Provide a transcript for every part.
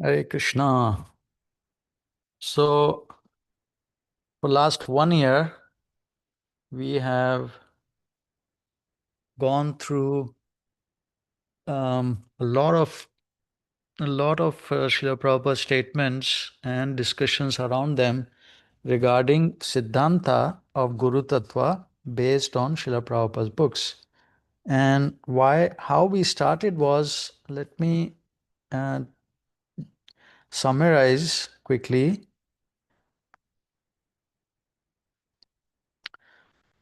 Hare Krishna. So, for last 1 year, we have gone through a lot of Srila Prabhupada's statements and discussions around them regarding Siddhanta of Guru Tattva based on Srila Prabhupada's books. And how we started was, let me uh, summarize quickly.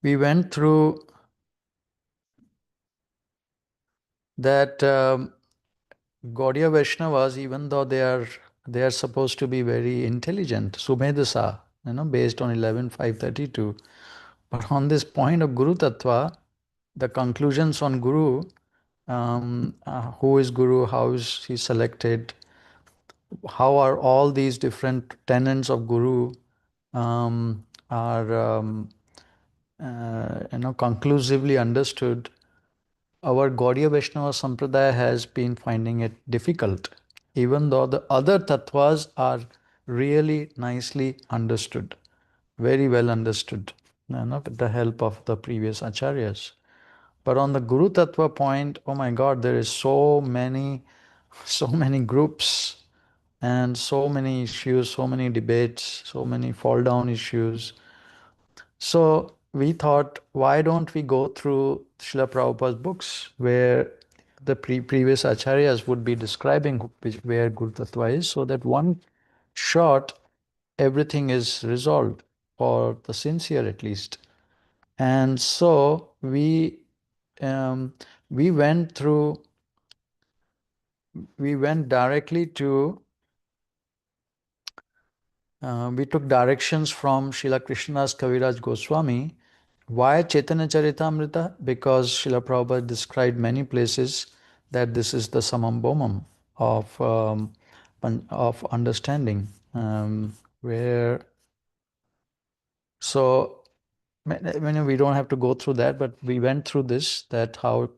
We went through that. Gaudiya Vaishnavas, even though they are supposed to be very intelligent, Sumedasa, based on 11,532. But on this point of Guru Tattva, the conclusions on Guru, who is Guru, how is he selected, how are all these different tenets of Guru are conclusively understood. Our Gaudiya Vaishnava Sampradaya has been finding it difficult, even though the other tattvas are really nicely understood, very well understood, with the help of the previous acharyas. But on the Guru Tattva point, oh my God, there is so many groups and so many issues, so many debates, so many fall down issues. So we thought, why don't we go through Srila Prabhupada's books where the previous acharyas would be describing where Guru Tattva is, so that one shot everything is resolved for the sincere at least. And so um, we went through we went directly to we took directions from Srila Krishnadas Kaviraj Goswami. Why Chaitanya Charitamrita? Because Srila Prabhupada described many places that this is the summum bonum of understanding. Where so we don't have to go through that, but we went through this, that how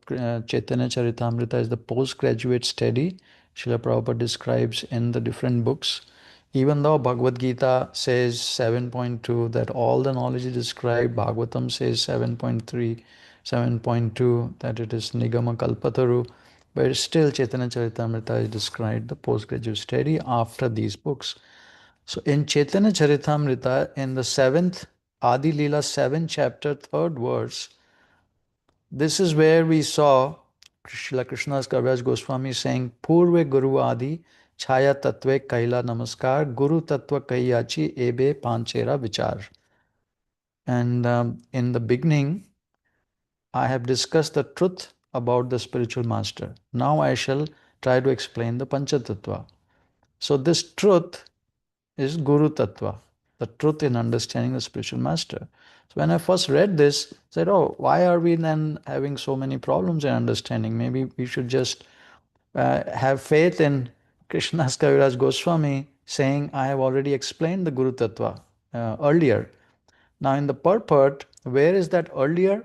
Chaitanya Charitamrita is the postgraduate study Srila Prabhupada describes in the different books. Even though Bhagavad Gita says 7.2 that all the knowledge is described, Bhagavatam says 7.3, 7.2 that it is Nigama Kalpataru, but still Chaitanya Charitamrita is described the postgraduate study after these books. So in Chaitanya Charitamrita, in the seventh Adi Leela 7th chapter, 3rd verse, this is where we saw Srila Krishnadas Kaviraj Goswami saying, Purve Guru Adi Chaya Tattve Kaila Namaskar Guru Tattva Kaiyachi Ebe Panchera Vichar. And in the beginning, I have discussed the truth about the spiritual master. Now I shall try to explain the Panchatattva. So this truth is Guru Tattva, the truth in understanding the spiritual master. So when I first read this, I said, oh, why are we then having so many problems in understanding? Maybe we should just have faith in Krishnadas Kaviraj Goswami saying, I have already explained the Guru Tattva earlier. Now in the purport, where is that earlier?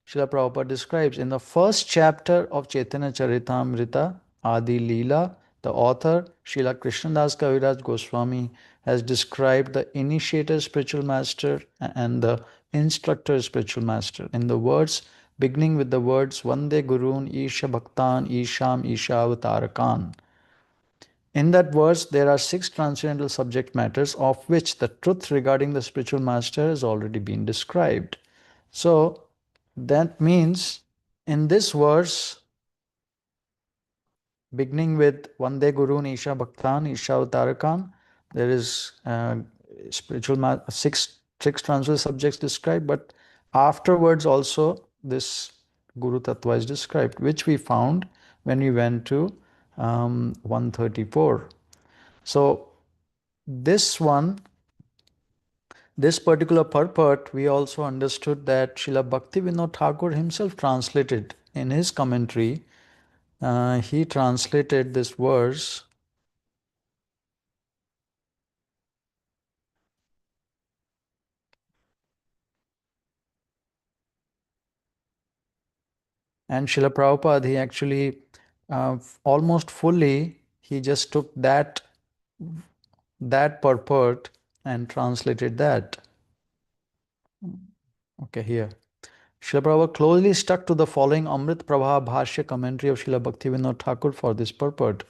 Srila Prabhupada describes in the first chapter of Chaitanya Charitamrita, Adi Leela, the author, Srila Krishnadas Kaviraj Goswami, has described the initiator spiritual master and the instructor spiritual master in the words, beginning with the words Vande Gurun Isha Bhaktan Isham Ishavatarakan. In that verse, there are 6 transcendental subject matters, of which the truth regarding the spiritual master has already been described. So, that means in this verse, beginning with Vande Guru Isha Bhaktan Isha Avtarakan, there is six transcendental subjects described, but afterwards also this Guru Tattva is described, which we found when we went to 134. So this particular purport, we also understood that Srila Bhaktivinoda Thakur himself translated in his commentary. He translated this verse, and Srila Prabhupada, he actually almost fully he just took that purport and translated that. Okay, here. Srila Prabhupada closely stuck to the following Amrit Prabha Bhashya commentary of Srila Bhaktivinoda Thakur for this purport.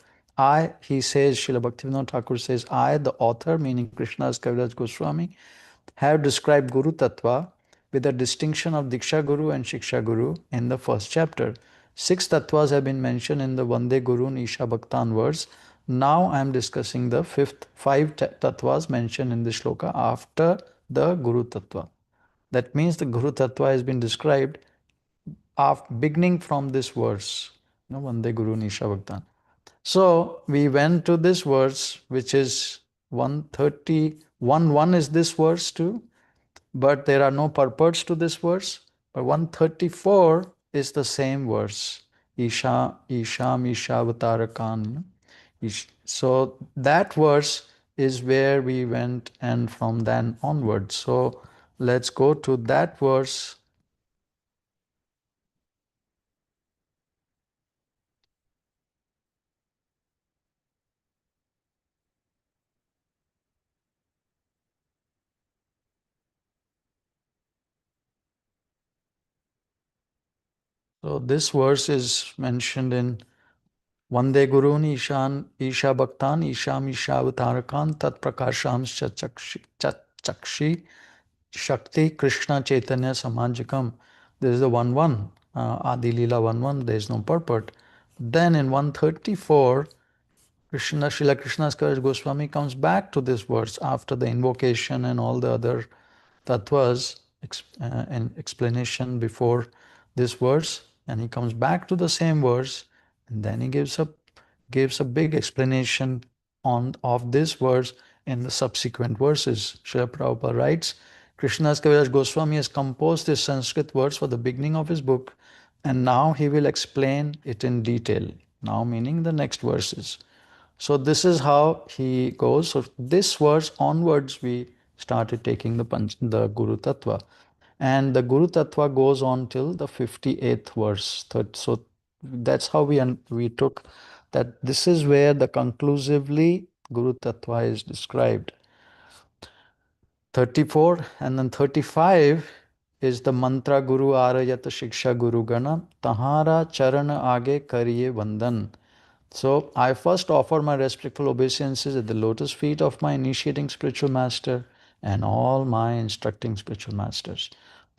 He says, Srila Bhaktivinoda Thakur says, I, the author, meaning Krishnadas Kaviraj Goswami, have described Guru Tattva with the distinction of Diksha Guru and Shiksha Guru in the first chapter. 6 Tattvas have been mentioned in the Vande Guru and Isha Bhaktan verse. Now I am discussing the five Tattvas mentioned in the shloka after the Guru Tattva. That means the Guru Tattva has been described beginning from this verse, Vande Guru Nisha Bhaktan. So we went to this verse, which is 131. 1 is this verse too, but there are no purports to this verse. But 134 is the same verse. Isham Ishavatarakan. So that verse is where we went, and from then onwards. So let's go to that verse. So this verse is mentioned in Vande Gurun Isha Bhaktan Isham Ishavtarakan Tat Prakasham Chakshi Shakti Krishna Chaitanya Samajikam. This is the 1-1, Adi Lila 1-1, there is no purport. Then in 134, Srila Krishnadas Kaviraj Goswami comes back to this verse after the invocation and all the other tattvas and explanation before this verse, and he comes back to the same verse, and then he gives a big explanation of this verse in the subsequent verses. Srila Prabhupada writes, Krishnadas Kaviraj Goswami has composed this Sanskrit verse for the beginning of his book, and now he will explain it in detail. Now meaning the next verses. So this is how he goes. So this verse onwards, we started taking the Guru Tattva. And the Guru Tattva goes on till the 58th verse. So that's how we took that. This is where the conclusively Guru Tattva is described. 34 and then 35 is the mantra Guru Arayat Shiksha Guru Gana Tahara Charana Age Kariye Vandan. So I first offer my respectful obeisances at the lotus feet of my initiating spiritual master and all my instructing spiritual masters.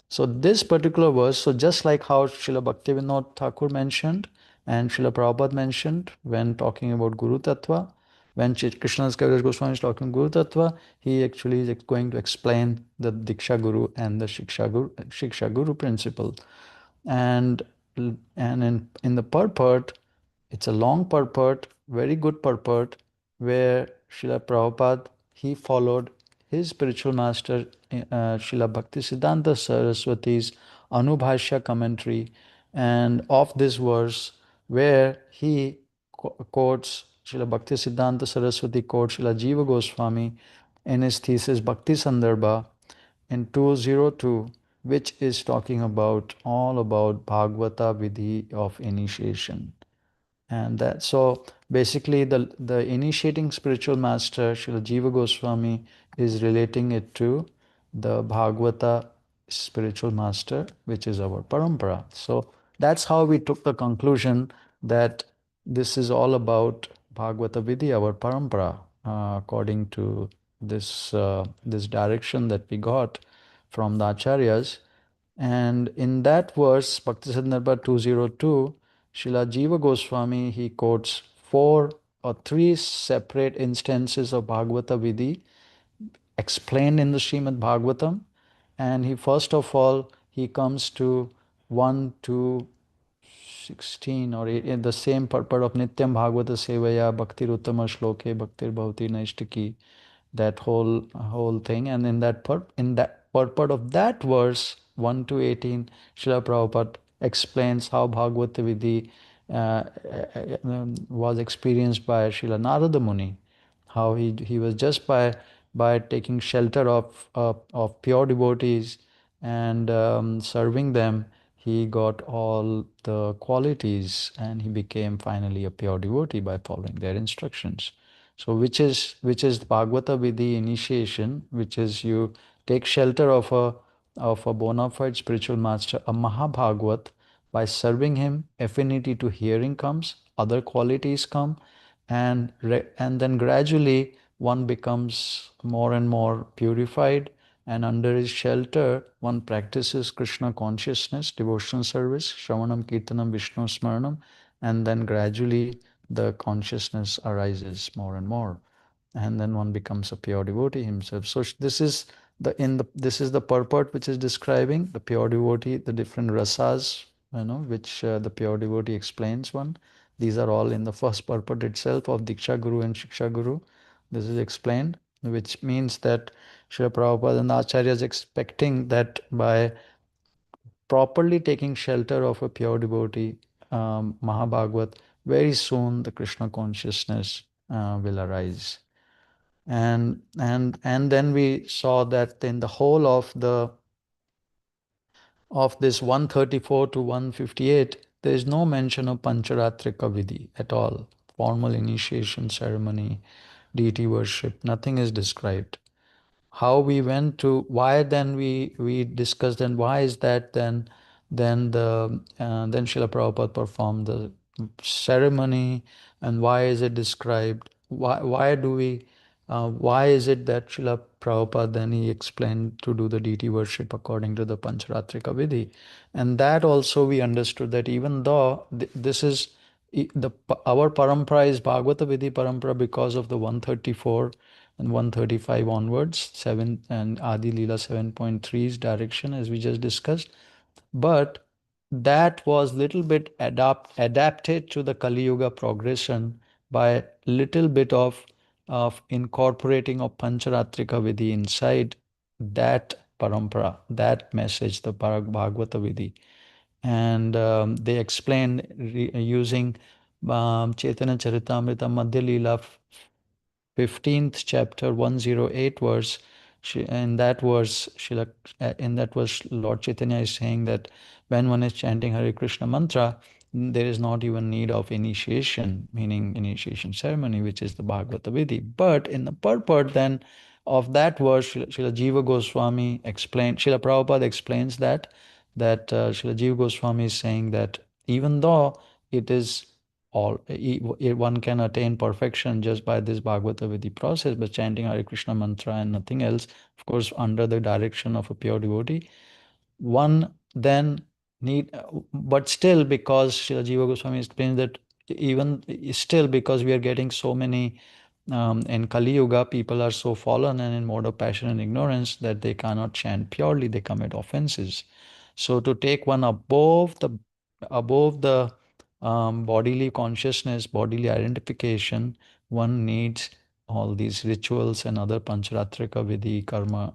So this particular verse, so just like how Srila Bhaktivinoda Thakur mentioned and Srila Prabhupada mentioned when talking about Guru Tattva, when Krishnadas Kaviraj Goswami is talking Guru Tattva, he actually is going to explain the Diksha Guru and the Shiksha Guru principle. And in the purport, it's a long purport, very good purport, where Srila Prabhupada, he followed his spiritual master, Srila Bhakti Siddhanta Saraswati's Anubhashya commentary, and of this verse, where he quotes Srila Bhakti Siddhanta Saraswati quotes Srila Jiva Goswami in his thesis Bhakti Sandarbha in 202, which is talking about all about Bhagavata Vidhi of initiation. And that, so basically the initiating spiritual master Srila Jiva Goswami is relating it to the Bhagavata spiritual master, which is our parampara. So that's how we took the conclusion that this is all about Bhagavata Vidhi, our parampara, according to this direction that we got from the acharyas. And in that verse, Bhakti Sandarbha 202, Srila Jiva Goswami, he quotes 4 or 3 separate instances of Bhagavata Vidhi explained in the Srimad Bhagavatam. And he first of all, he comes to 1 to 16 or 8, in the same purport of Nityam Bhagavata Sevaya Bhaktir Uttama Shloke Bhaktir Bhavati Naishtaki, that whole thing. And in that purport of that verse 1 to 18, Srila Prabhupada explains how Bhagavata Vidhi was experienced by Srila Narada Muni, how he was just by taking shelter of pure devotees and serving them, he got all the qualities and he became finally a pure devotee by following their instructions. So which is Bhagavata Vidhi initiation, which is you take shelter of a bona fide spiritual master, a Mahabhagavat. By serving him, affinity to hearing comes, other qualities come, and then gradually one becomes more and more purified, and under his shelter one practices Krishna consciousness, devotional service, Shravanam, Kirtanam, Vishnu Smaranam, and then gradually the consciousness arises more and more, and then one becomes a pure devotee himself. So this is the purport which is describing the pure devotee, the different rasas, which the pure devotee explains one. These are all in the first purport itself of Diksha Guru and Shiksha Guru. This is explained, which means that Srila Prabhupada and the Acharya is expecting that by properly taking shelter of a pure devotee, Mahabhagavat, very soon the Krishna consciousness will arise. And then we saw that in the whole of this 134 to 158, there is no mention of Pancharatrika Vidhi at all. Formal initiation ceremony, deity worship, nothing is described. How we went to why, then we discussed, and why is that then Srila Prabhupada performed the ceremony, and why is it described? Why is it that Srila Prabhupada then he explained to do the deity worship according to the Pancharatrika Vidhi? And that also we understood that even though this is our parampara is Bhagavata Vidhi parampara because of the 134 and 135 onwards, 7 and Adi Leela 7.3's direction, as we just discussed. But that was little bit adapted to the Kali Yuga progression by little bit of incorporating of Pancharatrika Vidhi inside that parampara, that message, the Bhagavata Vidhi. And they explain using Chaitanya Charitamrita Madhya Leela 15th chapter 108 verse. In that verse, Lord Chaitanya is saying that when one is chanting Hare Krishna mantra, there is not even need of initiation, meaning initiation ceremony, which is the Bhagavata Vidhi. But in the purport then of that verse, Srila Jiva Goswami explained, Srila Prabhupada explains that Srila Jiva Goswami is saying that even though it is all one can attain perfection just by this Bhagavata Vidhi process, by chanting Hare Krishna mantra and nothing else, of course, under the direction of a pure devotee. One then but still, because Srila Jiva Goswami explains that even still, because we are getting so many in Kali Yuga, people are so fallen and in mode of passion and ignorance that they cannot chant purely, they commit offenses. So to take one above the bodily consciousness, bodily identification, one needs all these rituals and other pancharatrika vidhi karma,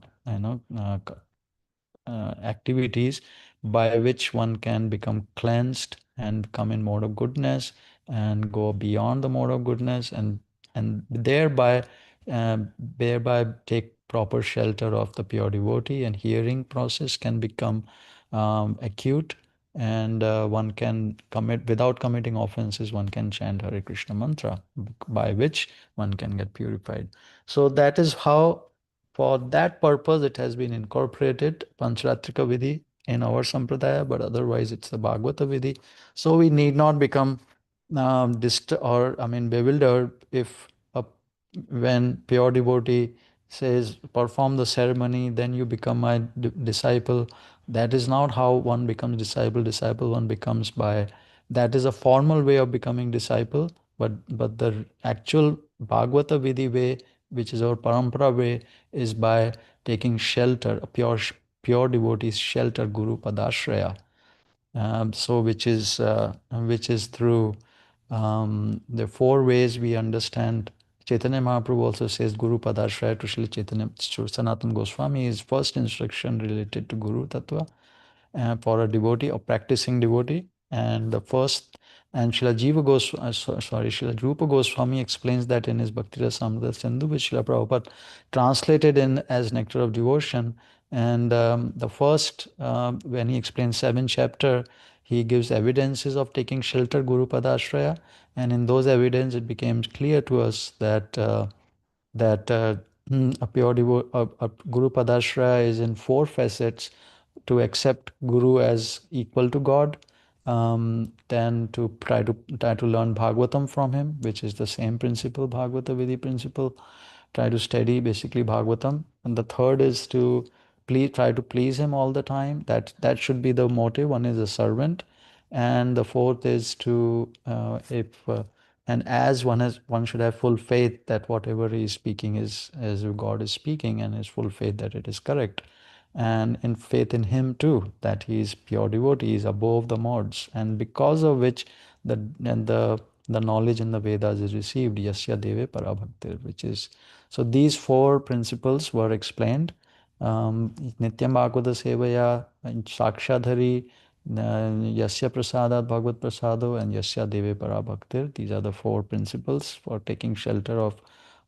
activities by which one can become cleansed and come in mode of goodness and go beyond the mode of goodness, and thereby take proper shelter of the pure devotee, and hearing process can become acute, and one can commit without committing offenses, one can chant Hare Krishna mantra by which one can get purified. So that is how, for that purpose, it has been incorporated, Pancharatrika Vidhi, in our Sampradaya, but otherwise it's the Bhagavata Vidhi. So we need not become bewildered if when pure devotee says, perform the ceremony, then you become my disciple. That is not how one becomes disciple. Disciple one becomes by, that is a formal way of becoming disciple, but the actual Bhagavata Vidhi way, which is our parampara way, is by taking shelter, a pure devotee's shelter, Guru Padashraya. So which is through the four ways we understand. Chaitanya Mahaprabhu also says Guru Padashraya to Srila Chaitanya. Sanatana Goswami, his first instruction related to Guru Tattva for a devotee or practicing devotee. And the first, and Srila Jiva Goswami, Srila Rupa Goswami explains that in his Bhakti Rasamrita Sindhu, which Srila Prabhupada translated in as Nectar of Devotion. And the first, when he explains 7th chapter, he gives evidences of taking shelter Guru Padashraya, and in those evidence it became clear to us that a pure a Guru Padashraya is in 4 facets: to accept Guru as equal to God, then to try to learn Bhagavatam from him, which is the same principle, Bhagavata Vidhi principle. Try to study basically Bhagavatam, and the third is to try to please him all the time. That should be the motive. One is a servant, and the fourth is to if and as one should have full faith that whatever he is speaking is as God is speaking, and has full faith that it is correct, and in faith in him too, that he is pure devotee, he is above the mods, and because of which the knowledge in the Vedas is received, yasya deve parabhaktir, which is, so these 4 principles were explained. Nityam Bhagavata Sevaya, Sakshadhari, Yasya Prasadat Bhagavad Prasado, and Yasya Deve Parabhaktir. These are the 4 principles for taking shelter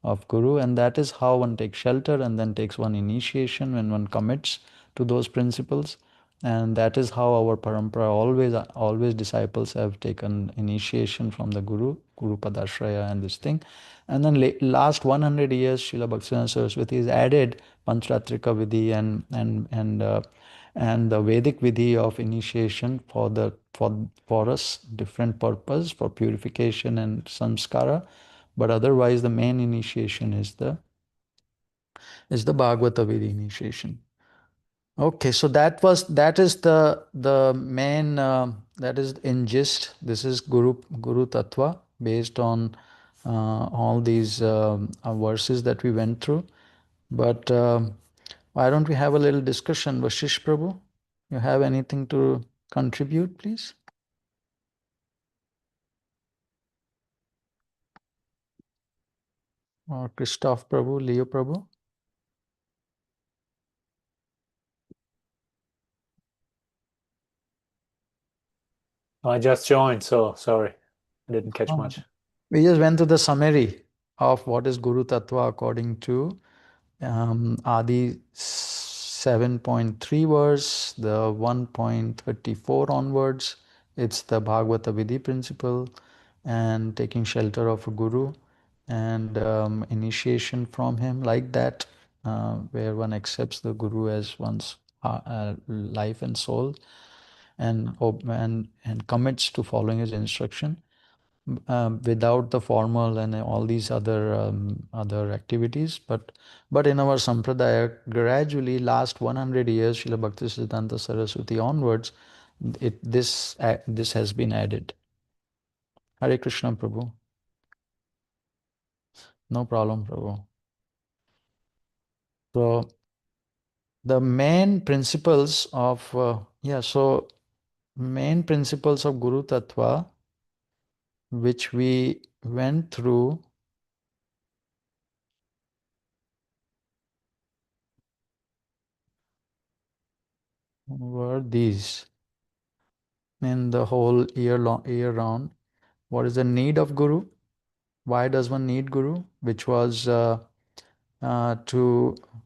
of Guru, and that is how one takes shelter and then takes one initiation when one commits to those principles. And that is how our parampara always disciples have taken initiation from the Guru Padashraya and this thing. And then last 100 years, Srila Bhaktivinoda Saraswati has added Panchratrika Vidhi and the Vedic Vidhi of initiation for us different purpose for purification and samskara. But otherwise, the main initiation is the Bhagavata Vidhi initiation. Okay, so that is the main that is in gist. This is Guru Tattva based on all these verses that we went through. But why don't we have a little discussion, Vashish Prabhu? You have anything to contribute, please? Or Christoph Prabhu, Leo Prabhu? I just joined, so sorry. I didn't catch Oh. much. We just went to the summary of what is Guru Tattva according to Adi 7.3 verse, the 1.34 onwards. It's the Bhagavata Vidhi principle and taking shelter of a Guru and initiation from him, like that, where one accepts the Guru as one's life and soul, and commits to following his instruction, without the formal and all these other activities. But in our sampradaya, gradually last 100 years, Srila Bhakti Siddhanta Saraswati onwards, this has been added. Hare Krishna, Prabhu. No problem, Prabhu. So the main principles of main principles of Guru Tattva, which we went through, were these in the whole year round. What is the need of Guru? Why does one need Guru? Which was to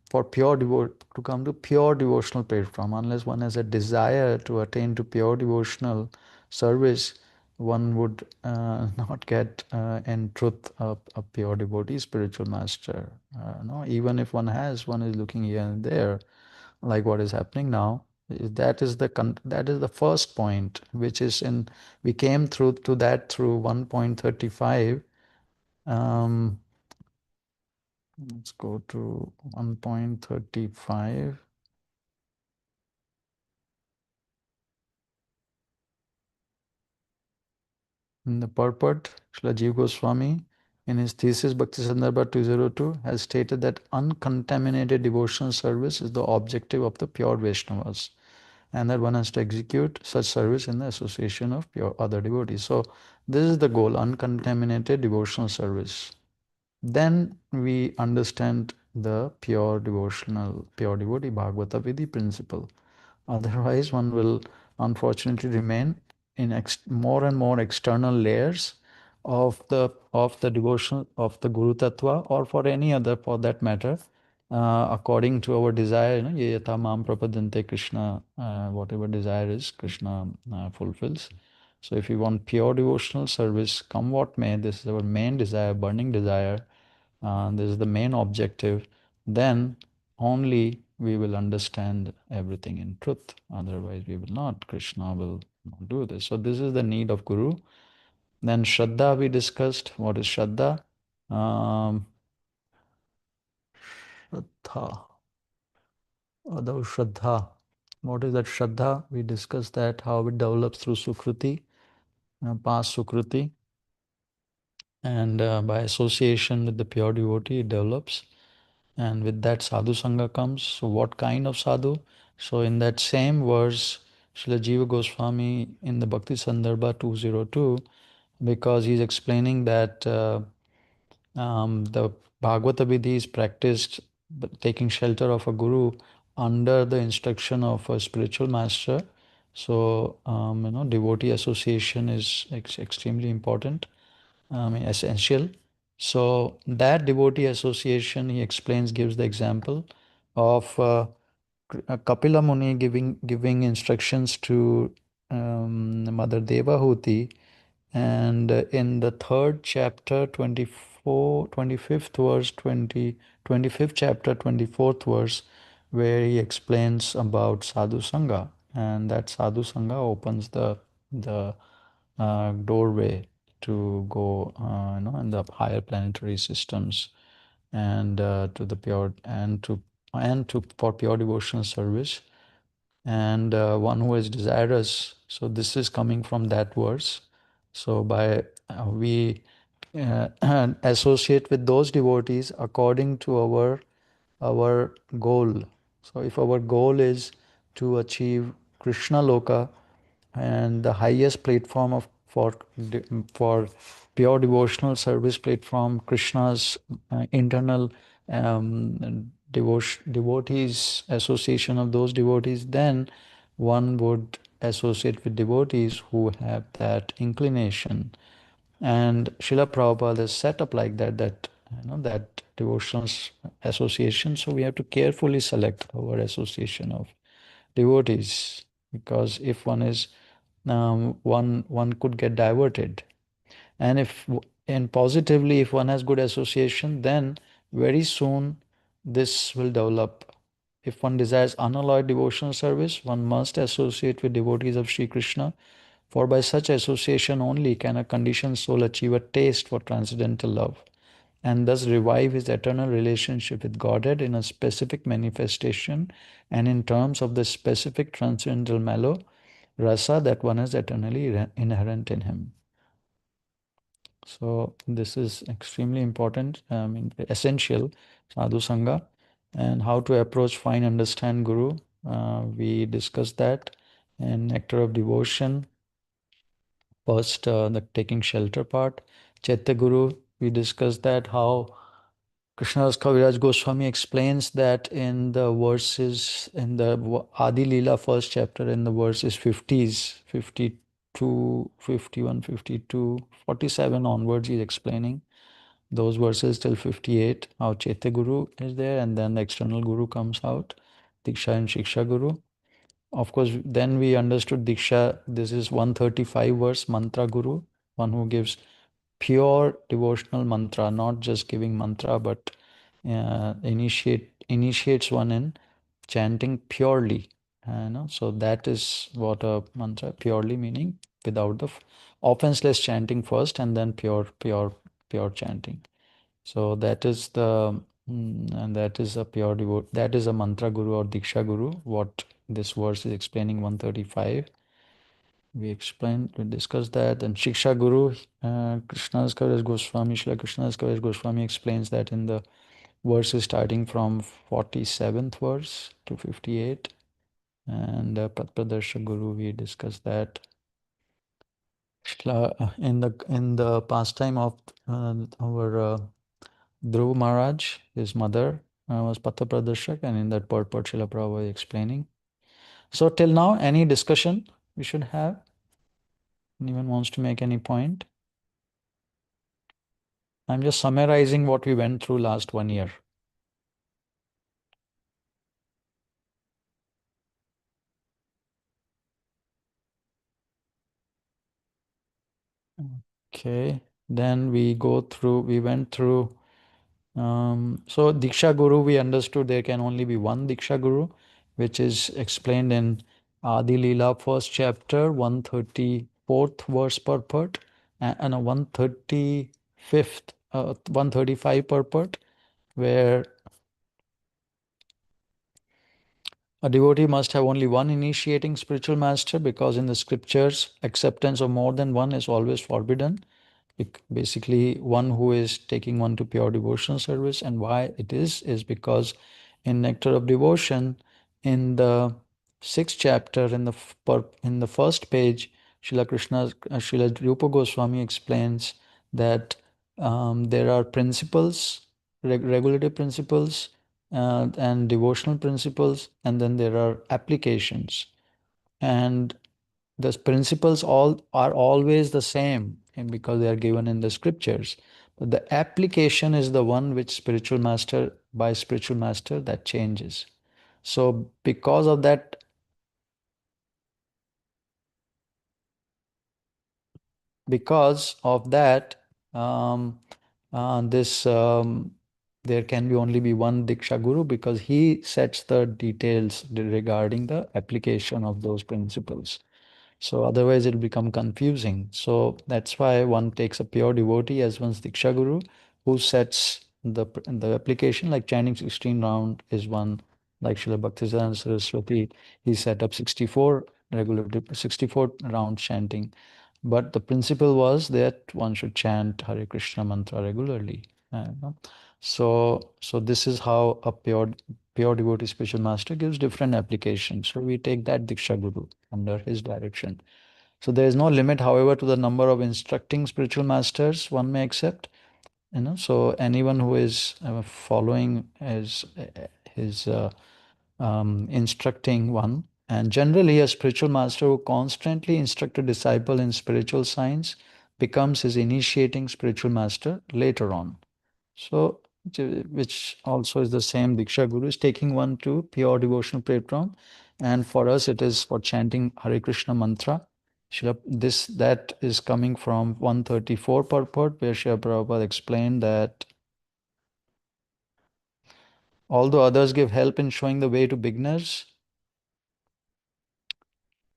for to come to pure devotional platform. Unless one has a desire to attain to pure devotional service, one would not get in truth a pure devotee, spiritual master. No, even if one is looking here and there, like what is happening now. That is the first point, which is in we came through to that through 1.35. Let's go to 1.35. In the purport, Srila Jiva Goswami, in his thesis Bhakti Sandarbha 202, has stated that uncontaminated devotional service is the objective of the pure Vaishnavas, and that one has to execute such service in the association of pure other devotees. So this is the goal, uncontaminated devotional service. Then we understand the pure devotee Bhagavata Vidhi principle. Otherwise, one will unfortunately remain in more and more external layers of the devotion of the Guru Tattva, or for any other, for that matter, according to our desire, ye yatha mam prapadante Krishna, whatever desire is, Krishna fulfills. So if you want pure devotional service, come what may, this is our main desire, burning desire, this is the main objective, then only we will understand everything in truth. Otherwise, we will not. Krishna will not do this. So this is the need of Guru. Then Shraddha we discussed. What is Shraddha? Um, Shraddha. Adho Shraddha. What is that Shraddha? We discussed that, how it develops through Sukruti, past Sukruti. And by association with the pure devotee, it develops. And with that, sadhu sangha comes. So, what kind of sadhu? So, in that same verse, Srila Jiva Goswami in the Bhakti Sandarbha 202, because he's explaining that the Bhagavata Vidhi is practiced taking shelter of a guru under the instruction of a spiritual master. So, devotee association is extremely important, essential. So that devotee association, he explains, gives the example of Kapila Muni giving instructions to Mother Devahuti, and in the third chapter, 25th verse, 25th chapter, 24th verse, where he explains about Sadhu Sangha, and that Sadhu Sangha opens the doorway to go, in the higher planetary systems, and to the pure and to for pure devotional service, and one who is desirous. So this is coming from that verse. So by we associate with those devotees according to our goal. So if our goal is to achieve Krishna Loka, and the highest platform of for pure devotional service platform, Krishna's internal devotees, association of those devotees, then one would associate with devotees who have that inclination. And Srila Prabhupada is set up like that devotional association. So we have to carefully select our association of devotees, because if one is one could get diverted. And if and positively, if one has good association, then very soon this will develop. If one desires unalloyed devotional service, one must associate with devotees of Sri Krishna, for by such association only can a conditioned soul achieve a taste for transcendental love, and thus revive his eternal relationship with Godhead in a specific manifestation and in terms of the specific transcendental mellow rasa that one is eternally inherent in him. So this is extremely important, essential, sadhu sangha, and how to approach, find, understand Guru. We discussed that in Nectar of Devotion. First, the taking shelter part. Chaitya Guru, we discussed that how Krishnadas Kaviraj Goswami explains that in the verses in the Adi Leela first chapter, in the verses 50s, 52, 51, 52, 47 onwards, he's explaining those verses till 58, how Chaitya Guru is there, and then the external Guru comes out, Diksha and Shiksha Guru. Of course, then we understood Diksha, this is 135 verse mantra Guru, one who gives pure devotional mantra, not just giving mantra, but initiates one in chanting purely. So that is what a mantra purely meaning, without the offenseless chanting first, and then pure chanting. So that is and that is a pure devote. That is a mantra guru or diksha guru. What this verse is explaining, 135. We discussed that. And Shiksha Guru, Krishnadas Kaviraj Goswami, Srila Krishnadas Kaviraj Goswami explains that in the verses starting from 47th verse to 58. And Patpradarsha Guru, we discussed that. In the pastime of our Dhruv Maharaj, his mother was Patpradarshak, and in that purport, Srila Prabhupada is explaining. So till now, any discussion we should have? Anyone wants to make any point? I'm just summarizing what we went through last 1 year. Okay, then we went through. So Diksha Guru, we understood there can only be one Diksha Guru, which is explained in Adi Leela, first chapter, 134th verse purport, and a 135th, 135 purport, where a devotee must have only one initiating spiritual master, because in the scriptures, acceptance of more than one is always forbidden. Basically, one who is taking one to pure devotional service. And why it is because in Nectar of Devotion, in the sixth chapter, in the first page, Srila Rupa Goswami explains that there are principles, regulative principles, and devotional principles, and then there are applications. And the principles all are always the same, and because they are given in the scriptures, but the application is the one which spiritual master, by spiritual master, that changes. So because of that, um, this there can be only be one Diksha Guru, because he sets the details regarding the application of those principles. So otherwise it'll become confusing. So that's why one takes a pure devotee as one's Diksha Guru, who sets the application, like chanting 16 round is one, like Srila Bhaktisiddhanta Saraswati, he set up 64 regular 64 round chanting. But the principle was that one should chant Hare Krishna mantra regularly. You know. So this is how a pure devotee spiritual master gives different applications. So we take that Diksha Guru under his direction. So there is no limit, however, to the number of instructing spiritual masters one may accept. So anyone who is following his instructing one, and generally a spiritual master who constantly instruct a disciple in spiritual science becomes his initiating spiritual master later on. So, which also is the same, Diksha Guru is taking one to pure devotional pratram, and for us it is for chanting Hare Krishna mantra. That is coming from 134 purport, where Srila Prabhupada explained that although others give help in showing the way to beginners,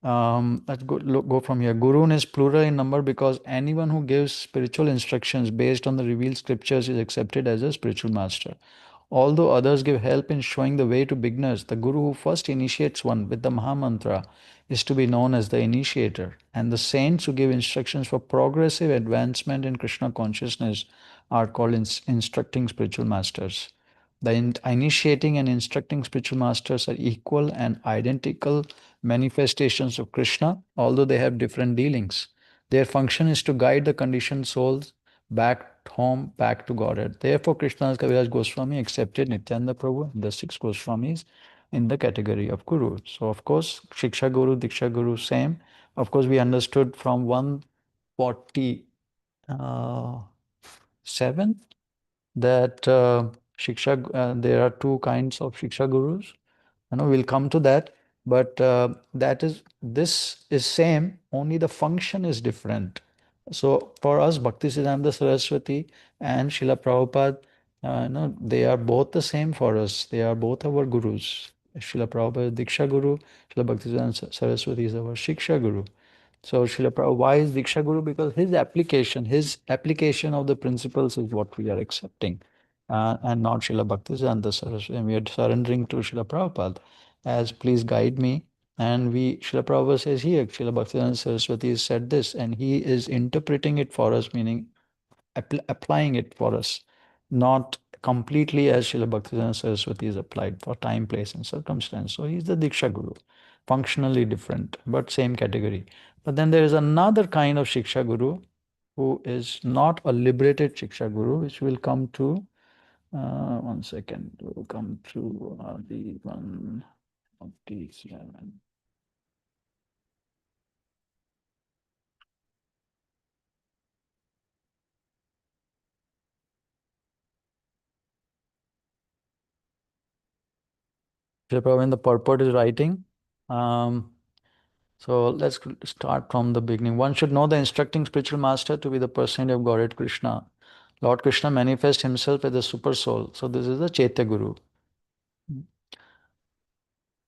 let's go from here. Gurun is plural in number because anyone who gives spiritual instructions based on the revealed scriptures is accepted as a spiritual master. Although others give help in showing the way to beginners, the Guru who first initiates one with the Mahamantra is to be known as the initiator, and the saints who give instructions for progressive advancement in Krishna consciousness are called instructing spiritual masters. The initiating and instructing spiritual masters are equal and identical manifestations of Krishna, although they have different dealings. Their function is to guide the conditioned souls back home, back to Godhead. Therefore, Krishnadas Kaviraj Goswami accepted Nityananda Prabhu, the six Goswamis, in the category of Guru. So, of course, Shiksha Guru, Diksha Guru, same. Of course, we understood from 147 that there are two kinds of Shiksha Gurus. We'll come to that, but this is same, only the function is different. So for us, Bhaktisiddhanta Saraswati and Srila Prabhupada, they are both the same for us. They are both our gurus. Srila Prabhupada is Diksha Guru, Srila Bhaktisiddhanta Saraswati is our Shiksha Guru. So Srila Prabhupada, why is Diksha Guru? Because his application of the principles is what we are accepting, and not Srila Bhaktisiddhanta Saraswati. And we are surrendering to Srila Prabhupada as please guide me. And Srila Prabhupada says here, Srila Bhaktisiddhanta Saraswati has said this, and he is interpreting it for us, meaning applying it for us, not completely as Srila Bhaktisiddhanta Saraswati is applied for time, place, and circumstance. So he's the Diksha Guru, functionally different, but same category. But then there is another kind of Shiksha Guru who is not a liberated Shiksha Guru, which will come to, one second, we'll come to the 147. Srila Prabhupada, when the purport is writing, um, So let's start from the beginning. One should know the instructing spiritual master to be the personality of Godhead Krishna. Lord Krishna manifests himself as the super soul. So this is the Chaitya Guru.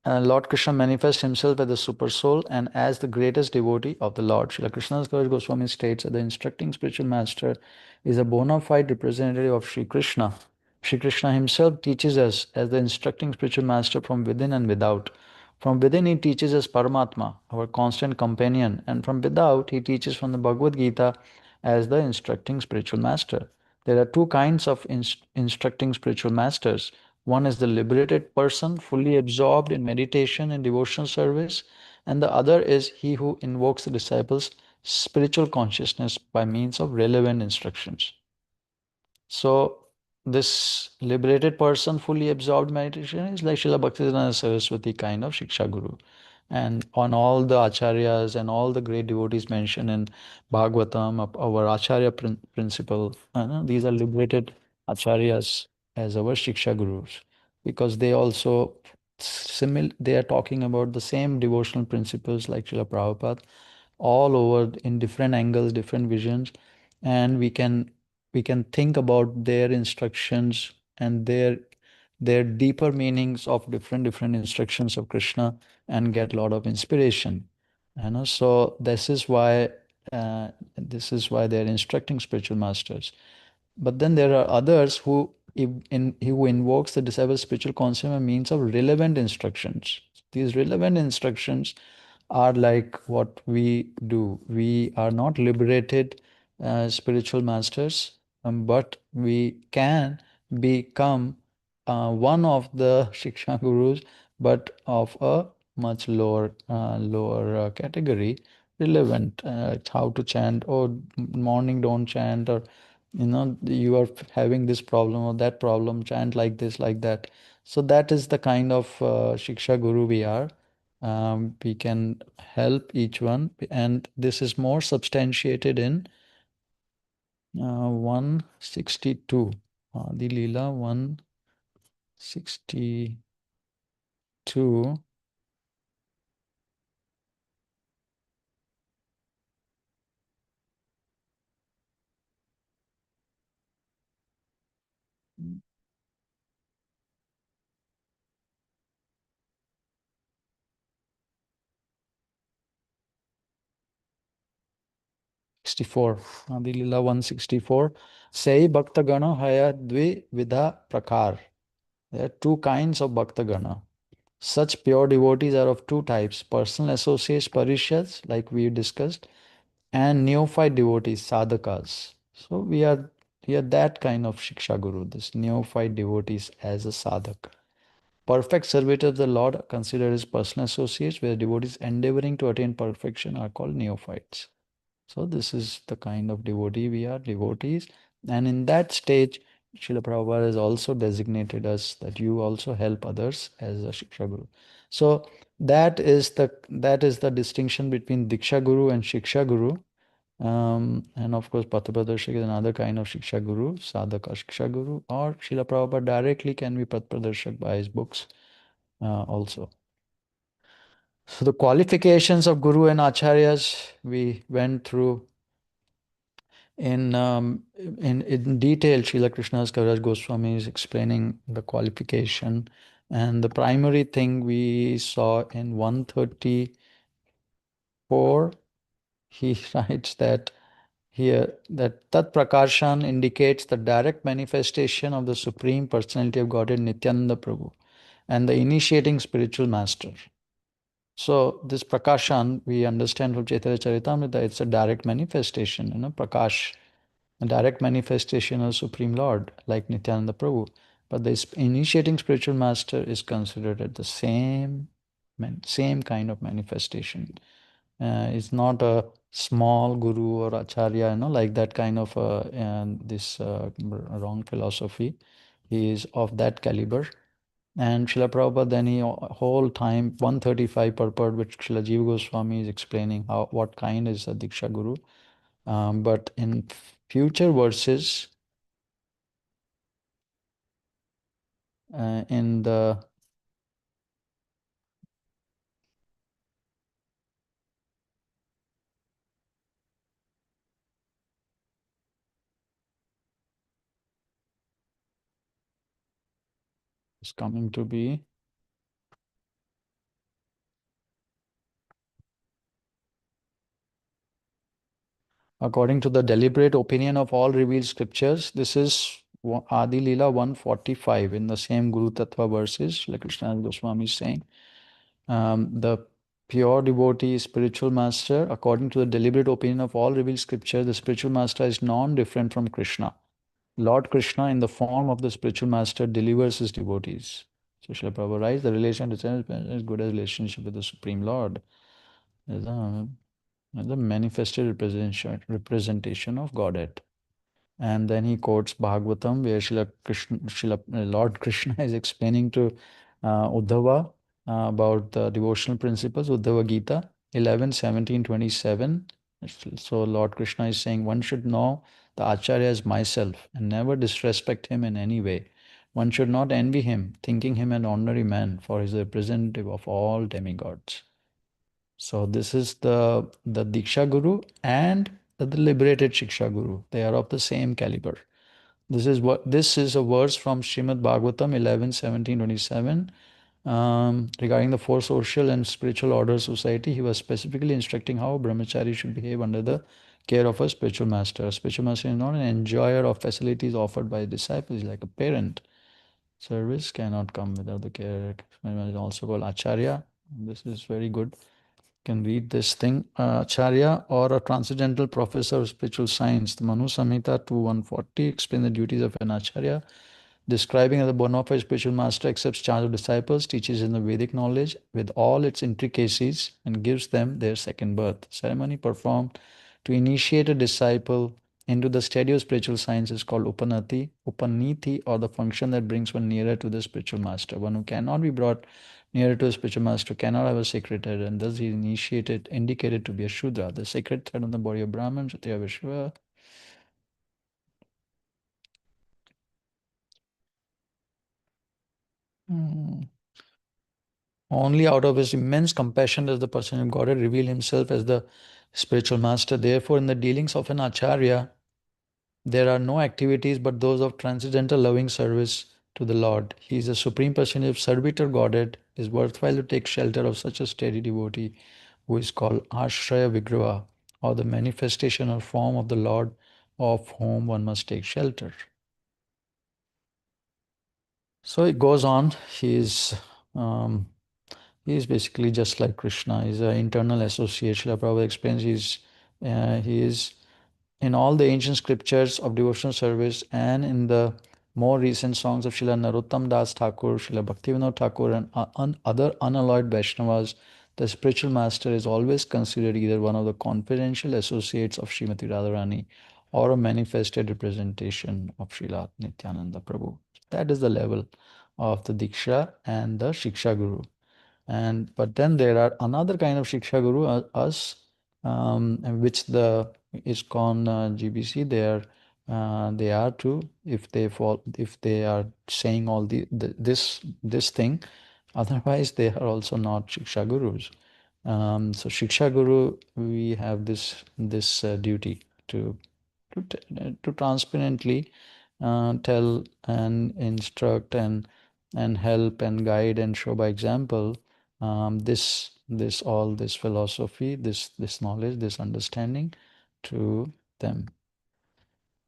Lord Krishna manifests himself as the super soul and as the greatest devotee of the Lord. Srila Krishnadas Kaviraj Goswami states that the instructing spiritual master is a bona fide representative of Sri Krishna. Sri Krishna himself teaches us as the instructing spiritual master from within and without. From within, he teaches us Paramatma, our constant companion, and from without, he teaches from the Bhagavad Gita as the instructing spiritual master. There are two kinds of instructing spiritual masters. One is the liberated person, fully absorbed in meditation and devotional service, and the other is he who invokes the disciples' spiritual consciousness by means of relevant instructions. So, this liberated person, fully absorbed meditation, is like Srila Bhaktivedanta Saraswati kind of Shiksha Guru. And on all the acharyas and all the great devotees mentioned in Bhagavatam, our acharya principle, these are liberated acharyas as our Shiksha Gurus because they also they are talking about the same devotional principles like Srila Prabhupada all over in different angles, different visions, and we can think about their instructions and their deeper meanings of different instructions of Krishna and get a lot of inspiration. So this is why they're instructing spiritual masters. But then there are others who invokes the disciples' spiritual concept by means of relevant instructions. These relevant instructions are like what we do. We are not liberated spiritual masters, but we can become one of the Shiksha Gurus, but of a much lower category, relevant. How to chant, or morning don't chant, or you are having this problem or that problem, chant like this, like that. So that is the kind of Shiksha Guru we are. We can help each one, and this is more substantiated in 162. The Leela 162. 64. The Leela 164. Sei Bhaktagana Haya Dvi Vidha Prakar. There are two kinds of Bhaktagana. Such pure devotees are of two types: personal associates, parishads, like we discussed, and neophyte devotees, sadhakas. So we are that kind of Shiksha Guru, this neophyte devotees as a sadhak. Perfect servitors of the Lord are considered as personal associates, where devotees endeavoring to attain perfection are called neophytes. So this is the kind of devotee we are, devotees. And in that stage, Srila Prabhupada has also designated us that you also help others as a Shiksha Guru. So that is the distinction between Diksha Guru and Shiksha Guru. And of course, Patpradarshak is another kind of Shiksha Guru, Sadhaka Shiksha Guru, or Srila Prabhupada directly can be Patpradarshak by his books also. So the qualifications of Guru and Acharyas we went through in detail. Srila Krishnadas Kaviraj Goswami is explaining the qualification, and the primary thing we saw in 134, he writes that here that Tat Prakashan indicates the direct manifestation of the Supreme Personality of Godhead Nityananda Prabhu and the initiating spiritual master. So this Prakashan we understand from Chaitanya Charitamrita, it's a direct manifestation, Prakash, a direct manifestation of Supreme Lord, like Nityananda Prabhu. But the initiating spiritual master is considered at the same kind of manifestation. It's not a small guru or acharya, like that kind of this wrong philosophy. He is of that caliber. And Srila Prabhupada then he whole time 135 purport, which Srila Jiva Goswami is explaining what kind is a Diksha Guru. But in future verses, in the is coming to be. According to the deliberate opinion of all revealed scriptures, this is Adi Leela 145 in the same Guru Tattva verses, like Krishna Goswami is saying. The pure devotee, spiritual master, according to the deliberate opinion of all revealed scriptures, the spiritual master is non-different from Krishna. Lord Krishna, in the form of the spiritual master, delivers his devotees. So Srila Prabhupada writes, the relation is as good as relationship with the Supreme Lord. Is the manifested representation of Godhead. And then he quotes Bhagavatam, where Lord Krishna is explaining to Uddhava about the devotional principles, Uddhava Gita 11, 17, 27. So Lord Krishna is saying, one should know the Acharya as myself and never disrespect him in any way. One should not envy him, thinking him an ordinary man, for he is a representative of all demigods. So this is the Diksha Guru and the liberated Shiksha Guru. They are of the same caliber. This is a verse from Srimad Bhagavatam 11, 17, 27. Regarding the four social and spiritual order society, he was specifically instructing how a brahmachari should behave under the care of a spiritual master. A spiritual master is not an enjoyer of facilities offered by disciples, like a parent. Service cannot come without the care. It is also called acharya. This is very good. Can read this thing. Acharya or a transcendental professor of spiritual science. The Manu Samhita 2.140 explains the duties of an acharya, describing that the bona fide spiritual master accepts charge of disciples, teaches in the Vedic knowledge with all its intricacies, and gives them their second birth. Ceremony performed to initiate a disciple into the study of spiritual science is called Upaniti, or the function that brings one nearer to the spiritual master. One who cannot be brought nearer to a spiritual master cannot have a sacred head, and thus he is indicated to be a Shudra. The sacred thread on the body of Brahman, Kshatriya, Vaishya. Only out of his immense compassion does the person of Godhead reveal himself as the spiritual master. Therefore, in the dealings of an acharya, there are no activities but those of transcendental loving service to the Lord. He is the supreme personage of servitor Godhead. It is worthwhile to take shelter of such a steady devotee who is called Ashraya Vigraha, or the manifestation or form of the Lord of whom one must take shelter. So it goes on. Um, he is basically just like Krishna. He's an internal associate. Srila Prabhupada explains he is in all the ancient scriptures of devotional service and in the more recent songs of Srila Narottam Das Thakur, Srila Bhaktivinoda Thakur, and other unalloyed Vaishnavas, the spiritual master is always considered either one of the confidential associates of Srimati Radharani or a manifested representation of Srila Nityananda Prabhu. That is the level of the Diksha and the Shiksha Guru. But then there are another kind of Shiksha Guru, us, which the ISKCON GBC, they are too, if they are saying all this thing. Otherwise, they are also not Shiksha Gurus. So Shiksha Guru, we have this duty to transparently tell and instruct and help and guide and show by example this philosophy, this knowledge, this understanding to them.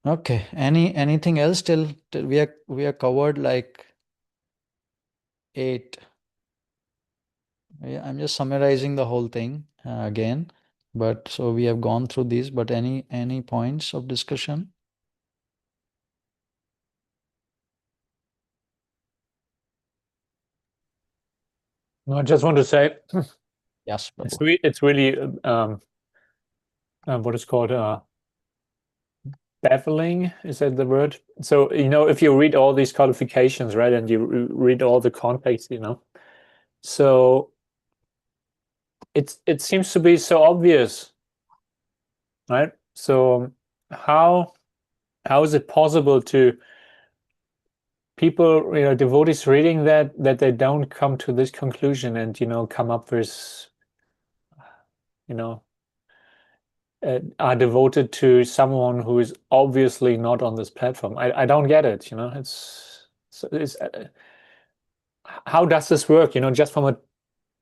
Okay, anything else till we are covered like 8. Yeah, I'm just summarizing the whole thing again, but so we have gone through these, but any points of discussion? No, I just want to say Yes, Prabhu. it's really what is called baffling. Is that the word? So if you read all these qualifications, right, and you read all the context, so it seems to be so obvious, right? So how is it possible to people, devotees reading that they don't come to this conclusion and come up with are devoted to someone who is obviously not on this platform? I don't get it. It's how does this work? Just from a,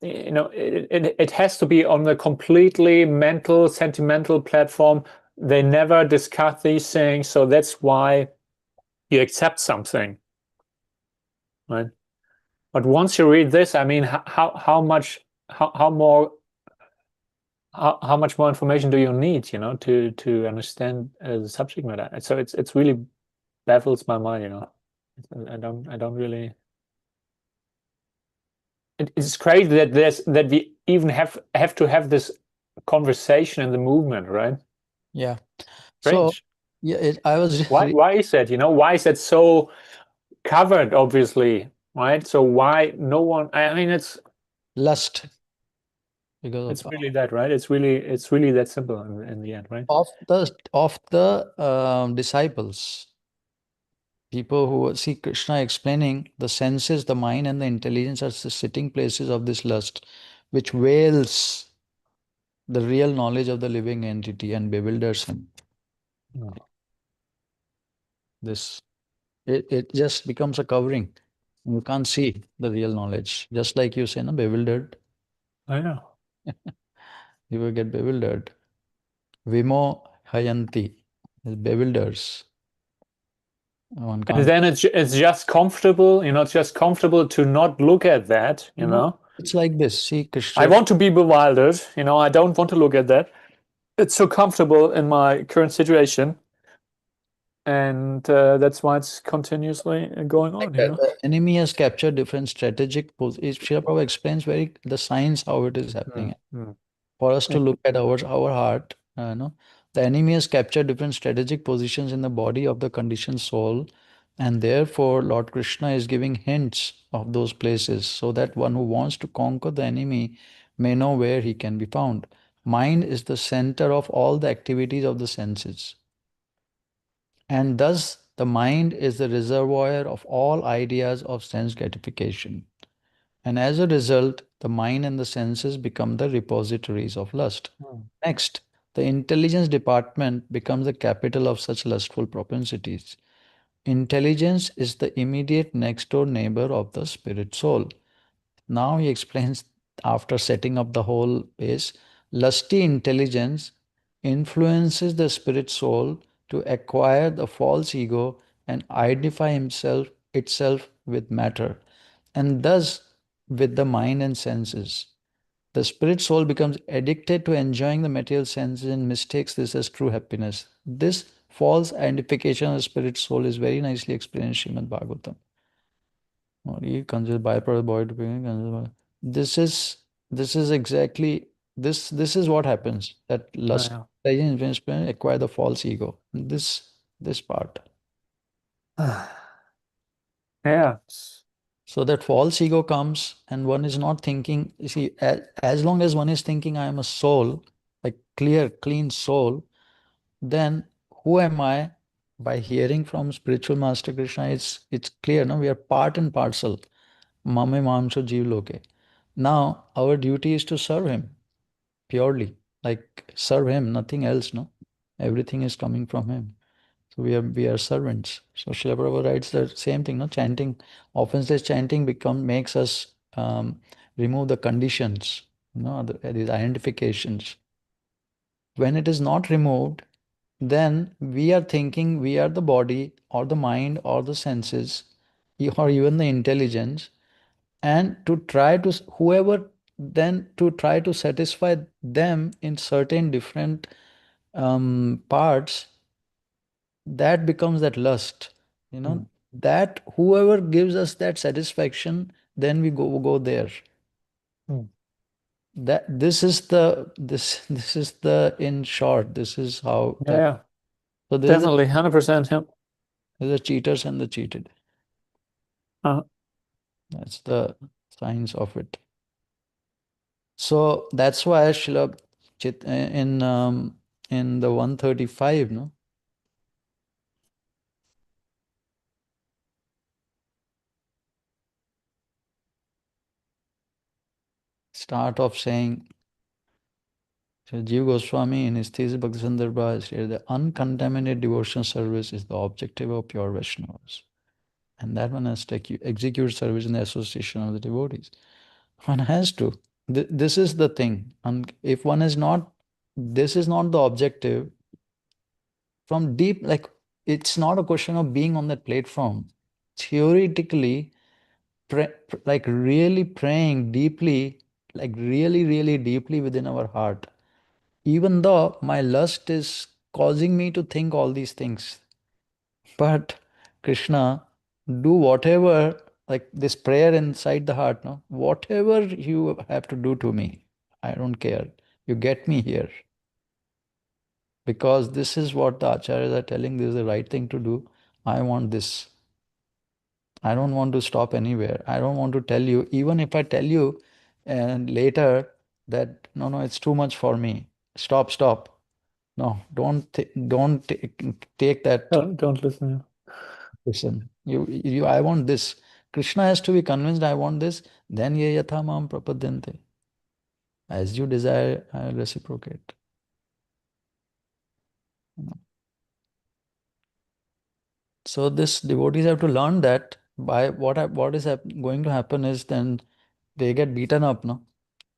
it has to be on a completely mental, sentimental platform. They never discuss these things, so that's why you accept something, right? But once you read this, I mean, how much how more how much more information do you need, to understand the subject matter? So it's really baffles my mind, I don't really. It's crazy that we even have to have this conversation in the movement, right? Yeah. So Strange. yeah, I was Why is that? Why is that so covered? Obviously, right? So why no one? I mean, lust because it's really that, right? It's really that simple in the end, right? of the disciples, people who see Krishna explaining the senses, the mind, and the intelligence are the sitting places of this lust, which veils the real knowledge of the living entity and bewilders him. Mm. This it just becomes a covering. You can't see the real knowledge. Just like you say, no, bewildered. I know. You will get bewildered. Vimo hayanti it bewilders. One And can't. then it's just comfortable, it's just comfortable to not look at that, No, it's like this. See, I Krishna. want to be bewildered, I don't want to look at that. It's so comfortable in my current situation, and that's why it's continuously going Like on, that. The enemy has captured different strategic positions. Srila Prabhupada explains very the science how it is happening. Mm, mm. For us to Yeah. look at our heart, the enemy has captured different strategic positions in the body of the conditioned soul, and therefore Lord Krishna is giving hints of those places so that one who wants to conquer the enemy may know where he can be found. Mind is the center of all the activities of the senses. And thus, the mind is the reservoir of all ideas of sense gratification. And as a result, the mind and the senses become the repositories of lust. Mm, Next, the intelligence department becomes the capital of such lustful propensities. Intelligence is the immediate next door neighbor of the spirit soul. Now he explains, after setting up the whole base, lusty intelligence influences the spirit soul to acquire the false ego and identify itself with matter, and thus with the mind and senses. The spirit soul becomes addicted to enjoying the material senses and mistakes this as true happiness. This false identification of the spirit soul is very nicely explained in Srimad Bhagavatam. Or you consider byproduct body to be considered. This is this is exactly this is what happens that lust I acquire the false ego. This part. know. Yeah. So that false ego comes and one is not thinking, you see, as long as one is thinking I am a soul, like clear, clean soul, then who am I? By hearing from spiritual master Krishna, it's clear, no? We are part and parcel. Mame mamsho jeev loke. Now our duty is to serve him purely, like serve him, nothing else, no? Everything is coming from him. So we are servants. So Srila Prabhupada writes the same thing, no? Chanting, often says chanting makes us remove the conditions, these identifications. When it is not removed, then we are thinking we are the body or the mind or the senses or even the intelligence, and to try to whoever then to try to satisfy them in certain different parts, that becomes that lust, Mm, that whoever gives us that satisfaction, then we go there. mm. That this is the in short, this is how Yeah, that. yeah, So definitely, 100%. Yeah. there's the cheaters and the cheated. Uh, That's the science of it. So that's why Srila in the 135, no, start off saying, so Jiva Goswami in his thesis Bhakti Sandarbha said the uncontaminated devotion service is the objective of pure Vaishnavas. and that one has to execute service in the association of the devotees. One has to. This is the thing. And if one is not, this is not the objective. From deep, like, it's not a question of being on that platform. Theoretically, like really praying deeply, like really, really deeply within our heart. Even though my lust is causing me to think all these things, but Krishna, do whatever, like this prayer inside the heart, no? Whatever you have to do to me, I don't care. You get me here. Because this is what the acharyas are telling, this is the right thing to do. I want this. I don't want to stop anywhere. I don't want to tell you, even if I tell you and later that no, it's too much for me. Stop, stop. No, don't take that. Don't listen. Listen, I want this. Krishna has to be convinced I want this. Then ye yatha mam prapadyante. As you desire, I reciprocate. So this devotees have to learn that by what is going to happen is then they get beaten up, no?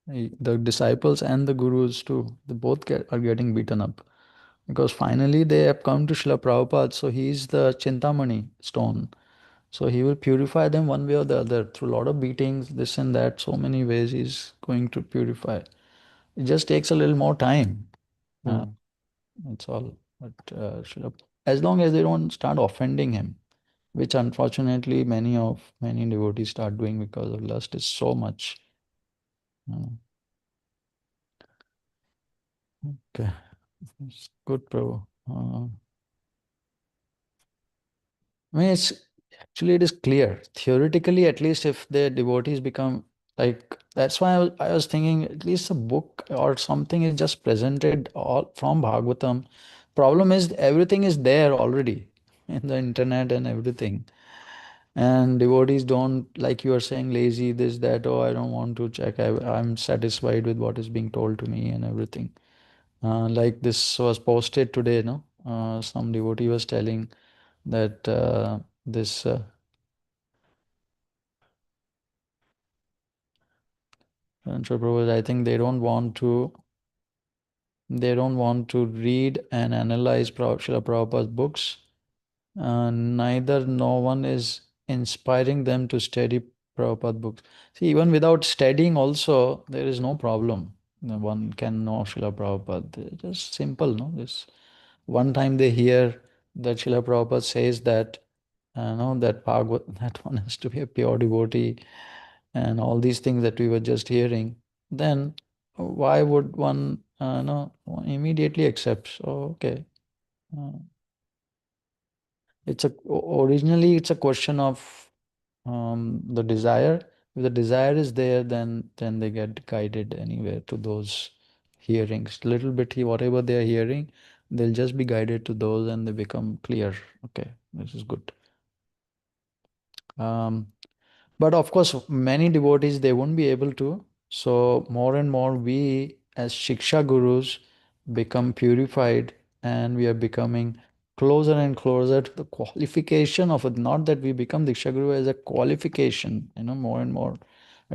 The disciples and the gurus too, they both are getting beaten up. Because finally they have come to Srila Prabhupada, so he is the Chintamani stone. So he will purify them one way or the other through a lot of beatings, this and that, so many ways he's going to purify. It just takes a little more time. Uh, Mm. that's all. But as long as they don't start offending him, which unfortunately many devotees start doing because of lust is so much. Uh, okay, it's good, Prabhu. I mean, it is clear. Theoretically, at least if the devotees become like, that's why I was thinking at least a book or something is just presented all from Bhagavatam. Problem is everything is there already in the internet and everything. And devotees don't, like you are saying, lazy, this, that, oh, I don't want to check. I'm satisfied with what is being told to me and everything. Like this was posted today, no? Some devotee was telling that this entrepreneurs, I think they don't want to read and analyze Srila Prabhupada's books. Neither no one is inspiring them to study Prabhupada books. See, even without studying also, there is no problem. One can know Srila Prabhupada. They're just simple, no? This one time they hear that Srila Prabhupada says that, no, that Bhagavad, that one has to be a pure devotee and all these things that we were just hearing, then why would one, no, immediately accept? So, okay. Uh, originally it's a question of the desire. If the desire is there, then they get guided anywhere to those hearings. Little bit whatever they are hearing, they'll just be guided to those and they become clear. Okay, this is good. Um, But of course, many devotees they won't be able to. So more and more we as Shiksha Gurus become purified and we are becoming closer and closer to the qualification of it. Not that we become Diksha Guru as a qualification, more and more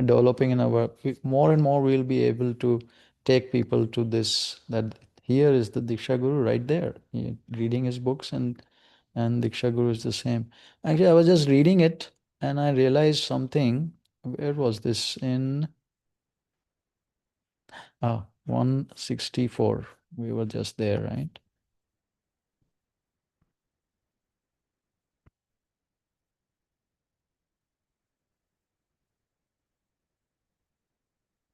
developing in our more and more we'll be able to take people to this that here is the Diksha Guru right there. Reading his books and Diksha Guru is the same. Actually, I was just reading it and I realized something. Where was this? In 164. We were just there, right?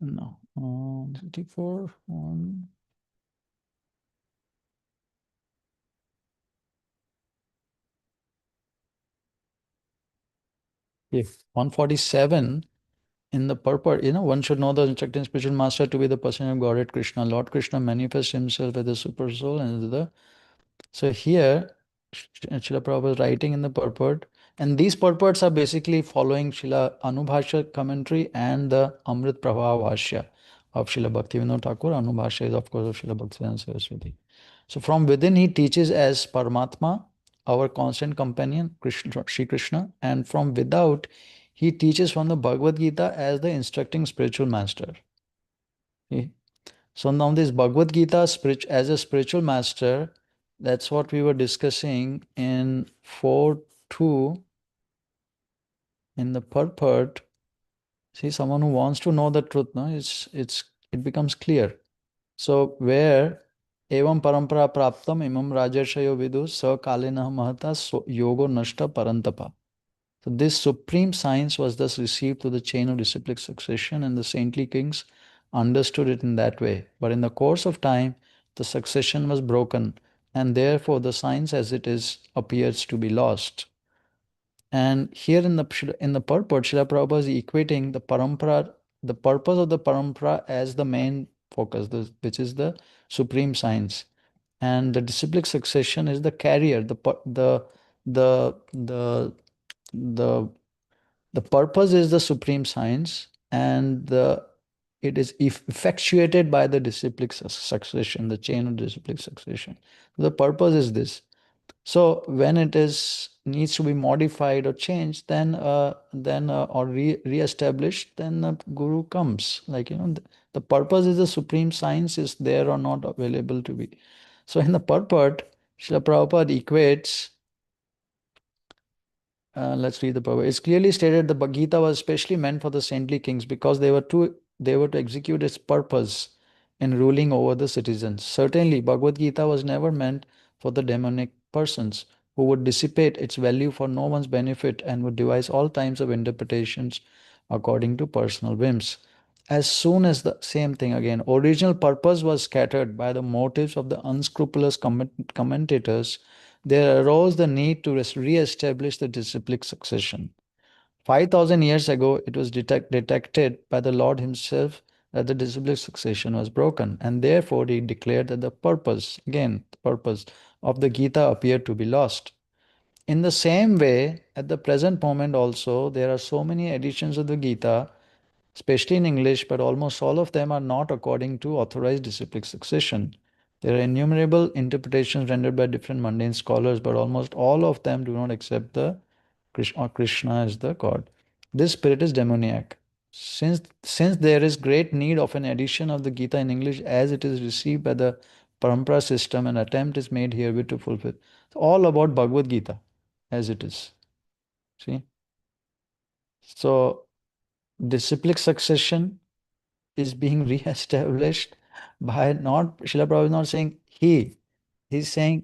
No. 164. Yeah, 147 in the purport. One should know the instructing spiritual master to be the person of Godhead Krishna. Lord Krishna manifests himself as the super soul and the. So here, Srila Prabhupada is writing in the purport, and these purports are basically following Srila Anubhashya commentary and the Amrit Prabha Bhashya of Srila Bhaktivinoda Thakur. Anubhashya is, of course, of Srila Bhaktivedanta Saraswati. So from within, he teaches as Paramatma, our constant companion, Krishna, Shri Krishna, and from without, he teaches from the Bhagavad Gita as the instructing spiritual master. See? So now this Bhagavad Gita as a spiritual master, that's what we were discussing in 4.2 in the purport. See, someone who wants to know the truth, no, it becomes clear. So where evam parampara praptam imam rajarshayo vidu sa kalena mahata yogo nashta parantapa. So this supreme science was thus received through the chain of disciplic succession, and the saintly kings understood it in that way. But in the course of time, the succession was broken, and therefore the science as it is appears to be lost. And here in the purport, Srila Prabhupada is equating the parampara, the purpose of the parampara as the main focus, which is the supreme science, and the disciplic succession is the carrier, the the the the purpose is the supreme science, and it is effectuated by the disciplic succession, the chain of disciplic succession. The purpose is this. So when it is needs to be modified or changed, then or re-established, then the guru comes. Like the purpose is the supreme science is there or not available to be. So in the purport, Srila Prabhupada equates. Let's read the Prabhupada. It's clearly stated the Bhagavad Gita was especially meant for the saintly kings because they were to execute its purpose in ruling over the citizens. Certainly, Bhagavad Gita was never meant for the demonic persons who would dissipate its value for no one's benefit and would devise all kinds of interpretations according to personal whims. As soon as the same thing again, original purpose was scattered by the motives of the unscrupulous commentators, there arose the need to re-establish the disciplic succession. 5,000 years ago, it was detected by the Lord himself that the disciplic succession was broken, and therefore he declared that the purpose, again, the purpose of the Gita appeared to be lost. In the same way, at the present moment also, there are so many editions of the Gita, especially in English, but almost all of them are not according to authorized disciplic succession. There are innumerable interpretations rendered by different mundane scholars, but almost all of them do not accept the Krishna as the God. This spirit is demoniac. Since there is great need of an edition of the Gita in English as it is received by the Parampara system, an attempt is made herewith to fulfill. It's all about Bhagavad Gita as it is. See? So, disciplic succession is being re-established by not, Srila Prabhupada is not saying he's saying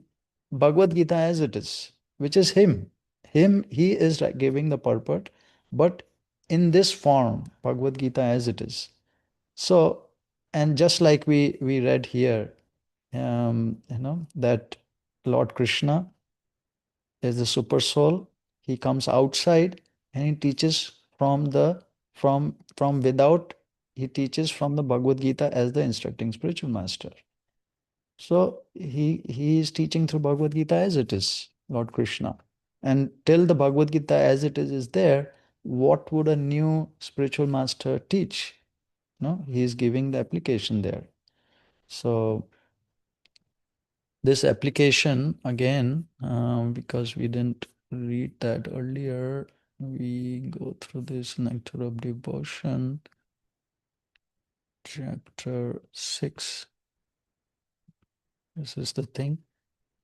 Bhagavad Gita as it is, which is him. He is giving the purport, but in this form, Bhagavad Gita as it is. So, and just like we read here, that Lord Krishna is the super soul. He comes outside and he teaches from without. He teaches from the Bhagavad Gita as the instructing spiritual master. So he is teaching through Bhagavad Gita as it is, Lord Krishna. And till the Bhagavad Gita as it is there, what would a new spiritual master teach? No, he is giving the application there. So this application again, because we didn't read that earlier, we go through this Nectar of Devotion, chapter 6. This is the thing.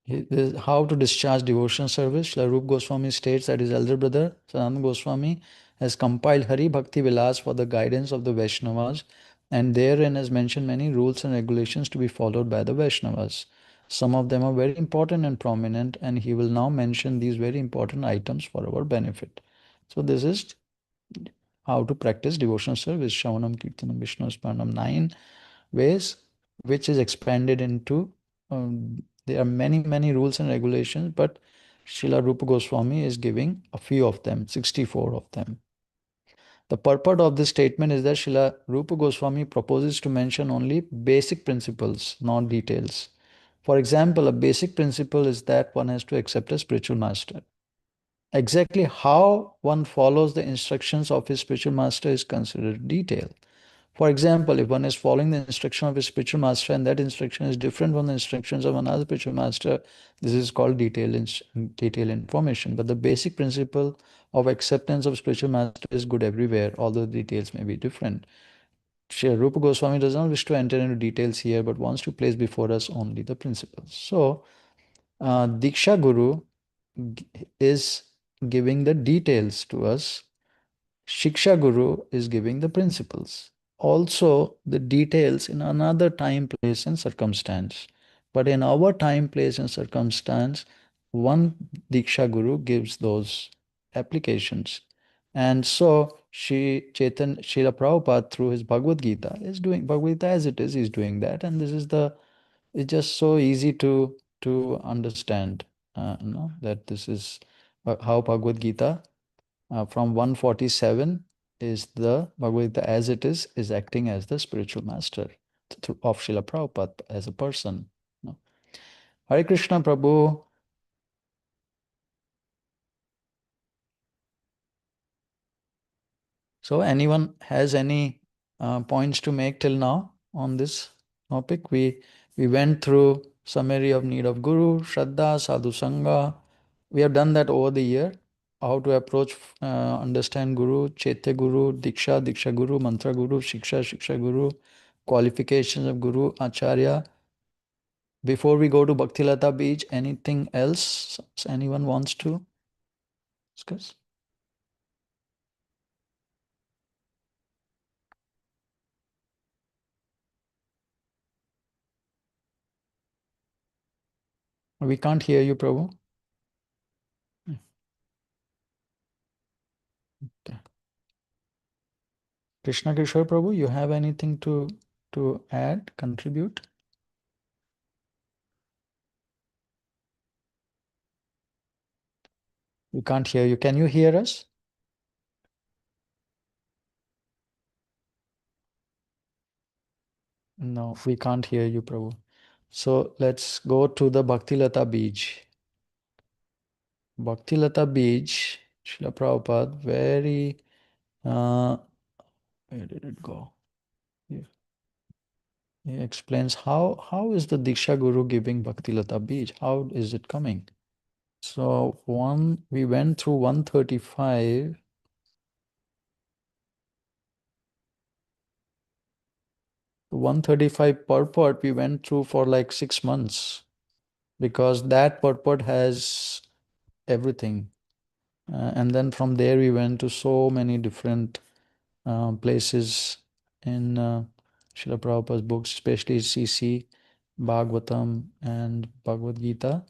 This is how to discharge devotion service. Srila Rupa Goswami states that his elder brother, Sanatana Goswami, has compiled Hari Bhakti Vilas for the guidance of the Vaishnavas, and therein has mentioned many rules and regulations to be followed by the Vaishnavas. Some of them are very important and prominent, and he will now mention these very important items for our benefit. So this is how to practice devotional service, Shravanam, Kirtanam, Vishnu Smaranam, 9 ways, which is expanded into, there are many rules and regulations, but Srila Rupa Goswami is giving a few of them, 64 of them. The purport of this statement is that Srila Rupa Goswami proposes to mention only basic principles, not details. For example, a basic principle is that one has to accept a spiritual master. Exactly how one follows the instructions of his spiritual master is considered detail. For example, if one is following the instruction of a spiritual master and that instruction is different from the instructions of another spiritual master, this is called detailed information. But the basic principle of acceptance of spiritual master is good everywhere, although the details may be different. Sri Rupa Goswami does not wish to enter into details here, but wants to place before us only the principles. So, Diksha Guru is giving the details to us. Shiksha Guru is giving the principles. Also, the details in another time, place, and circumstance. But in our time, place, and circumstance, one Diksha Guru gives those applications. And so, Srila Prabhupada, through his Bhagavad Gita, is doing Bhagavad Gita as it is, he's doing that. And this is it's just so easy to understand, that this is how Bhagavad Gita from 147 is the Bhagavad Gita as it is acting as the spiritual master of Srila Prabhupada as a person. Hare Krishna Prabhu. So anyone has any points to make till now on this topic? We went through summary of need of Guru, Shraddha, Sadhu Sangha. We have done that over the year. How to approach, understand Guru, Chaitya Guru, Diksha, Diksha Guru, Mantra Guru, Shiksha, Shiksha Guru, qualifications of Guru, Acharya. Before we go to Bhaktilata Beach, anything else anyone wants to discuss? We can't hear you, Prabhu. Okay. Krishna Kishore Prabhu, you have anything to add, contribute? We can't hear you. Can you hear us? No, we can't hear you, Prabhu. So let's go to the Bhaktilata Beach. Bhaktilata Beach, Srila Prabhupada, very, where did it go? He explains how is the Diksha Guru giving Bhaktilata Beach? How is it coming? So we went through 135. 135 purport we went through for like 6 months because that purport has everything. And then from there we went to so many different places in Srila Prabhupada's books, especially CC, Bhagavatam, and Bhagavad Gita.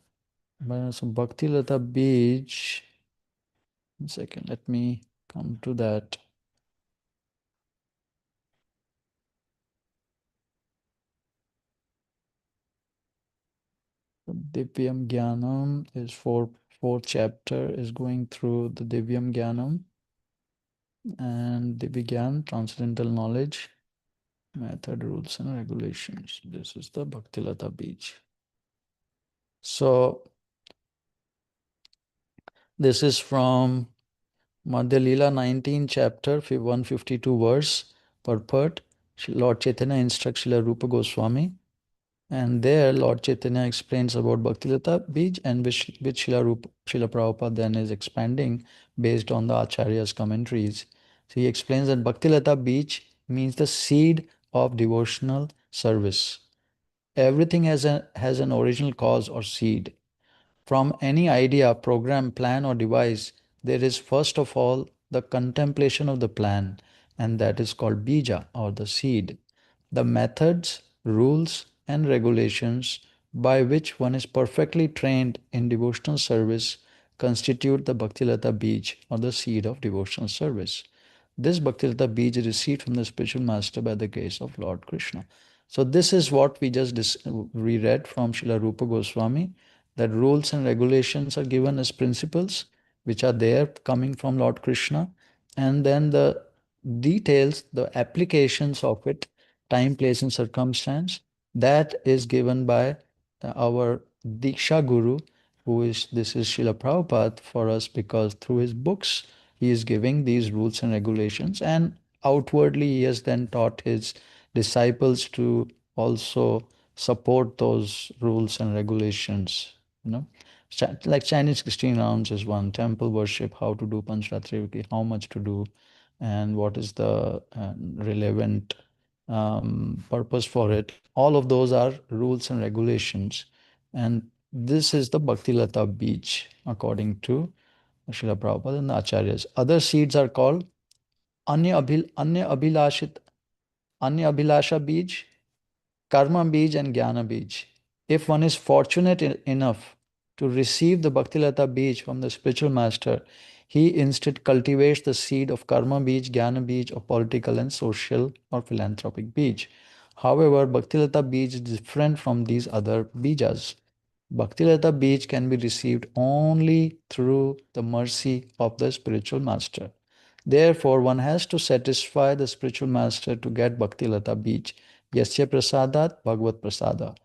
So Bhakti Lata Beach, 1 second, let me come to that. Divyam Jnanam is fourth chapter is going through the Divyam Jnanam and Divigyan, transcendental knowledge, method, rules and regulations. This is the Bhaktilata Beach. So this is from Madhya Leela 19 chapter 152 verse purport. Lord Chaitanya instructs Srila Rupa Goswami. And there, Lord Chaitanya explains about Bhaktilata Beach, and which Srila Prabhupada then is expanding based on the Acharya's commentaries. So he explains that Bhaktilata Beach means the seed of devotional service. Everything has an original cause or seed. From any idea, program, plan, or device, there is first of all the contemplation of the plan, and that is called bija or the seed. The methods, rules, and regulations by which one is perfectly trained in devotional service constitute the Bhaktilata Beej or the seed of devotional service. This Bhaktilata Beej is received from the spiritual master by the grace of Lord Krishna. So this is what we just reread from Srila Rupa Goswami, that rules and regulations are given as principles which are there coming from Lord Krishna, and then the details, the applications of it, time, place, and circumstance, that is given by our Diksha Guru, this is Srila Prabhupada for us, because through his books, he is giving these rules and regulations, and outwardly he has then taught his disciples to also support those rules and regulations, you know. Like Chinese Christian rounds is one, temple worship, how to do Panchratri, how much to do, and what is the relevant purpose for it. All of those are rules and regulations. And this is the Bhaktilata beach, according to Srila Prabhupada and the Acharyas. Other seeds are called Anya Abhilashit, Anya Abhilasha Bij, Karma Bij, and Jnana Bij. If one is fortunate enough to receive the Bhaktilata Bij from the spiritual master, he instead cultivates the seed of Karma Bij, Jnana Bij, or political and social or philanthropic Bij. However, Bhaktilata Bij is different from these other Bijas. Bhaktilata Bij can be received only through the mercy of the spiritual master. Therefore, one has to satisfy the spiritual master to get Bhaktilata Bij. Yasya prasadat Bhagavad prasada.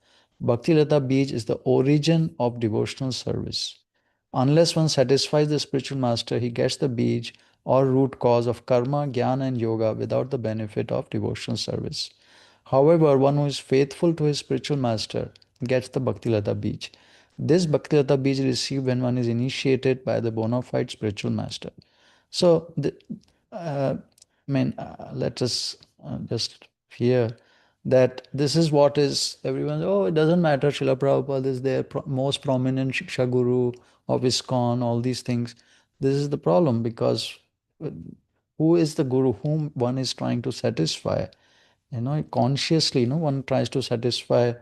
Bhaktilata Bij is the origin of devotional service. Unless one satisfies the spiritual master, he gets the Bij or root cause of karma, jnana, and yoga without the benefit of devotional service. However, one who is faithful to his spiritual master gets the Bhaktilata Bij. This Bhaktilata Bij is received when one is initiated by the bona fide spiritual master. So, let us just hear that this is what is everyone. Oh, it doesn't matter. Srila Prabhupada is their most prominent Shiksha Guru of ISKCON, all these things. This is the problem because who is the Guru whom one is trying to satisfy? Consciously, one tries to satisfy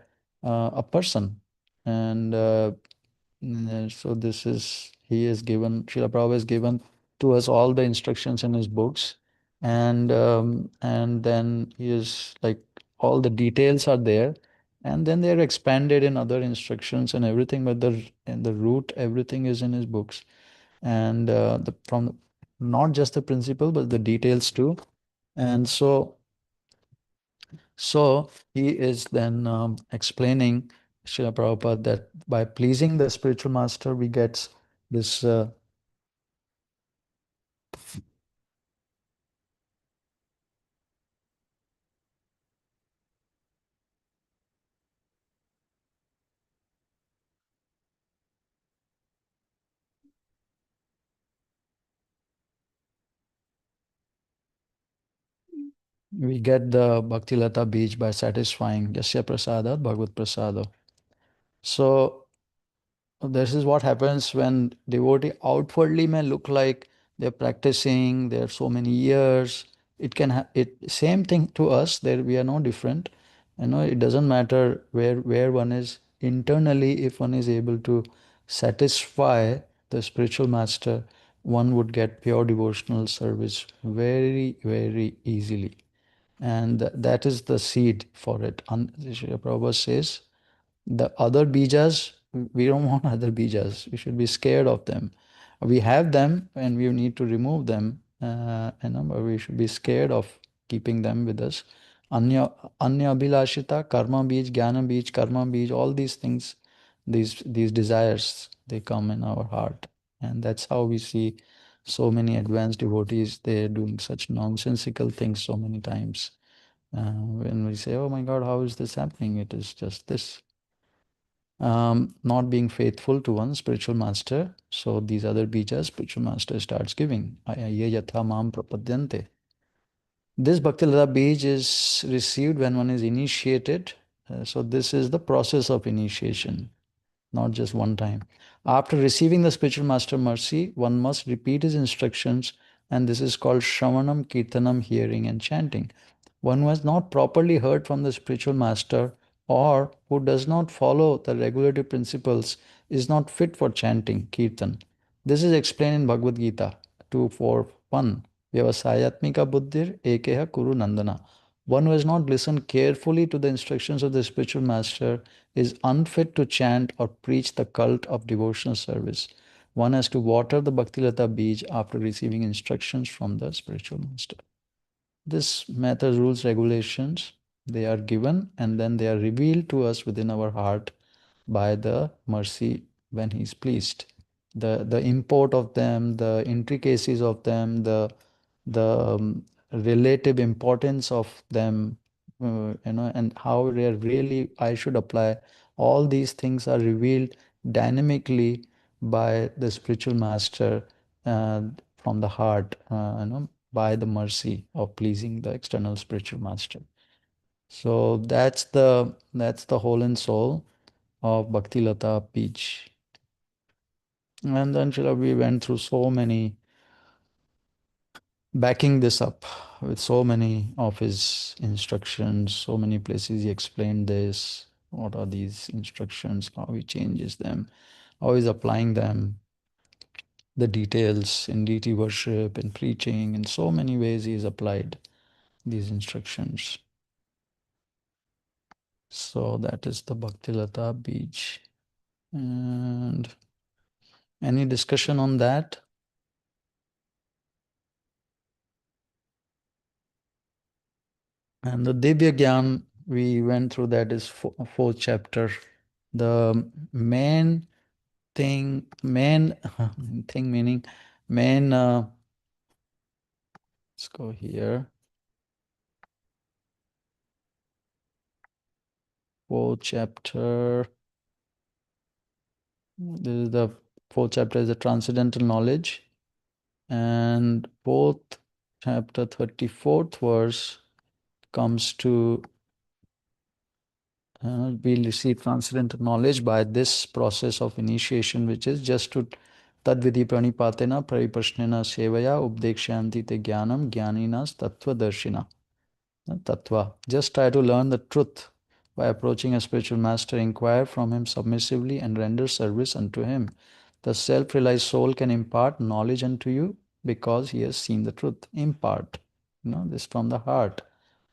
a person. And so this is, he is given, Srila Prabhupada has given to us all the instructions in his books. And then he is like, all the details are there. And then they are expanded in other instructions and everything, but the root, everything is in his books. And from not just the principle, but the details too. And so he is then explaining, Srila Prabhupada, that by pleasing the spiritual master, we get this. We get the Bhaktilata Bij by satisfying Yasya Prasada, Bhagavad Prasada. So this is what happens when devotee outwardly may look like they're practicing, they're so many years. It can it same thing to us. There we are no different. It doesn't matter where one is internally. If one is able to satisfy the spiritual master, one would get pure devotional service very, very easily. And that is the seed for it. Srila Prabhupada says, the other bijas, we don't want other bijas. We should be scared of them. We have them and we need to remove them. But we should be scared of keeping them with us. Anya abhilashita, karma bij, jnana bij, karma bij, all these things, these desires, they come in our heart. And that's how we see so many advanced devotees, they're doing such nonsensical things so many times. When we say, oh my God, how is this happening? It is just this. Not being faithful to one spiritual master. So these other bijas, spiritual master starts giving. Ye yatha mam prapadyante. This Bhaktilata Bij is received when one is initiated. So this is the process of initiation, not just one time. After receiving the spiritual master mercy, one must repeat his instructions, and this is called Shravanam, Kirtanam, hearing and chanting. One who has not properly heard from the spiritual master or who does not follow the regulative principles is not fit for chanting, Kirtan. This is explained in Bhagavad Gita 2.4.1. Vyavasayatmika buddhir ekeha kuru nandana. One who has not listened carefully to the instructions of the spiritual master is unfit to chant or preach the cult of devotional service. One has to water the Bhaktilata Bij after receiving instructions from the spiritual master. This method, rules, regulations, they are given and then they are revealed to us within our heart by the mercy when he is pleased. The import of them, the intricacies of them, the relative importance of them, and how they're really, I should apply. All these things are revealed dynamically by the spiritual master from the heart, by the mercy of pleasing the external spiritual master. So that's the whole and soul of Bhakti Lata Peach. And then Srila, we went through so many, backing this up with so many of his instructions, so many places he explained this. What are these instructions? How he changes them, how he's applying them, the details in deity worship, in preaching, in so many ways he's applied these instructions. So that is the Bhaktilata Beach. And any discussion on that? And the Divya Gyan, we went through that is fourth chapter. The main main thing meaning main, let's go here. Fourth chapter. This is the fourth chapter is the transcendental knowledge. And fourth chapter 34th verse comes to we'll receive transcendental knowledge by this process of initiation, which is just to tadvidhi pranipatena pariprashnena sevaya updekshanti te jnanam jnaninas tattva darshina. Tattva. Just try to learn the truth by approaching a spiritual master, inquire from him submissively, and render service unto him. The self-realized soul can impart knowledge unto you because he has seen the truth. Impart, this from the heart.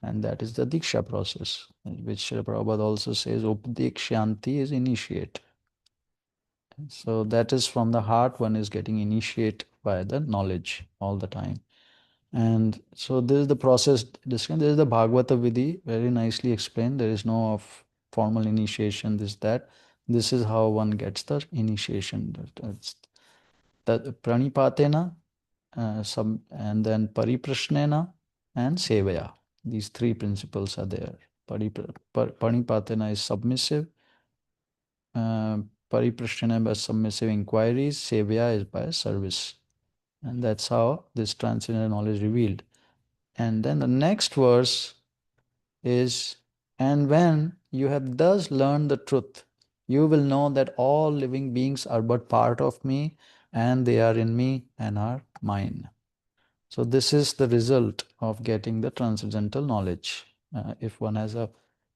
And that is the Diksha process, which Srila Prabhupada also says, Upadekshanti is initiate. So that is from the heart, one is getting initiate by the knowledge all the time. And so this is the process described. This is the Bhagavata Vidhi, very nicely explained. There is no of formal initiation, this, that. This is how one gets the initiation. That's that pranipatena, and then pariprashnena and sevaya. These three principles are there. Pranipatena is submissive, pariprashnena by submissive inquiries, sevaya is by service. And that's how this transcendental knowledge is revealed. And then the next verse is, and when you have thus learned the truth, you will know that all living beings are but part of me, and they are in me and are mine. So this is the result of getting the transcendental knowledge. If one has a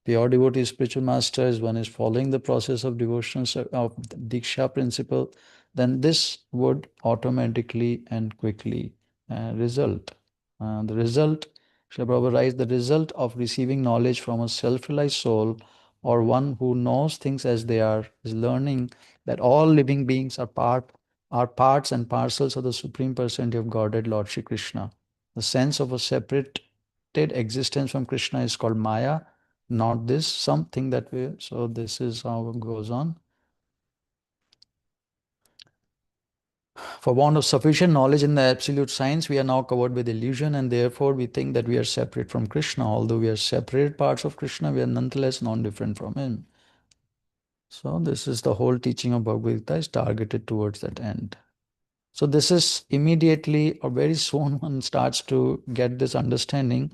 pure devotee spiritual master, as one is following the process of devotion of Diksha principle, then this would automatically and quickly result. The result, Srila Prabhupada writes, the result of receiving knowledge from a self-realized soul or one who knows things as they are is learning that all living beings are parts and parcels of the Supreme Personality of Godhead, Lord Shri Krishna. The sense of a separated existence from Krishna is called Maya, not this, something that we. So this is how it goes on. For want of sufficient knowledge in the absolute science, we are now covered with illusion, and therefore we think that we are separate from Krishna. Although we are separate parts of Krishna, we are nonetheless non-different from him. So this is the whole teaching of Bhagavad Gita is targeted towards that end. So this is immediately or very soon one starts to get this understanding,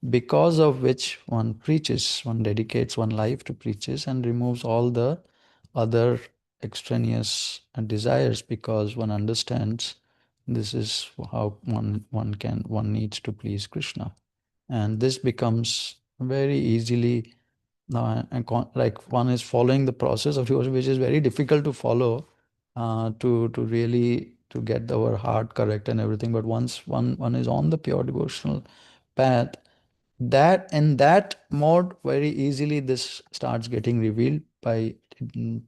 because of which one preaches, one dedicates one life to preaches and removes all the other extraneous desires, because one understands this is how one needs to please Krishna. And this becomes very easily like one is following the process of devotion, which is very difficult to follow, to really to get our heart correct and everything. But once one is on the pure devotional path, that in that mode very easily this starts getting revealed by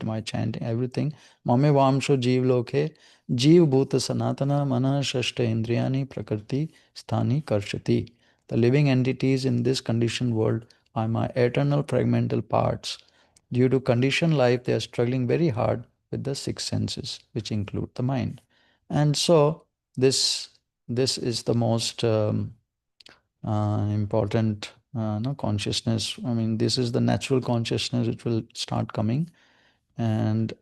my chanting everything. Mame vamsho jeev loke jeev bhuta sanatana mana shashta indriyani prakriti sthani karshati. The living entities in this conditioned world are my eternal fragmental parts. Due to conditioned life, they are struggling very hard with the six senses, which include the mind. And so this is the most important no, consciousness. I mean, this is the natural consciousness which will start coming. And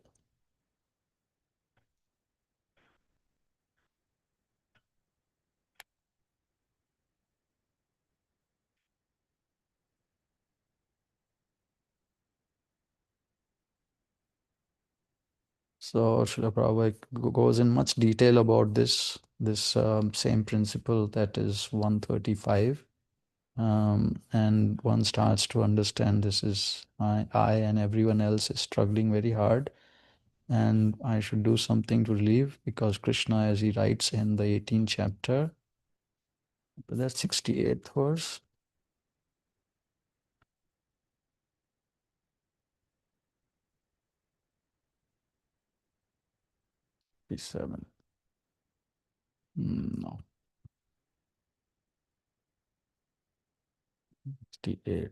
so Srila Prabhupada goes in much detail about this same principle, that is 135. And one starts to understand this is I and everyone else is struggling very hard, and I should do something to relieve, because Krishna, as he writes in the 18th chapter, that's 68th verse, 57. No, 68.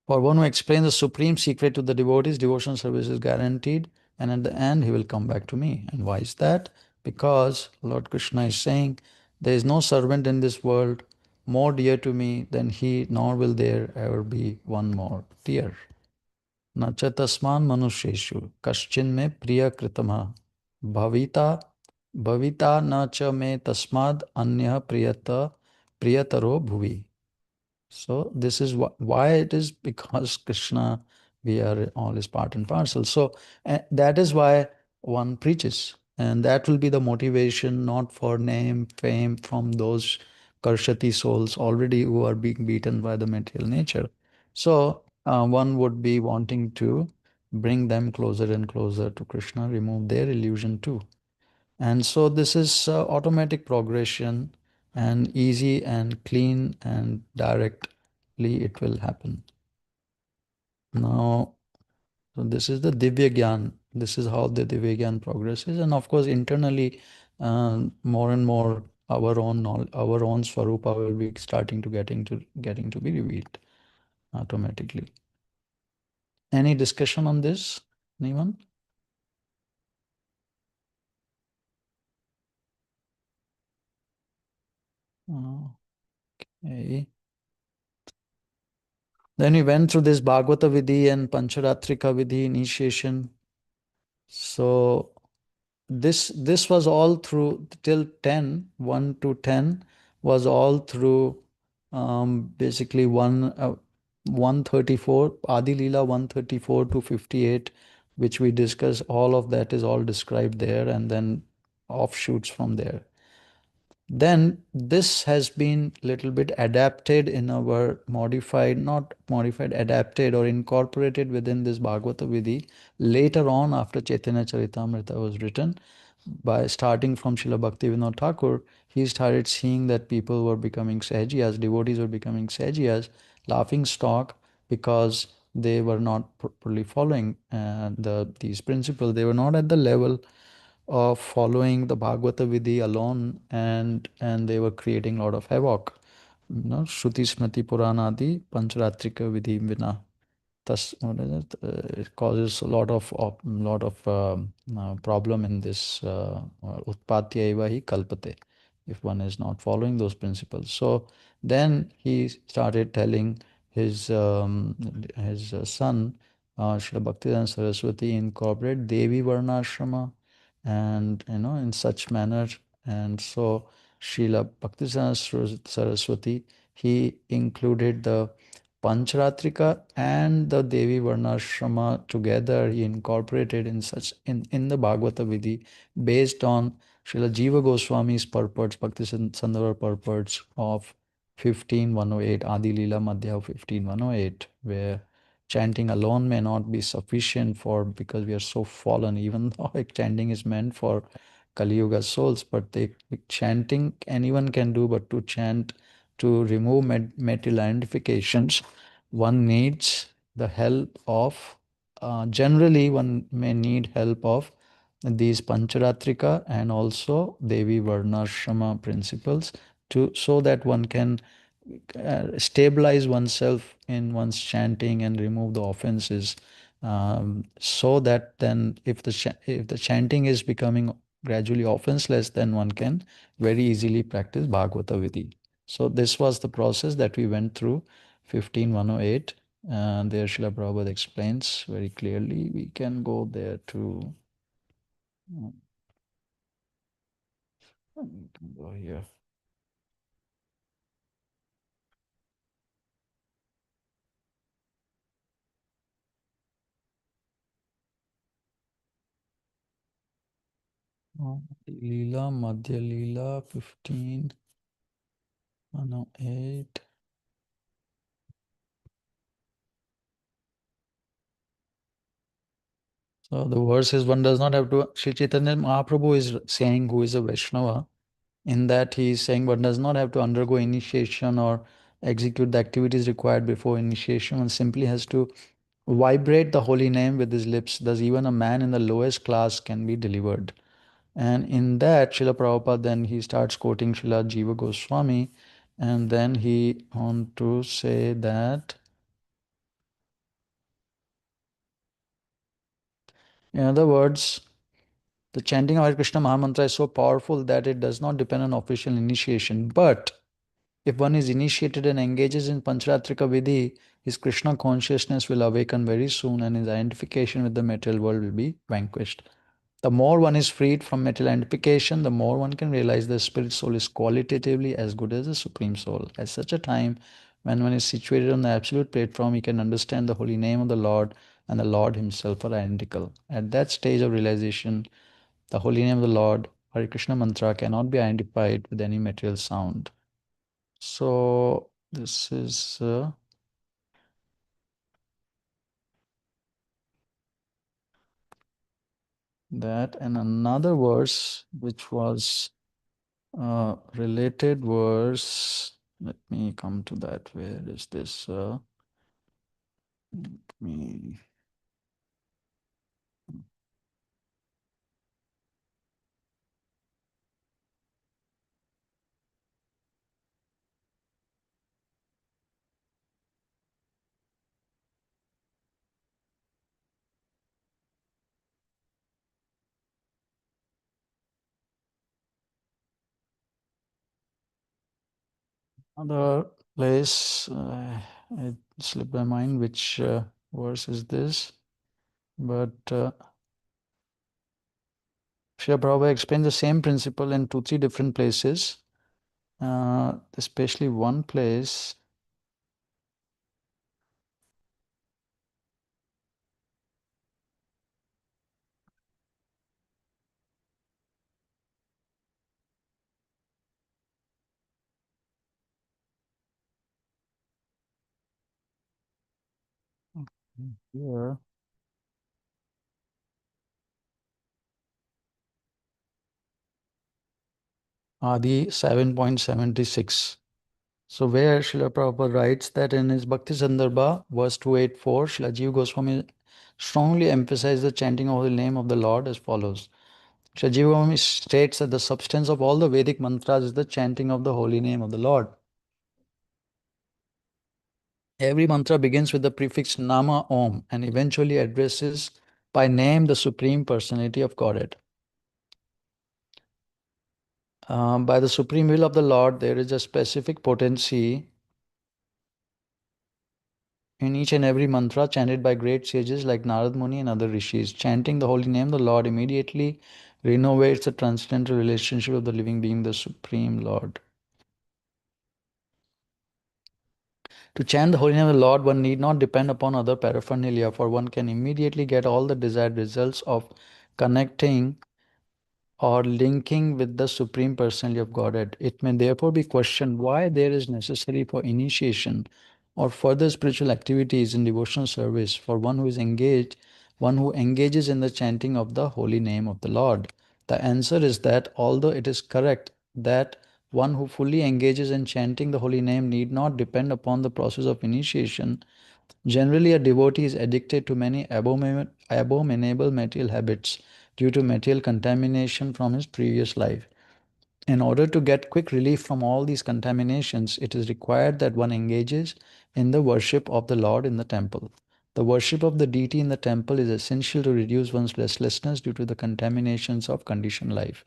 For one who explains the supreme secret to the devotees, devotional service is guaranteed, and at the end, he will come back to me. And why is that? Because Lord Krishna is saying, there is no servant in this world more dear to me than he, nor will there ever be one more dear. न च तस्मान् मनुष्येषु कश्चिन् मे प्रिय कृतमः भविता भविता न च मे तस्माद् अन्यः प्रियतरो भुवि. So this is why it is, because Krishna, we are all his part and parcel. So that is why one preaches. And that will be the motivation, not for name, fame from those Karshati souls already who are being beaten by the material nature. So one would be wanting to bring them closer and closer to Krishna, remove their illusion too. And so this is automatic progression, and easy and clean and directly it will happen. Now, so this is the Divya Gyan. This is how the Divya Gyan progresses. And of course, internally, more and more our own Swarupa will be starting to getting to be revealed automatically. Any discussion on this? Anyone? Okay. Then we went through this Bhagavata Vidhi and Pancharatrika Vidhi Initiation. So this was all through till 10, 1 to 10 was all through basically 134, Adi Leela 134 to 58, which we discussed. All of that is all described there, and then offshoots from there. Then this has been little bit adapted in our modified, not modified, adapted or incorporated within this Bhagavata Vidhi later on, after Chaitanya Charitamrita was written. By starting from Srila Bhaktivinoda Thakur, he started seeing that people were becoming sahajiyas, devotees were becoming sahajiyas, laughing stock, because they were not properly following these principles. They were not at the level of following the Bhagavata Vidhi alone, and they were creating a lot of havoc. Shruti Smriti Puranadi Pancharatrika Vidhi Vina. Thus, what is it? It causes a lot of problem in this Utpatyaiva hi kalpate, if one is not following those principles. So then he started telling his son, Srila Bhaktivedanta Saraswati, incorporate Devi Varnashrama, and in such manner. And so Srila Bhaktivedanta Saraswati, he included the Pancharatrika and the Devi Varnashrama together. He incorporated in the Bhagavata Vidhi, based on Srila Jiva Goswami's purports, Bhakti Sandhava purports of 15.108, Adi Leela Madhya of 15.108, where chanting alone may not be sufficient, for because we are so fallen, even though chanting is meant for Kali Yuga souls, but chanting anyone can do, but to chant to remove material identifications, one needs the help of, generally, one may need help of these Pancharatrika and also Devi Varnashrama principles, so that one can stabilize oneself in one's chanting and remove the offenses, so that then if the chanting is becoming gradually offenseless, then one can very easily practice Bhagavata Vidhi. So this was the process that we went through, 15108. And there Srila Prabhupada explains very clearly. We can go there to we can go here. Leela, Madhya Leela, 15108. So the verse is one does not have to. Sri Chaitanya Mahaprabhu is saying, who is a Vaishnava, in that he is saying one does not have to undergo initiation or execute the activities required before initiation. One simply has to vibrate the holy name with his lips. Thus, even a man in the lowest class can be delivered. And in that, Srila Prabhupada then he starts quoting Srila Jiva Goswami, and then he on to say that, in other words, the chanting of Hare Krishna Mahamantra is so powerful that it does not depend on official initiation. But if one is initiated and engages in Pancharatrika Vidhi, his Krishna consciousness will awaken very soon and his identification with the material world will be vanquished. The more one is freed from material identification, the more one can realize the spirit soul is qualitatively as good as the Supreme Soul. At such a time, when one is situated on the absolute platform, he can understand the holy name of the Lord and the Lord himself are identical. At that stage of realization, the holy name of the Lord, Hare Krishna mantra, cannot be identified with any material sound. So this is that. And another verse which was related verse. Let me come to that. Where is this? Let me. Another place, it slipped my mind which verse is this, but Srila Prabhupada explains the same principle in two, three different places, especially one place. Here, Adi 7.76. So where Srila Prabhupada writes that in his Bhakti Sandarbha, verse 284, Srila Jiva Goswami strongly emphasized the chanting of the name of the Lord as follows. Srila Jiva Goswami states that the substance of all the Vedic mantras is the chanting of the holy name of the Lord. Every mantra begins with the prefix Nama Om and eventually addresses by name the Supreme Personality of Godhead. By the supreme will of the Lord, there is a specific potency in each and every mantra chanted by great sages like Narad Muni and other rishis. Chanting the holy name of the Lord immediately renovates the transcendental relationship of the living being, the Supreme Lord. To chant the holy name of the Lord, one need not depend upon other paraphernalia, for one can immediately get all the desired results of connecting or linking with the Supreme Personality of Godhead. It may therefore be questioned why there is necessary for initiation or further spiritual activities in devotional service for one who engages in the chanting of the holy name of the Lord. The answer is that although it is correct that one who fully engages in chanting the holy name need not depend upon the process of initiation, generally a devotee is addicted to many abominable material habits due to material contamination from his previous life. In order to get quick relief from all these contaminations, it is required that one engages in the worship of the Lord in the temple. The worship of the deity in the temple is essential to reduce one's restlessness due to the contaminations of conditioned life.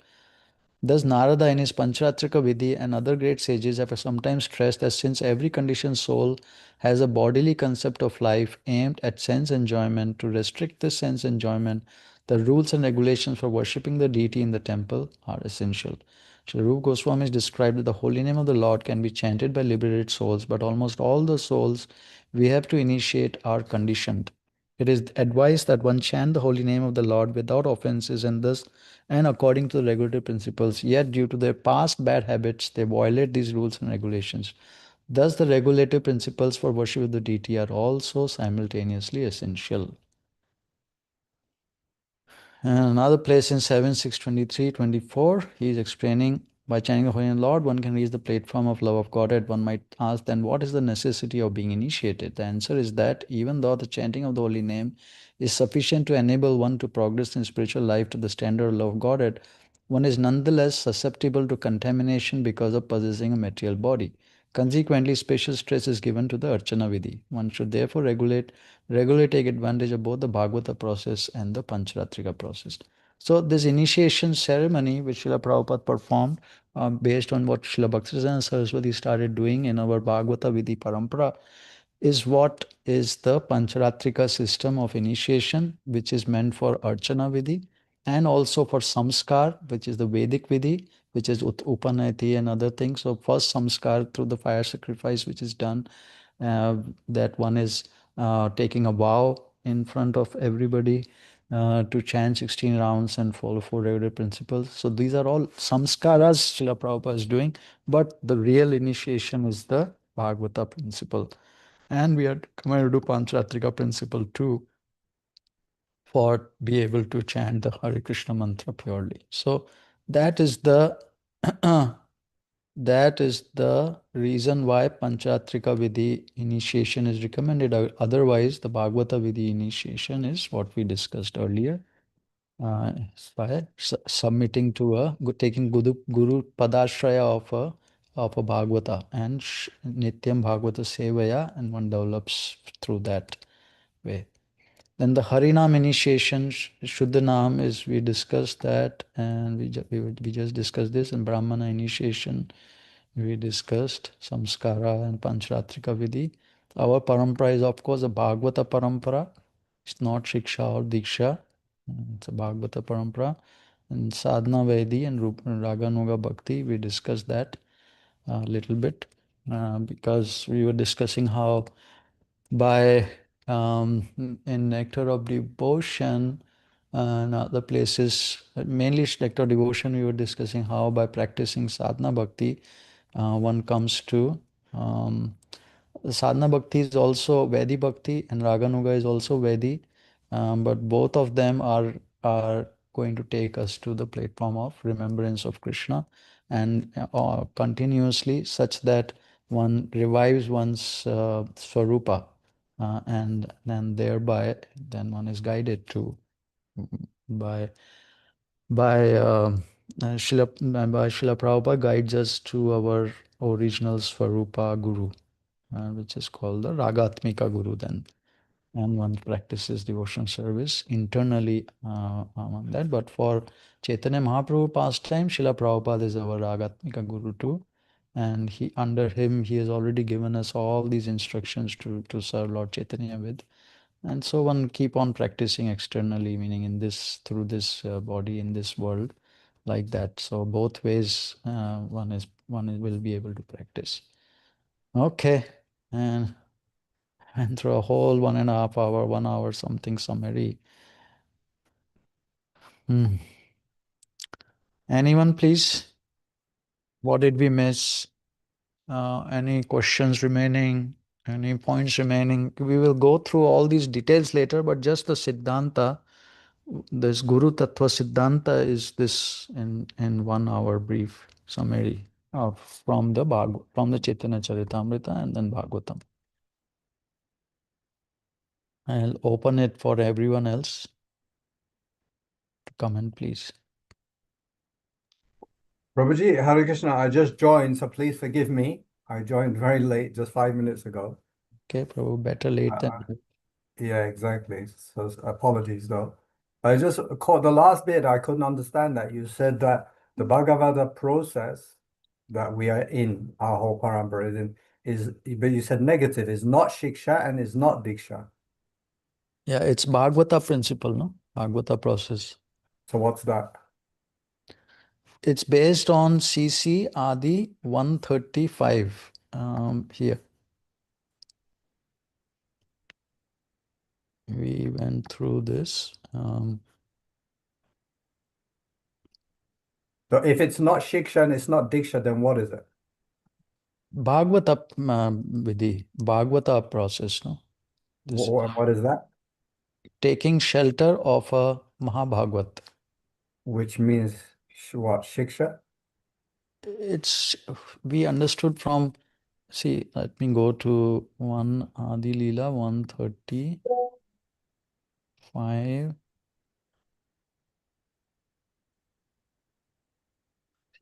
Thus, Narada in his Panchatrika Vidhi and other great sages have sometimes stressed that since every conditioned soul has a bodily concept of life aimed at sense enjoyment, to restrict this sense enjoyment, the rules and regulations for worshipping the deity in the temple are essential. Sri Rupa Goswami described that the holy name of the Lord can be chanted by liberated souls, but almost all the souls we have to initiate are conditioned. It is advised that one chant the holy name of the Lord without offenses and according to the regulatory principles, yet due to their past bad habits, they violate these rules and regulations. Thus, the regulative principles for worship of the deity are also simultaneously essential. And another place in 7, 6, 23, 24, he is explaining by chanting the Holy Name Lord, one can reach the platform of love of Godhead. One might ask, then what is the necessity of being initiated? The answer is that even though the chanting of the Holy Name is sufficient to enable one to progress in spiritual life to the standard of love of Godhead, one is nonetheless susceptible to contamination because of possessing a material body. Consequently, special stress is given to the Archana Vidhi. One should therefore regularly take advantage of both the Bhagavata process and the Pancharatrika process. So this initiation ceremony which Srila Prabhupada performed based on what Srila Bhaktisiddhanta Saraswati started doing in our Bhagavata Vidhi Parampara is what is the Pancharatrika system of initiation, which is meant for Archana Vidhi and also for Samskar, which is the Vedic Vidhi, which is Upanati and other things. So first Samskar through the fire sacrifice, which is done, that one is taking a vow in front of everybody to chant 16 rounds and follow four regular principles. So these are all samskaras Srila Prabhupada is doing, but the real initiation is the Bhagavata principle. And we are coming to do Pancharatrika principle too for be able to chant the Hare Krishna mantra purely. So that is the that is the reason why Panchatrika Vidhi initiation is recommended. Otherwise, the Bhagavata Vidhi initiation is what we discussed earlier. By submitting to taking Guru Padashraya of a Bhagavata and Nityam Bhagavata Sevaya, and one develops through that way. Then the Harinam initiation, Shuddhanam is, we discussed that, and we just discussed this. And Brahmana initiation, we discussed Samskara and Pancharatrika Vidhi. Our parampara is, of course, a Bhagavata parampara. It's not Shiksha or Diksha. It's a Bhagavata parampara. And Sadhana Vaidhi and Raganuga Bhakti, we discussed that a little bit because we were discussing how by in Nectar of Devotion and other places, mainly Nectar of Devotion, we were discussing how by practicing sadhana bhakti, one comes to sadhana bhakti is also Vedi bhakti and Raganuga is also Vedi, but both of them are going to take us to the platform of remembrance of Krishna and continuously, such that one revives one's swarupa, and then thereby then one is guided to by by Srila Prabhupada guides us to our original Swarupa Guru, which is called the Ragatmika Guru then. And one practices devotional service internally among that. But for Chaitanya Mahaprabhu pastime, Srila Prabhupada is our Ragatmika Guru too. And he under him, he has already given us all these instructions to serve Lord Chaitanya with. And so one keep on practicing externally, meaning in this, through this body in this world, like that. So both ways, will be able to practice. Okay, and through a whole 1.5 hour, 1 hour something summary. Hmm. Anyone, please? What did we miss? Any questions remaining? Any points remaining? We will go through all these details later, but just the Siddhanta, this Guru Tattva Siddhanta is this in 1 hour brief summary of from the Chaitanya Charitamrita and then Bhagavatam. I'll open it for everyone else to comment, please. Prabhuji, Hare Krishna, I just joined, so please forgive me. I joined very late, just 5 minutes ago. Okay, Prabhu, better late than Uh, never. Yeah, exactly. So apologies though. I just caught the last bit. I couldn't understand that. You said that the Bhagavata process that we are in, our whole parampara is, but you said negative, is not shiksha and is not diksha. Yeah, it's Bhagavata principle, no? Bhagavata process. So what's that? It's based on CC Adi 135 here. We went through this. So if it's not shiksha and it's not diksha, then what is it? Bhagavata Vidhi, Bhagavata process, no? This What is that? taking shelter of a Mahabhagavat. Which means what? Shiksha? It's we understood from, see, let me go to 1 Adi Leela 135.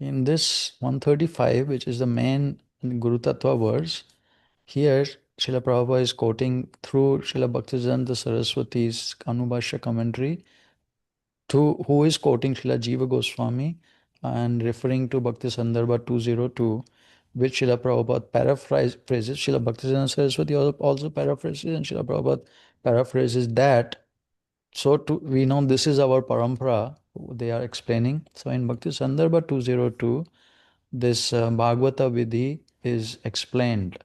In this 135, which is the main Guru Tattva verse, here Srila Prabhupada is quoting through Srila Bhaktisiddhanta Saraswati's Anubhashya commentary, to who is quoting Srila Jiva Goswami and referring to Bhakti Sandarbha 202, which Srila Prabhupada paraphrases. Srila Bhaktisiddhanta Saraswati also paraphrases, and Srila Prabhupada paraphrases that. So we know this is our parampara, they are explaining. So in Bhakti Sandarbha 202, this Bhagavata Vidhi is explained.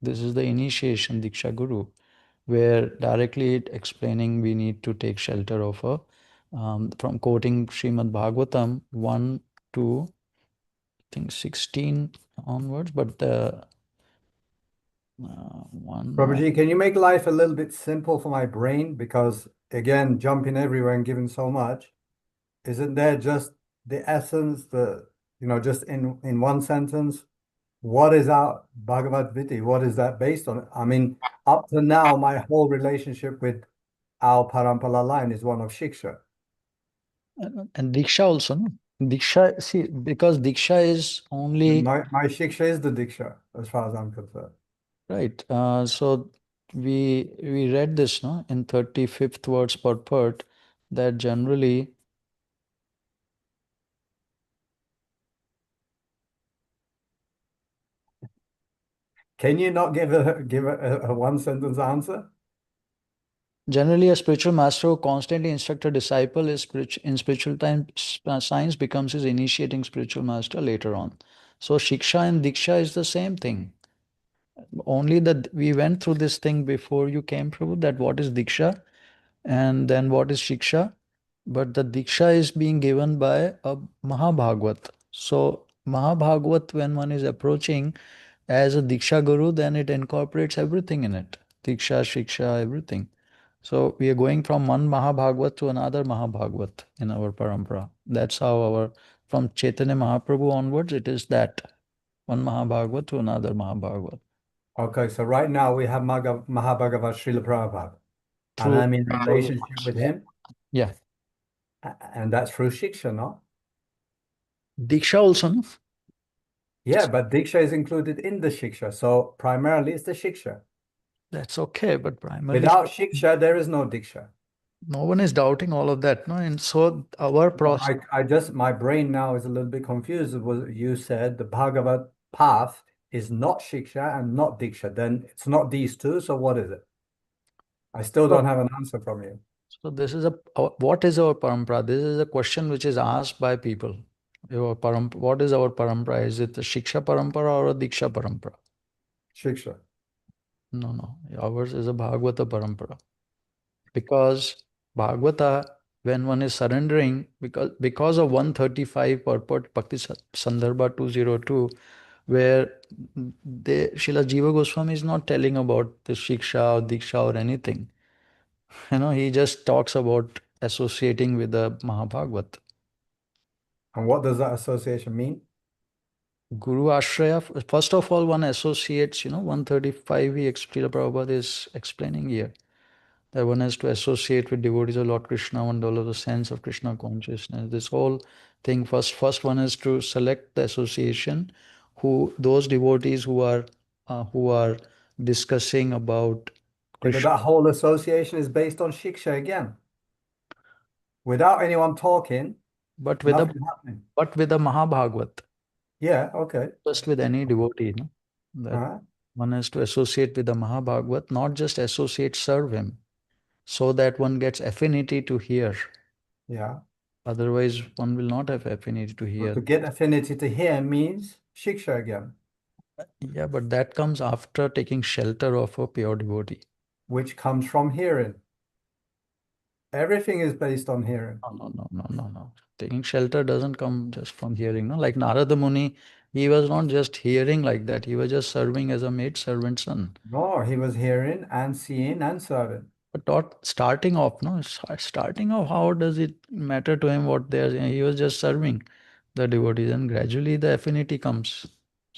This is the initiation Diksha Guru, where directly it explaining we need to take shelter of a, from quoting Srimad Bhagavatam 1 to, I think, 16 onwards, but the one more. Prabhuji, can you make life a little bit simple for my brain? Because again, jumping everywhere and giving so much, isn't there just the essence, just in one sentence, what is our Bhagavad Gita? What is that based on? I mean, up to now, my whole relationship with our Parampala line is one of Shiksha. And Diksha also, no? Diksha, see, because Diksha is only, My Shiksha is the Diksha, as far as I'm concerned. right. So we read this, no, in 35th words purport, that generally Can you not give a one sentence answer? a spiritual master who constantly instructs a disciple is in spiritual time science becomes his initiating spiritual master later on. So Shiksha and Diksha is the same thing. Only that we went through this thing before you came, Prabhu, that what is Diksha and then what is Shiksha. But the Diksha is being given by a Mahabhagavat. So Mahabhagavat, when one is approaching as a Diksha Guru, then it incorporates everything in it. Diksha, Shiksha, everything. So we are going from one Mahabhagavat to another Mahabhagavat in our parampara. That's how from Chaitanya Mahaprabhu onwards, it is that one Mahabhagavat to another Mahabhagavat. Okay, so right now we have Mahabhagavad Srila Prabhupada, and Through, I'm in relationship with him, yeah. and that's through Shiksha, no? Diksha also, no? Yeah, but Diksha is included in the Shiksha, so primarily it's the Shiksha. That's okay, but primarily Without Shiksha, there is no Diksha. no one is doubting all of that, no? And so our No, process, my brain now is a little bit confused. You said the Bhagavad path is not Shiksha and not Diksha. Then it's not these two. So what is it? I still so, don't have an answer from you. so this is what is our parampara? This is a question which is asked by people. What is our parampara? Is it a Shiksha parampara or a Diksha parampara? Shiksha. No, no. Ours is a Bhagavata parampara. Because Bhagavata, when one is surrendering, because of 135 purport Bhakti Sandarbha 202, where Srila Jiva Goswami is not telling about the Shiksha or Diksha or anything. He just talks about associating with the Mahabhagavat. And what does that association mean? Guru Ashraya, first of all, one associates, 135, Srila Prabhupada is explaining here, that one has to associate with devotees of Lord Krishna, one develop the sense of Krishna consciousness. This whole thing, first one is to select the association, those devotees who are discussing about Yeah, but that whole association is based on shiksha again. Without anyone talking, But with a nothing happening. Mahabhagavat, Yeah, okay. just with any devotee, no? That All right. one has to associate with the Mahabhagavat, not just associate, serve him, so that one gets affinity to hear. Yeah. Otherwise, one will not have affinity to So hear. to get affinity to hear means shiksha again, Yeah, but that comes after taking shelter of a pure devotee. which comes from hearing. Everything is based on hearing. No. Taking shelter doesn't come just from hearing. No, like Narada Muni, he was not just hearing like that. He was just serving as a maid servant son. No, he was hearing and seeing and serving. But not starting off, no, starting off, how does it matter to him what they are saying? He was just serving the devotees, and gradually the affinity comes.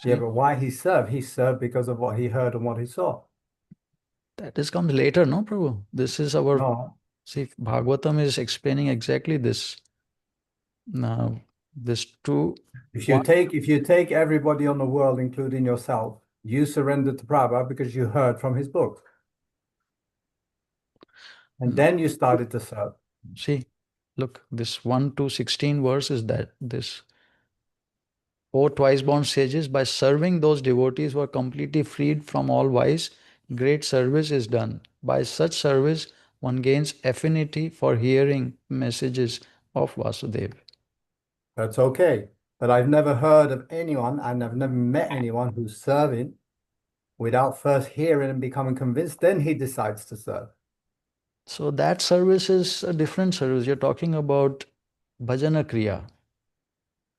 Yeah, See, but why he served? He served because of what he heard and what he saw. that is comes later, no, Prabhu. This is our, No. see, Bhagavatam is explaining exactly this. Now, this two, one, If you take everybody on the world, including yourself, you surrendered to Prabhupada because you heard from his book. And no, then you started to serve. see, look, this 1 to 16 verse is that this. O twice born sages, by serving those devotees who are completely freed from all vice, great service is done. By such service, one gains affinity for hearing messages of Vasudeva. That's okay. But I've never heard of anyone, and I've never met anyone who's serving without first hearing and becoming convinced, then he decides to serve. So that service is a different service. You're talking about bhajana kriya.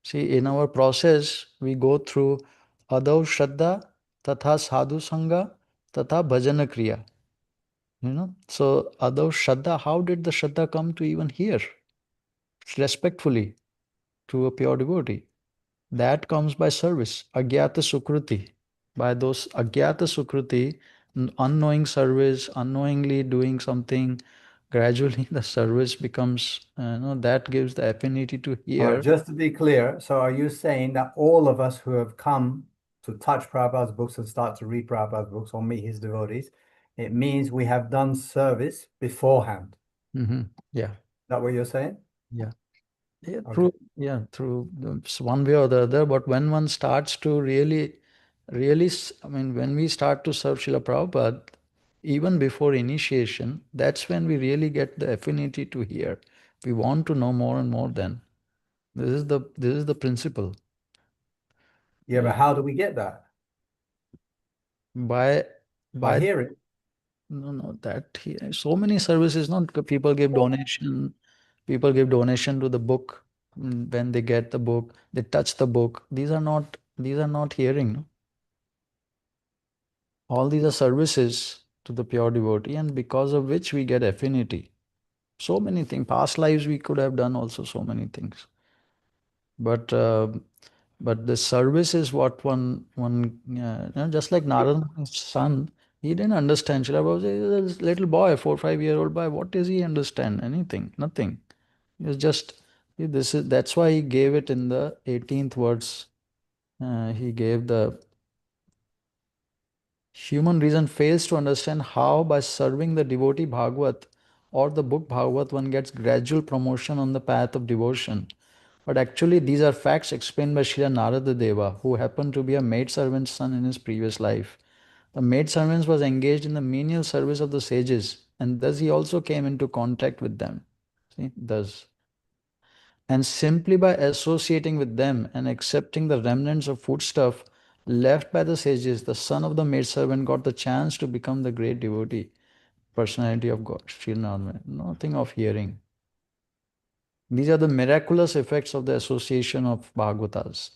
See, in our process, we go through adav shraddha, tatha sadhu sangha, tatha bhajana kriya. So adav shraddha, how did the shraddha come to even hear respectfully to a pure devotee? That comes by service, agyata sukruti. By those agyata sukruti, unknowing service, unknowingly doing something, gradually the service becomes, that gives the affinity to All right, hear. just to be clear, so are you saying that all of us who have come to touch Prabhupada's books and start to read Prabhupada's books or meet his devotees, it means we have done service beforehand? Yeah, Is that what you're saying? yeah. Yeah, Okay. through one way or the other. But when one starts to really, I mean, when we start to serve Srila Prabhupada, even before initiation, that's when we really get the affinity to hear. We want to know more and more then. This is the principle. Yeah, Uh, but how do we get that? by By by hearing. no, that so many services, not people give donation, to the book. When they get the book, they touch the book. These are not hearing, no? All these are services to the pure devotee, and because of which we get affinity. So many things. Past lives we could have done also so many things. But the service is what just like Narada's son, he didn't understand. Srila Prabhupada is a little boy, 4 5 year old boy. What does he understand? Anything? Nothing. He was just that's why he gave it in the 18th words. He gave the human reason fails to understand how by serving the devotee Bhagavat or the book Bhagavat one gets gradual promotion on the path of devotion. But actually, these are facts explained by Srila Narada Deva, who happened to be a maidservant's son in his previous life. The maidservant was engaged in the menial service of the sages, and thus he also came into contact with them. See, thus. And simply by associating with them and accepting the remnants of foodstuff left by the sages, the son of the maidservant got the chance to become the great devotee, personality of God, Sri Narayana. Nothing of hearing. These are the miraculous effects of the association of Bhagavatas.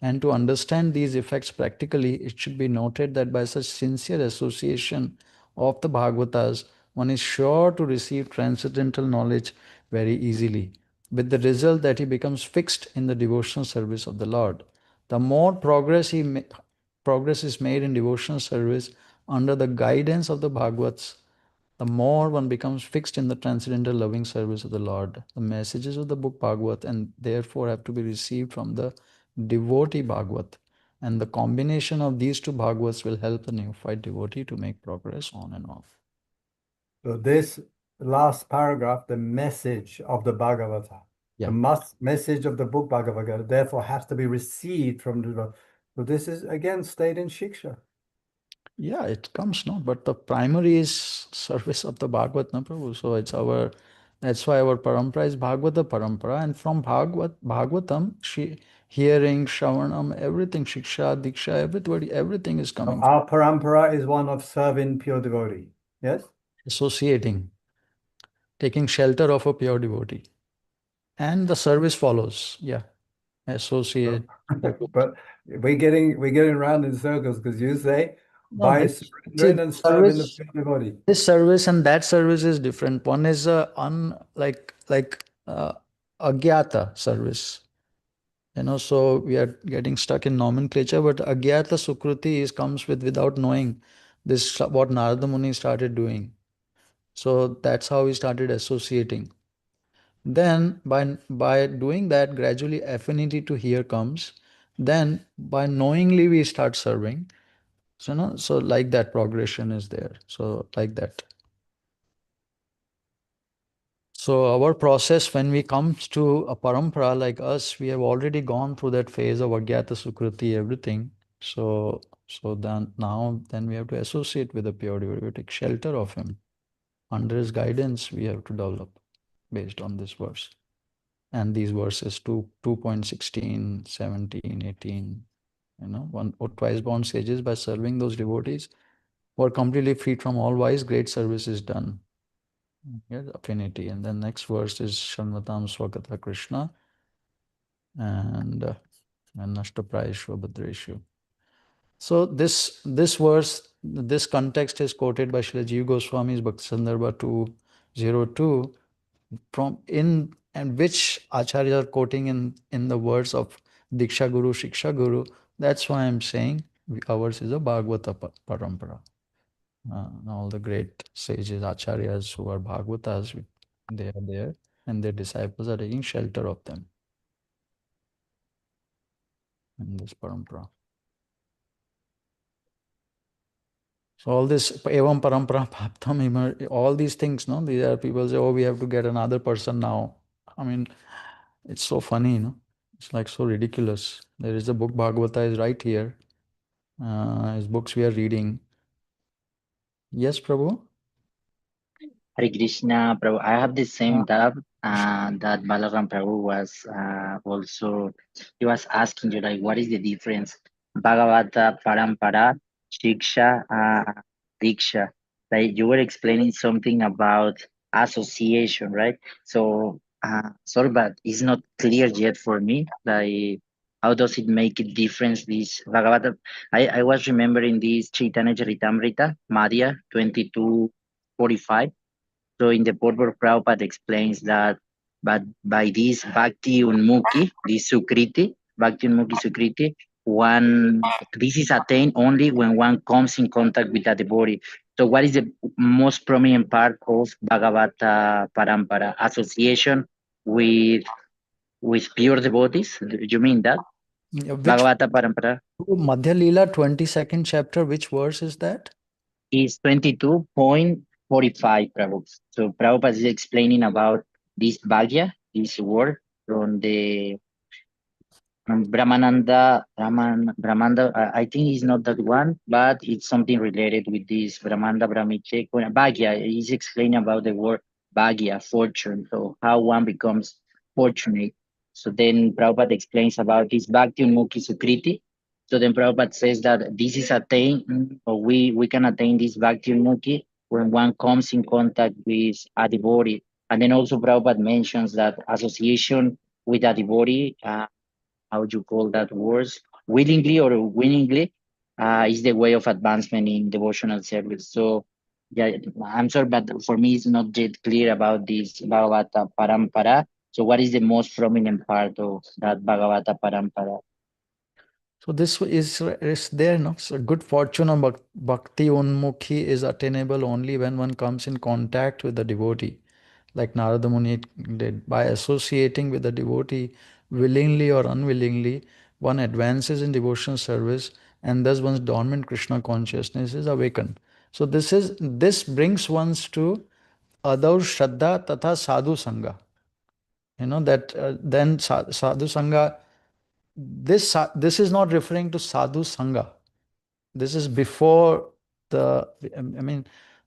And to understand these effects practically, it should be noted that by such sincere association of the Bhagavatas, one is sure to receive transcendental knowledge very easily, with the result that he becomes fixed in the devotional service of the Lord. The more progress is made in devotional service under the guidance of the Bhagavats, the more one becomes fixed in the transcendental loving service of the Lord. The messages of the book Bhagavat and therefore have to be received from the devotee Bhagavat. And the combination of these two Bhagavats will help the neophyte devotee to make progress on and off. So this last paragraph, the message of the Bhagavata, Yeah. the message of the book Bhagavad Gita, therefore has to be received from the. So this is again stayed in Shiksha. Yeah, it comes, no, but the primary is service of the Bhagavad, no, Prabhu. So it's that's why our parampara is Bhagavata parampara, and from Bhagavatam, hearing, Shravanam, everything, Shiksha, Diksha, everything is So coming, our parampara is one of serving pure devotee. Yes? associating, taking shelter of a pure devotee. And the service follows. Yeah. Associate. But we're getting around in circles because you say No, by see, surrendering and serving the pure devotee. this service and that service is different. One is like agyata service. So we are getting stuck in nomenclature, but agyata sukruti comes without knowing this what Narada Muni started doing. So that's how we started associating. Then by doing that, gradually affinity to hear comes. Then by knowingly we start serving. So like that progression is there. So like that. So our process when we come to a parampara like us, we have already gone through that phase of agyata sukruti, everything. So then we have to associate with the pure devotee, we take shelter of him. Under his guidance, we have to develop based on this verse. And these verses 2.16, 17, 18, one or twice born sages by serving those devotees who are completely freed from all vice, great service is done. Here's affinity. And then next verse is Shanvatam Swagata Krishna and Nashtaprayeshu Bhadreshu. So this verse, this context is quoted by Srila Jiva Goswami's Bhakti Sandarbha 202 from in and which acharyas are quoting in the words of Diksha Guru, Shiksha Guru. That's why I'm saying ours is a Bhagavata parampara. All the great sages, acharyas who are Bhagavatas, they are there, and their disciples are taking shelter of them in this parampara. So all this evam parampara bhaptam, all these things, no, these are people say, oh, we have to get another person now. I mean, it's so funny, It's like so ridiculous. There is a book Bhagavata is right here. His books we are reading. Yes, Prabhu? Hare Krishna, Prabhu. I have the same doubt that Balaram Prabhu was also, he was asking you, like, what is the difference? Bhagavata, Parampara, Shiksha, Diksha. Like, you were explaining something about association, right? So, sorry, but it's not clear yet for me. Like, how does it make a difference, this Bhagavata? I was remembering this Chaitanya Charitamrita, Madhya 22:45. So in the purport, Prabhupada explains that but by this Bhakti Unmukhi, this Sukriti, Bhakti Unmukhi Sukriti, this is attained only when one comes in contact with the devotee. So what is the most prominent part of Bhagavata Parampara? Association with pure devotees? Do you mean that? Which Bhagavata Parampara Madhya Leela 22nd chapter, which verse is that? is 22:45, Prabhu. So Prabhupada is explaining about this Bhagya, this word from the Brahmananda, I think it's not that one, but it's something related with this Brahmanda Brahmiche. Bhagya, he's explaining about the word Bhagya, fortune, so how one becomes fortunate. So then Prabhupada explains about this Bhakti Unmukhi Sukriti. So then Prabhupada says that this is attained, or we can attain this Bhakti Unmukhi when one comes in contact with a devotee. And then also Prabhupada mentions that association with a devotee, how would you call that words, willingly or willingly, is the way of advancement in devotional service. So yeah, I'm sorry, but for me it's not yet clear about this Bhagavata Parampara. So what is the most prominent part of that Bhagavata Parampara? So this is there, no? So good fortune of bhakti unmukhi is attainable only when one comes in contact with the devotee, like Narada Muni did. By associating with the devotee, willingly or unwillingly, one advances in devotional service, and thus one's dormant Krishna consciousness is awakened. So this brings ones to Adaur Shraddha Tatha Sadhu Sangha. That then Sadhu Sangha, this is not referring to Sadhu Sangha. This is before the,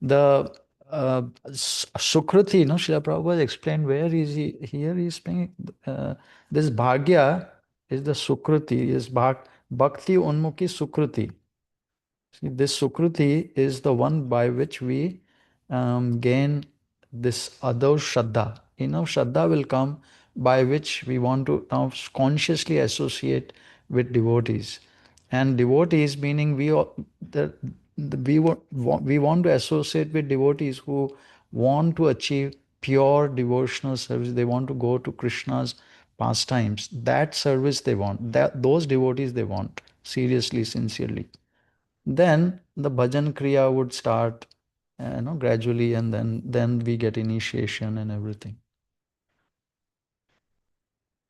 the Sukruti, Srila Prabhupada explained where is he, here he's saying this Bhagya is the Sukruti, is Bhakti Unmukhi Sukruti. See, this Sukruti is the one by which we gain this other Shraddha. Shraddha will come by which we want to now consciously associate with devotees. And devotees meaning we want to associate with devotees who want to achieve pure devotional service. They want to go to Krishna's pastimes. That service they want. Those devotees they want seriously, sincerely. Then the bhajan kriya would start, gradually, and then we get initiation and everything.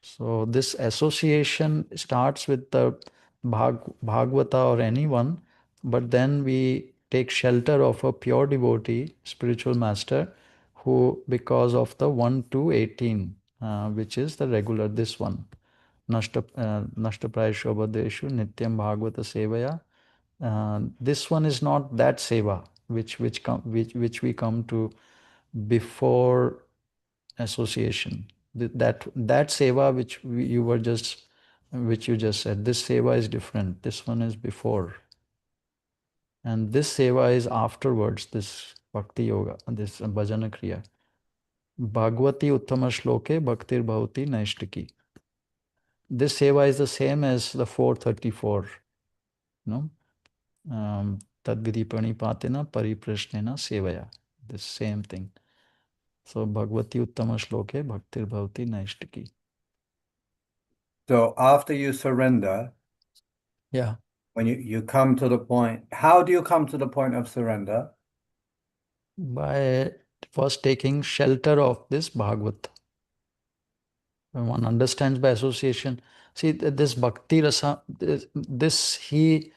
So this association starts with the Bhagavata or anyone, but then we take shelter of a pure devotee, spiritual master, who, because of the 1 to 18, which is the regular, this one, Nashtapraya Shobhadeshu Nityam Bhagavata Sevaya. This one is not that seva which we come to before association. That seva which you just said, this seva is different. This one is before, and this seva is afterwards. This bhakti yoga, this bhajana kriya. Bhagavati uttama shloke bhaktir bhavati naishtiki. This seva is the same as the 434. Tadvidi pranipatena pariprashnena sevaya. The same thing. So Bhagavati Uttama Shloke Bhaktir Bhavati Naishtiki. So after you surrender, Yeah. when you come to the point, how do you come to the point of surrender? By first taking shelter of this Bhagavat. When one understands by association, see this Bhakti Rasa, this he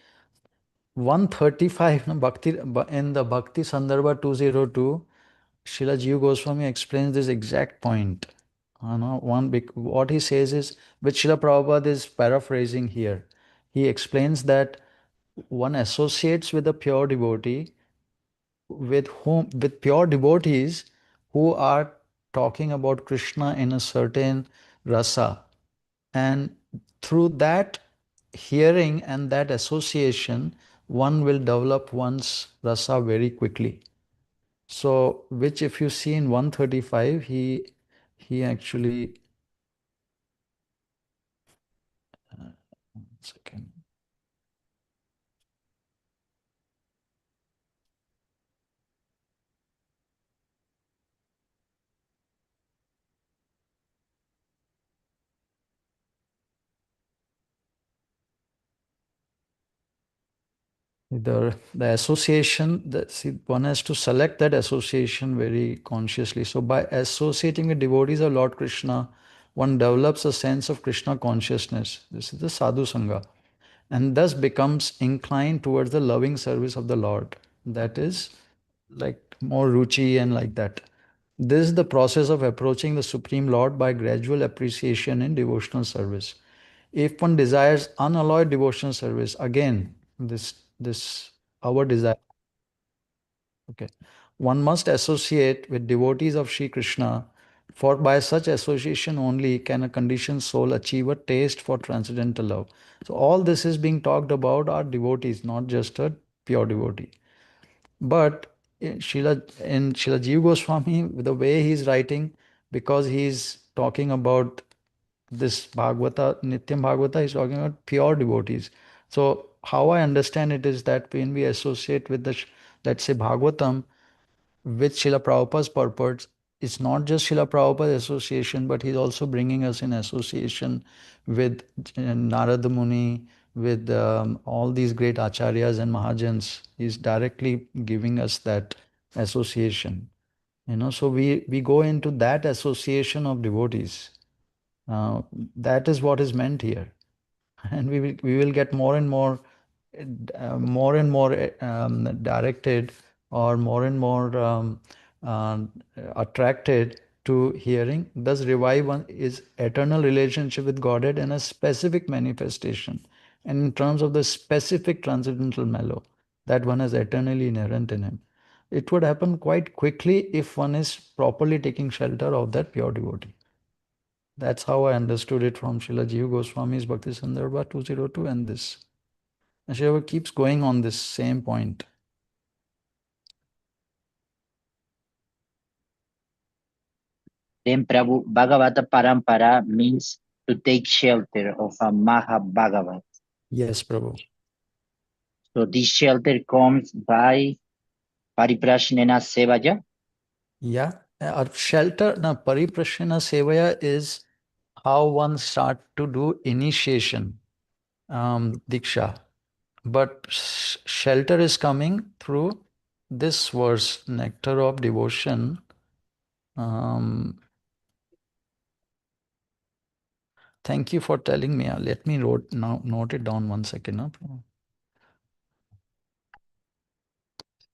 135, Bhakti, in the Bhakti Sandarbha 202, Srila Jiva Goswami explains this exact point. What he says is, which Srila Prabhupada is paraphrasing here. He explains that one associates with a pure devotee, with pure devotees who are talking about Krishna in a certain rasa. And through that hearing and that association, one will develop one's rasa very quickly. So, which if you see in 135, he actually, one second. The association, one has to select that association very consciously. So by associating with devotees of Lord Krishna, one develops a sense of Krishna consciousness. This is the sadhu sangha, and thus becomes inclined towards the loving service of the Lord. That is like more ruchi and like that. This is the process of approaching the Supreme Lord by gradual appreciation in devotional service. If one desires unalloyed devotional service, again, this our desire. Okay. One must associate with devotees of Sri Krishna, for by such association only can a conditioned soul achieve a taste for transcendental love. So all this is being talked about are devotees, not just a pure devotee. But in Srila Jiva Goswami, the way he's writing, because he's talking about this Bhagavata, Nityam Bhagavata, he's talking about pure devotees. So how I understand it is that when we associate with the, let's say, Bhagavatam, with Srila Prabhupada's purport, it's not just Srila Prabhupada's association, but he's also bringing us in association with Narada Muni, with all these great acharyas and mahajans. He's directly giving us that association. So we go into that association of devotees. That is what is meant here, and we will get more and more directed, or more and more attracted to hearing. Thus, revive one is eternal relationship with Godhead and a specific manifestation. And in terms of the specific transcendental mellow that one is eternally inherent in him, it would happen quite quickly if one is properly taking shelter of that pure devotee. That's how I understood it from Srila Jiva Goswami's Bhakti Sandarbha 202 and this. And Shiva keeps going on this same point. Then Prabhu, Bhagavata Parampara means to take shelter of a Maha Bhagavat. Yes, Prabhu. So this shelter comes by Pariprashnena Sevaya. Yeah. Shelter, now Pariprashana Sevaya is how one start to do initiation, Diksha. But shelter is coming through this verse, nectar of devotion. Thank you for telling me. Let me note it down 1 second. Huh?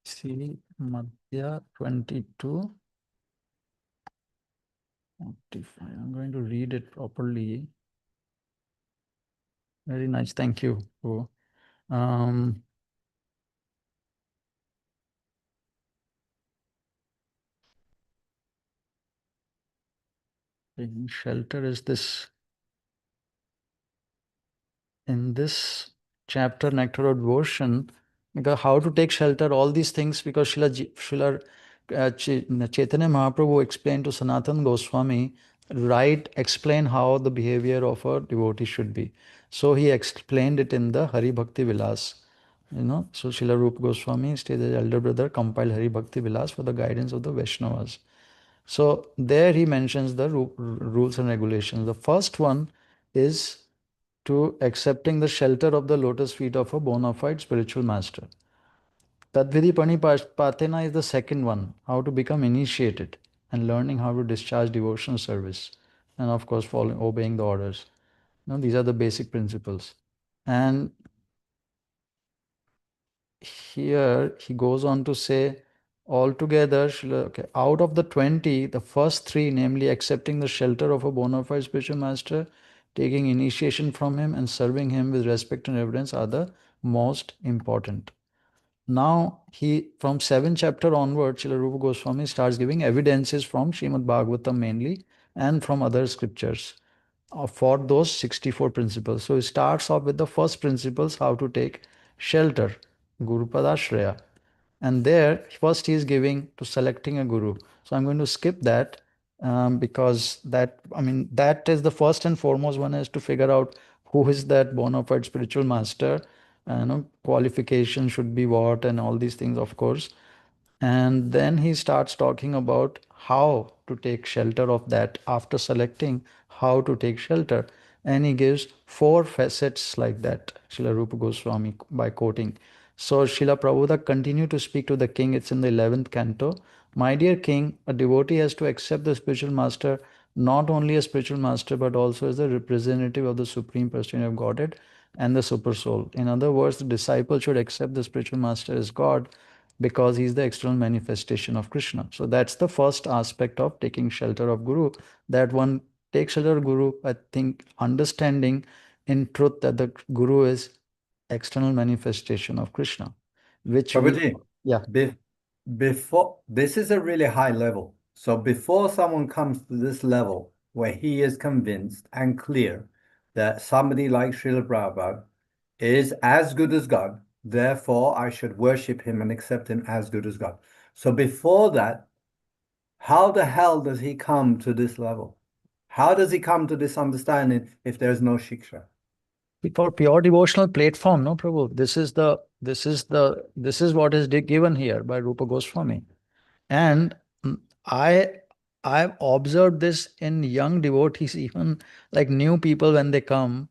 See, Madhya 22. 45. I'm going to read it properly. Very nice. Thank you. Um, shelter is this. In this chapter, Nectar of Devotion, because how to take shelter, all these things, because Chaitanya Mahaprabhu explained to Sanatana Goswami, explain how the behavior of a devotee should be. So he explained it in the Hari Bhakti Vilas. So Srila Rupa Goswami, his elder brother, compiled Hari Bhakti Vilas for the guidance of the Vaishnavas. So there he mentions the rules and regulations. The first one is to accepting the shelter of the lotus feet of a bona fide spiritual master. Tadvidhi Patena is the second one, how to become initiated and learning how to discharge devotional service. And of course, obeying the orders. These are the basic principles. And here he goes on to say, altogether, out of the 20, the first three, namely accepting the shelter of a bona fide spiritual master, taking initiation from him, and serving him with respect and reverence, are the most important. Now, from 7th chapter onward, Srila Rupa Goswami starts giving evidences from Srimad Bhagavatam mainly and from other scriptures for those 64 principles. So he starts off with the first principles, how to take shelter, Guru Padashraya. And there, first he is giving to selecting a guru. So I'm going to skip that because that is the first and foremost. One has to figure out who is that bona fide spiritual master. Qualification should be what and all these things, of course. And then he starts talking about how to take shelter of that after selecting how to take shelter. And he gives 4 facets like that, Srila Rupa Goswami, by quoting. So Srila Prabhupada continued to speak to the king. It's in the 11th canto. My dear king, a devotee has to accept the spiritual master not only as spiritual master but also as the representative of the Supreme Personality of Godhead and the Super Soul. In other words, the disciple should accept the spiritual master as God because he's the external manifestation of Krishna. So that's the first aspect of taking shelter of Guru, that one takes shelter of Guru, I think, understanding in truth that the Guru is external manifestation of Krishna, which Prabhuji, yeah. Before, this is a really high level. So before someone comes to this level where he is convinced and clear that somebody like Srila Prabhupada is as good as God, therefore I should worship him and accept him as good as God. So before that, how the hell does he come to this level? How does he come to this understanding if there's no shiksha? For pure devotional platform, no Prabhu. This is what is given here by Rupa Goswami. And I've observed this in young devotees, even like new people when they come.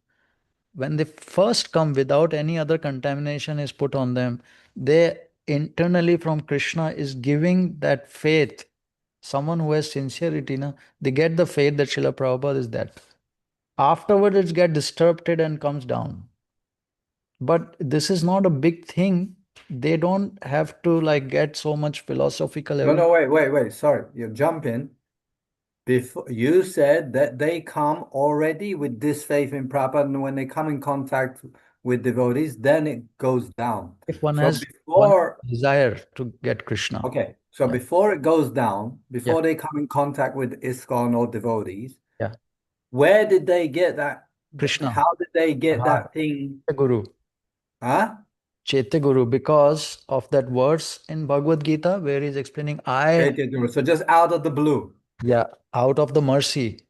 When they first come without any other contamination is put on them, they internally from Krishna is giving that faith. Someone who has sincerity, they get the faith that Srila Prabhupada is that. Afterwards, it gets disturbed and comes down. But this is not a big thing they don't have to like get so much philosophical. No, wait. Sorry, you're jumping. Before you said that they come already with this faith in Prabhupada, and when they come in contact with devotees, then it goes down. If one So has one before, desire to get Krishna. okay, so Yeah. before it goes down, Yeah. before they come in contact with ISKCON or devotees, Yeah. where did they get that? Krishna. How did they get that thing? Guru. Huh? Chaitya Guru, because of that verse in Bhagavad Gita where he's explaining, So just out of the blue. yeah, out of the mercy,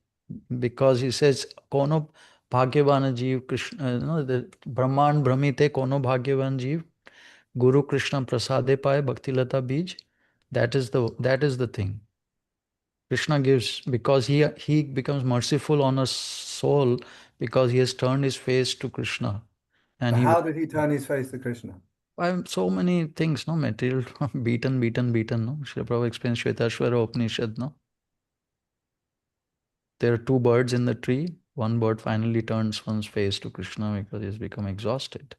because he says, Kono Bhagyavan Jeev Krishna, the Brahman Brahmite Kono Bhagyavan Jeev, Guru Krishna Prasade Paye Bhakti Lata Bij. That is the thing. Krishna gives because he becomes merciful on a soul because he has turned his face to Krishna. And How did he turn his face to Krishna? so many things, no? Material, beaten, no? Srila Prabhupada explains Shvetashvara Upanishad, no? There are two birds in the tree. One bird finally turns one's face to Krishna because he's become exhausted.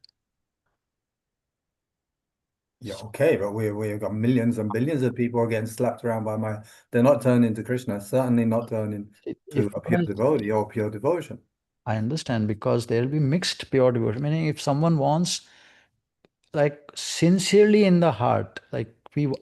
Yeah, okay, but we've got millions and billions of people getting slapped around by they're not turning to Krishna, certainly not turning to a pure devotee or pure devotion. I understand, because there will be mixed pure devotion. Meaning, if someone wants, like, sincerely in the heart, like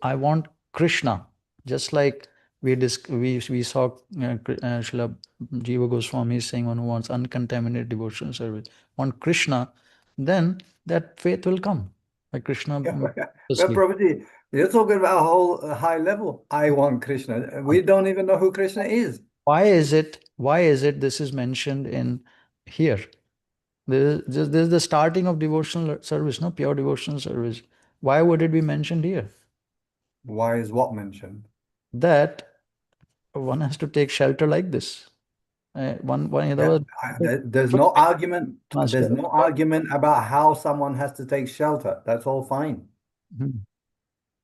I want Krishna, just like we saw Srila Jiva Goswami saying, one who wants uncontaminated devotional service, want Krishna, then that faith will come. Like Krishna. But Prabhuji, you're talking about a whole high level. I want Krishna. We don't even know who Krishna is. Why is it this is mentioned in here? This is the starting of devotional service, no? Pure devotional service. Why would it be mentioned here? Why is what mentioned? That one has to take shelter like this. There's no argument. There's no argument about how someone has to take shelter. That's all fine.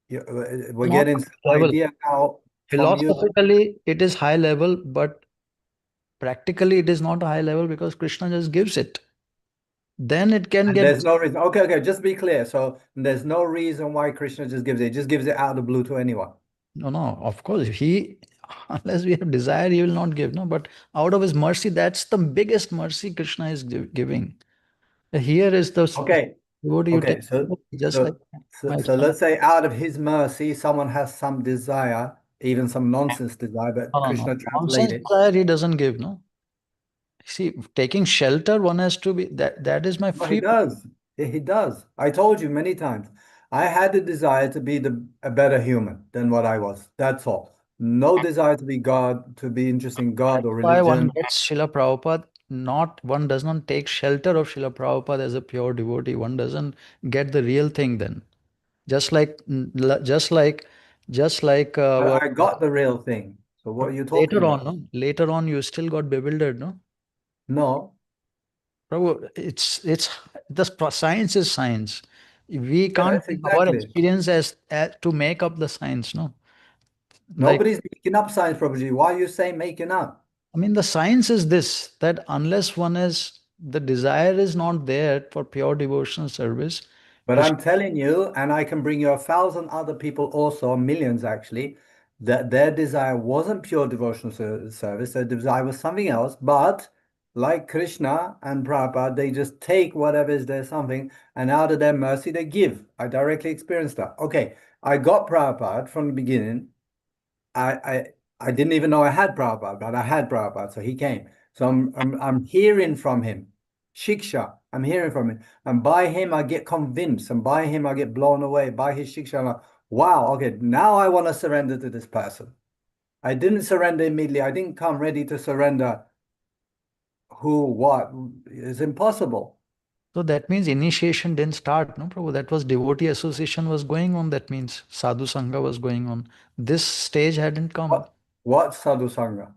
We're getting some idea how philosophically it is high level, but practically it is not a high level because Krishna just gives it. Then it can get. There's no reason. Okay. Just be clear. So there's no reason why Krishna just gives it. He just gives it out of the blue to anyone. No. Of course, unless we have desire, he will not give. No, but out of his mercy, that's the biggest mercy Krishna is giving. Here is the. Okay. What do you take? So let's say out of his mercy, someone has some desire, even some nonsense desire, but Krishna translates it. Desire he doesn't give, no? See, taking shelter, one has to be, that is my free. He does. He does. I told you many times. I had the desire to be a better human than what I was. That's all. No desire to be God, to be interested in God or religion. Why one gets Srila Prabhupada, one does not take shelter of Srila Prabhupada as a pure devotee. One doesn't get the real thing then. Just like I got the real thing. So what are you talking about? No? Later on, you still got bewildered, no? No. Prabhu, it's the science is science. We can't take exactly. our experience as to make up the science, no? Nobody's making up science, Prabhuji. Why are you saying making up? I mean, the science is this, that unless the desire is not there for pure devotional service. But I'm telling you, and I can bring you 1,000 other people also, millions actually, that their desire wasn't pure devotional service. Their desire was something else. But like Krishna and Prabhupada, they just take whatever is there, something, and out of their mercy, they give. I directly experienced that. Okay, I got Prabhupada from the beginning. I didn't even know I had Prabhupada, but I had Prabhupada, so he came. So I'm hearing from him. Shiksha, I'm hearing from him. And by him, I get convinced. And by him, I get blown away. By his shiksha, I'm like, wow, okay, now I want to surrender to this person. I didn't surrender immediately. I didn't come ready to surrender. What? It's impossible. So that means initiation didn't start, no, Prabhu? That was devotee association was going on. That means sadhu sangha was going on. This stage hadn't come. What sadhu sangha?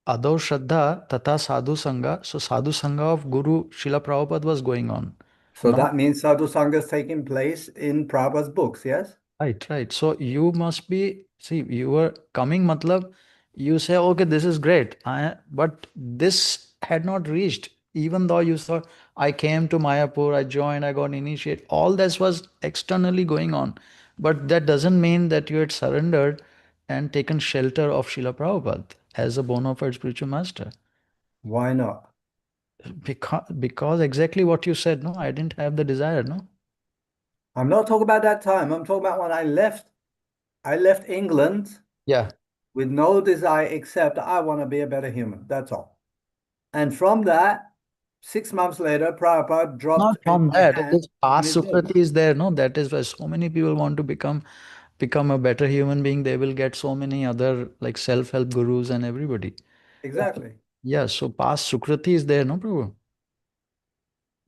Adav Shraddha Tata Sadhu Sangha. So Sadhu Sangha of Guru Srila Prabhupada was going on. So that means Sadhu Sangha is taking place in Prabhupada's books, yes? Right. So you must be, you were coming, matlab, you say, okay, this is great. But this had not reached. Even though you saw, I came to Mayapur, I joined, I got initiated, all this was externally going on. But that doesn't mean that you had surrendered and taken shelter of Srila Prabhupada as a bona fide spiritual master. Why not? Because exactly what you said, no, I didn't have the desire, no? I'm not talking about that time. I'm talking about when I left. I left England Yeah. with no desire except I want to be a better human. That's all. And from that, 6 months later, Prabhupada dropped Not in from my that. It hand is in past his book. Sukriti is there, no? That is why so many people want to become a better human being. They will get so many other like self-help gurus and everybody. Exactly. Yeah, so past Sukriti is there, no, Prabhu?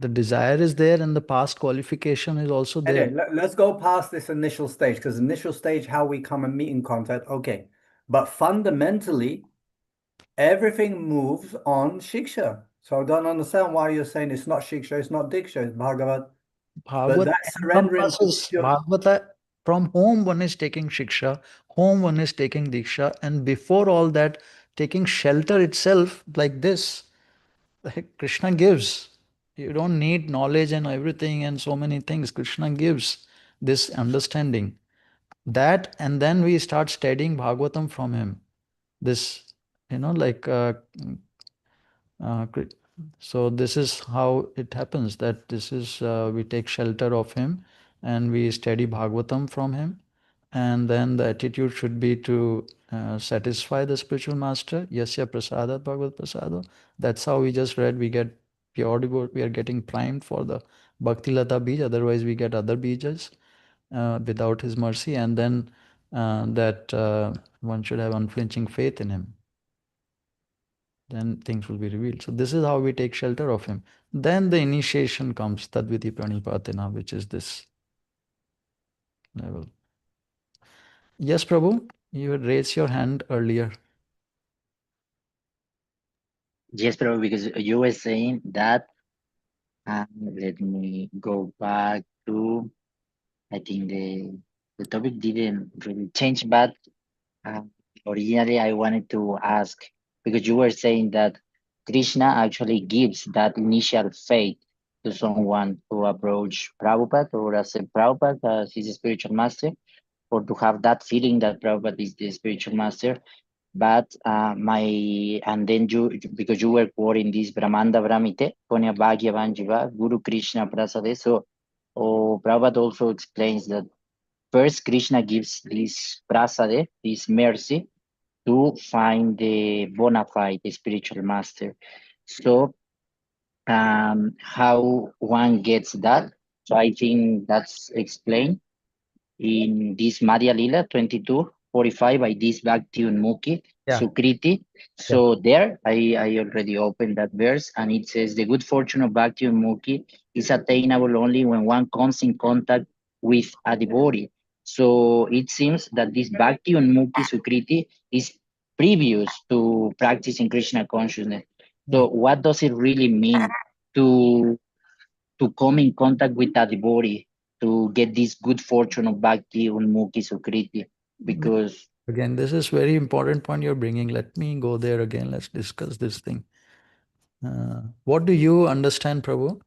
The desire is there and the past qualification is also there. Anyway, let's go past this initial stage, because initial stage, how we come and meet in contact, okay. But fundamentally, everything moves on Shiksha. So I don't understand why you're saying it's not Shiksha, it's not Diksha, it's Bhagavad. But Bhagavad that surrendering to encompasses pure, Bhagavata, from whom one is taking Shiksha, whom one is taking Diksha, and before all that, taking shelter itself like this. Like Krishna gives. You don't need knowledge and everything and so many things. Krishna gives this understanding. That, and then we start studying Bhagavatam from him. This, like Kri- so this is how it happens, that this is we take shelter of him and we study Bhagavatam from him, and then the attitude should be to satisfy the spiritual master. Yasya prasadat bhagavad prasado. That's how we just read. We get pure devote. We are getting primed for the bhakti lata bij. Otherwise, we get other bijas without his mercy, and then that one should have unflinching faith in him, then things will be revealed. So this is how we take shelter of him. Then the initiation comes, Tadviti Pranipatina, which is this level. Yes, Prabhu, you had raised your hand earlier. Yes, Prabhu, because you were saying that, let me go back to, I think the topic didn't really change, but uh, originally I wanted to ask, because you were saying that Krishna actually gives that initial faith to someone to approach Prabhupada or accept Prabhupada as his spiritual master, or to have that feeling that Prabhupada is the spiritual master. But and then because you were quoting this Brahmanda Brahmite, Konya Bhagya Vanjiva, Guru Krishna Prasade. So, Prabhupada also explains that first Krishna gives this prasade, this mercy, to find the bona fide spiritual master. So, how one gets that? So I think that's explained in this Madhya Lila 22:45 by this Bhakti Unmukhi Yeah, Sukriti. yeah. So there, I already opened that verse, and it says the good fortune of Bhakti Unmukhi is attainable only when one comes in contact with a devotee. So it seems that this Bhakti Unmukhi Sukriti is previous to practicing Krishna consciousness. Yeah. So what does it really mean to come in contact with a devotee, to get this good fortune of bhakti unmukhi sukriti? Because Again, this is very important point you're bringing. Let me go there again. Let's discuss this thing. What do you understand, Prabhu?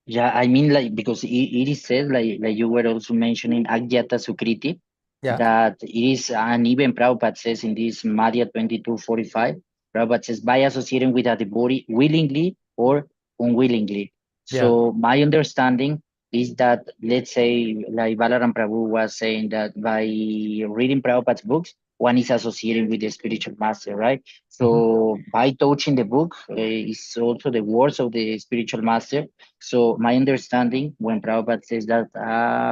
yeah, I mean, like, because it is said, like you were also mentioning agyata sukriti, Yeah, that it is, and even Prabhupada says in this Madhya 22:45, Prabhupada says, by associating with a devotee willingly or unwillingly. yeah. So my understanding is that, let's say, like Balaram Prabhu was saying, that by reading Prabhupada's books, one is associating with the spiritual master, right? Mhm. So by touching the book is also the words of the spiritual master. So my understanding, when Prabhupada says that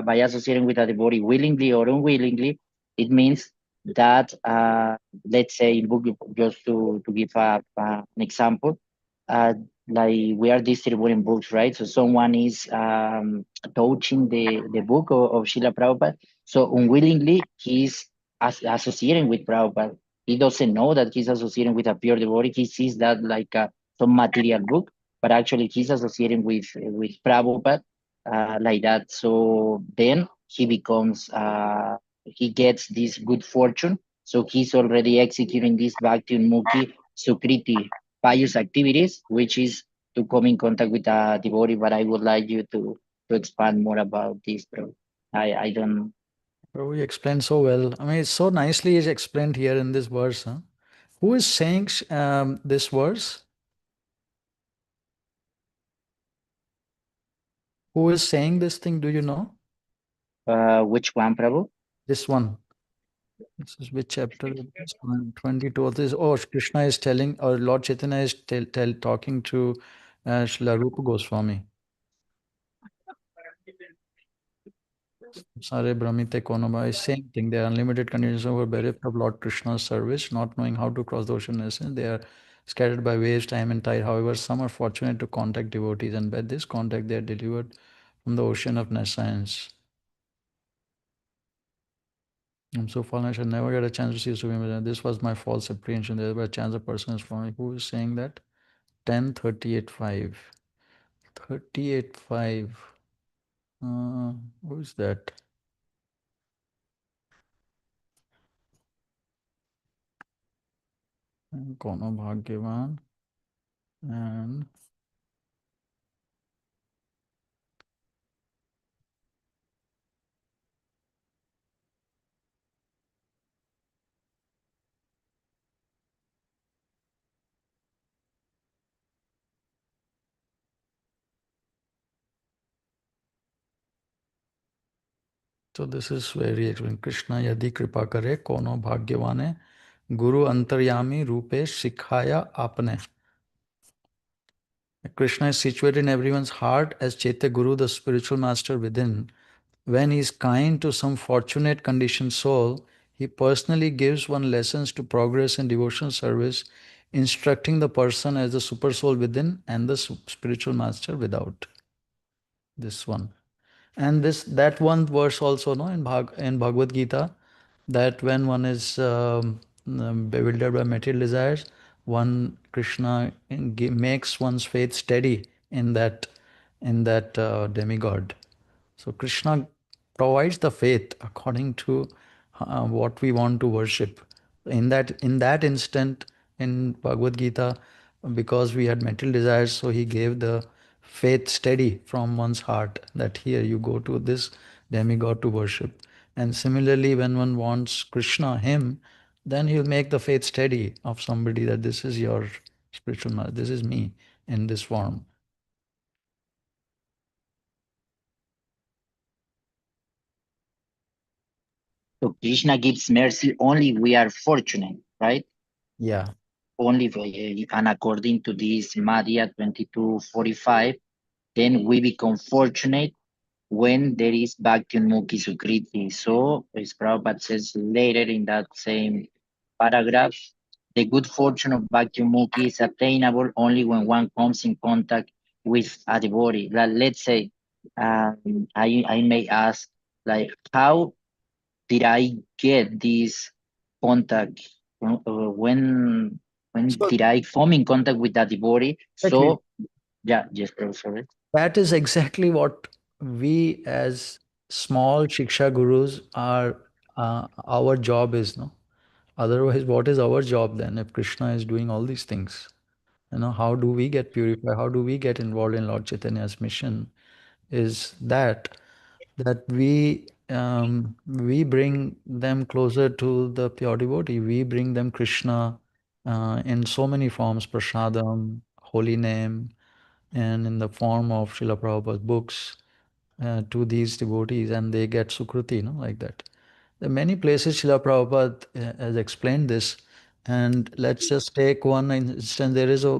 by associating with a devotee willingly or unwillingly, it means that, let's say, in book, just to give an example, uh, like we are distributing books, right? So someone is touching the book of Srila Prabhupada. So unwillingly, he's associating with Prabhupada. He doesn't know that he's associating with a pure devotee. He sees that like some material book, but actually he's associating with Prabhupada like that. So then he becomes he gets this good fortune. So he's already executing this Bhakti Unmukhi Sukriti. pious activities, which is to come in contact with a devotee. But I would like you to expand more about this, bro. I don't. Bro, you explained so well. I mean, it's so nicely is explained here in this verse. Huh? Who is saying this verse? Who is saying this thing? Do you know? Which one, Prabhu? This one. This is which chapter? This one, 22. This, oh, Krishna is telling, or Lord Chaitanya is talking to Srila Rupa Goswami. Sare Brahmite Konoma is same thing. They are unlimited conditions who are bereft of Lord Krishna's service, not knowing how to cross the ocean. They are scattered by waves, time and tide. However, some are fortunate to contact devotees, and by this contact, they are delivered from the ocean of nescience. I'm so fallen, I shall never get a chance to see Subhim. This was my false apprehension. There by chance a person is falling. Who is saying that? 10:38:5. 38:5. Who is that? Kono Bhagyavan. And so this is very excellent. Krishna yadi kripa kare kono bhagyavane guru antaryami rupe sikhaya apne. Krishna is situated in everyone's heart as Chaitya Guru, the spiritual master within. When he is kind to some fortunate conditioned soul, he personally gives one lessons to progress in devotional service, instructing the person as the super soul within and the spiritual master without. This one. And this that one verse also, no, in Bhagavad Gita, that when one is bewildered by material desires, one Krishna makes one's faith steady in that demigod. So Krishna provides the faith according to what we want to worship. In that instant in Bhagavad Gita, because we had material desires, so he gave the faith steady from one's heart that here you go to this demigod to worship. And similarly, when one wants Krishna, him, then he'll make the faith steady of somebody that this is your spiritual master, this is me in this form. So Krishna gives mercy only we are fortunate, right? Yeah. Only and according to this Madhya 22:45, then we become fortunate when there is Bhakti-Mukhi Sukriti. So, as Prabhupada says later in that same paragraph, the good fortune of Bhakti-Mukhi is attainable only when one comes in contact with a devotee. Let's say, I may ask, like, how did I get this contact? When So did I come in contact with that devotee? exactly. So, yeah, yes, Professor. That is exactly what we as small Shiksha gurus are, our job is, no? Otherwise, what is our job then if Krishna is doing all these things? How do we get purified? How do we get involved in Lord Chaitanya's mission? Is that we bring them closer to the pure devotee. We bring them Krishna in so many forms, prasadam, holy name, and in the form of Srila Prabhupada's books to these devotees, and they get Sukruti, like that. There are many places Srila Prabhupada has explained this. And let's just take one instance. There is a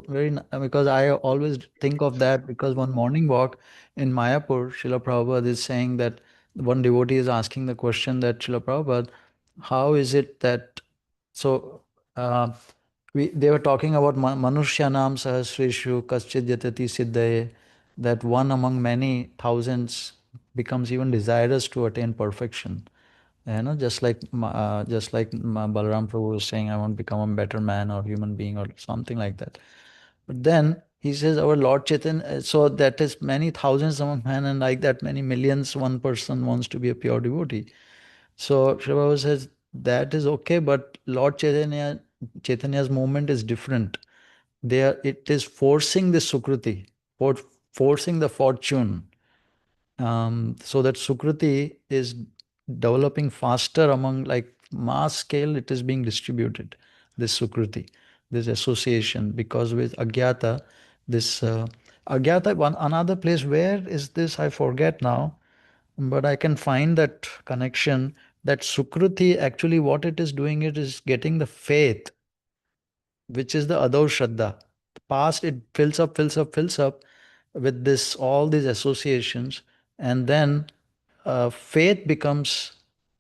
because I always think of that because one morning walk in Mayapur, Srila Prabhupada is saying that one devotee is asking the question that Srila Prabhupada, how is it that, so uh, they were talking about Manushyanam Sahasreshu Kaschid Yatati Siddhaye, that one among many thousands becomes even desirous to attain perfection. Just like Balaram Prabhu was saying, I want to become a better man or human being or something like that. But then he says, our Lord Chaitanya, so that is many thousands among men, and like that, many millions, one person wants to be a pure devotee. So Srila Prabhupada says, that is okay, but Lord Chaitanya's movement is different. it is forcing the Sukruti, forcing the fortune, so that Sukruti is developing faster among, like, mass scale, it is being distributed, this Sukruti, this association, because with Agyata, this Agyata, another place, where is this? I forget now, but I can find that connection, that Sukruti, actually what it is doing, it is getting the faith, which is the Adav Shraddha. The past, it fills up, fills up, fills up with this, all these associations, and then faith becomes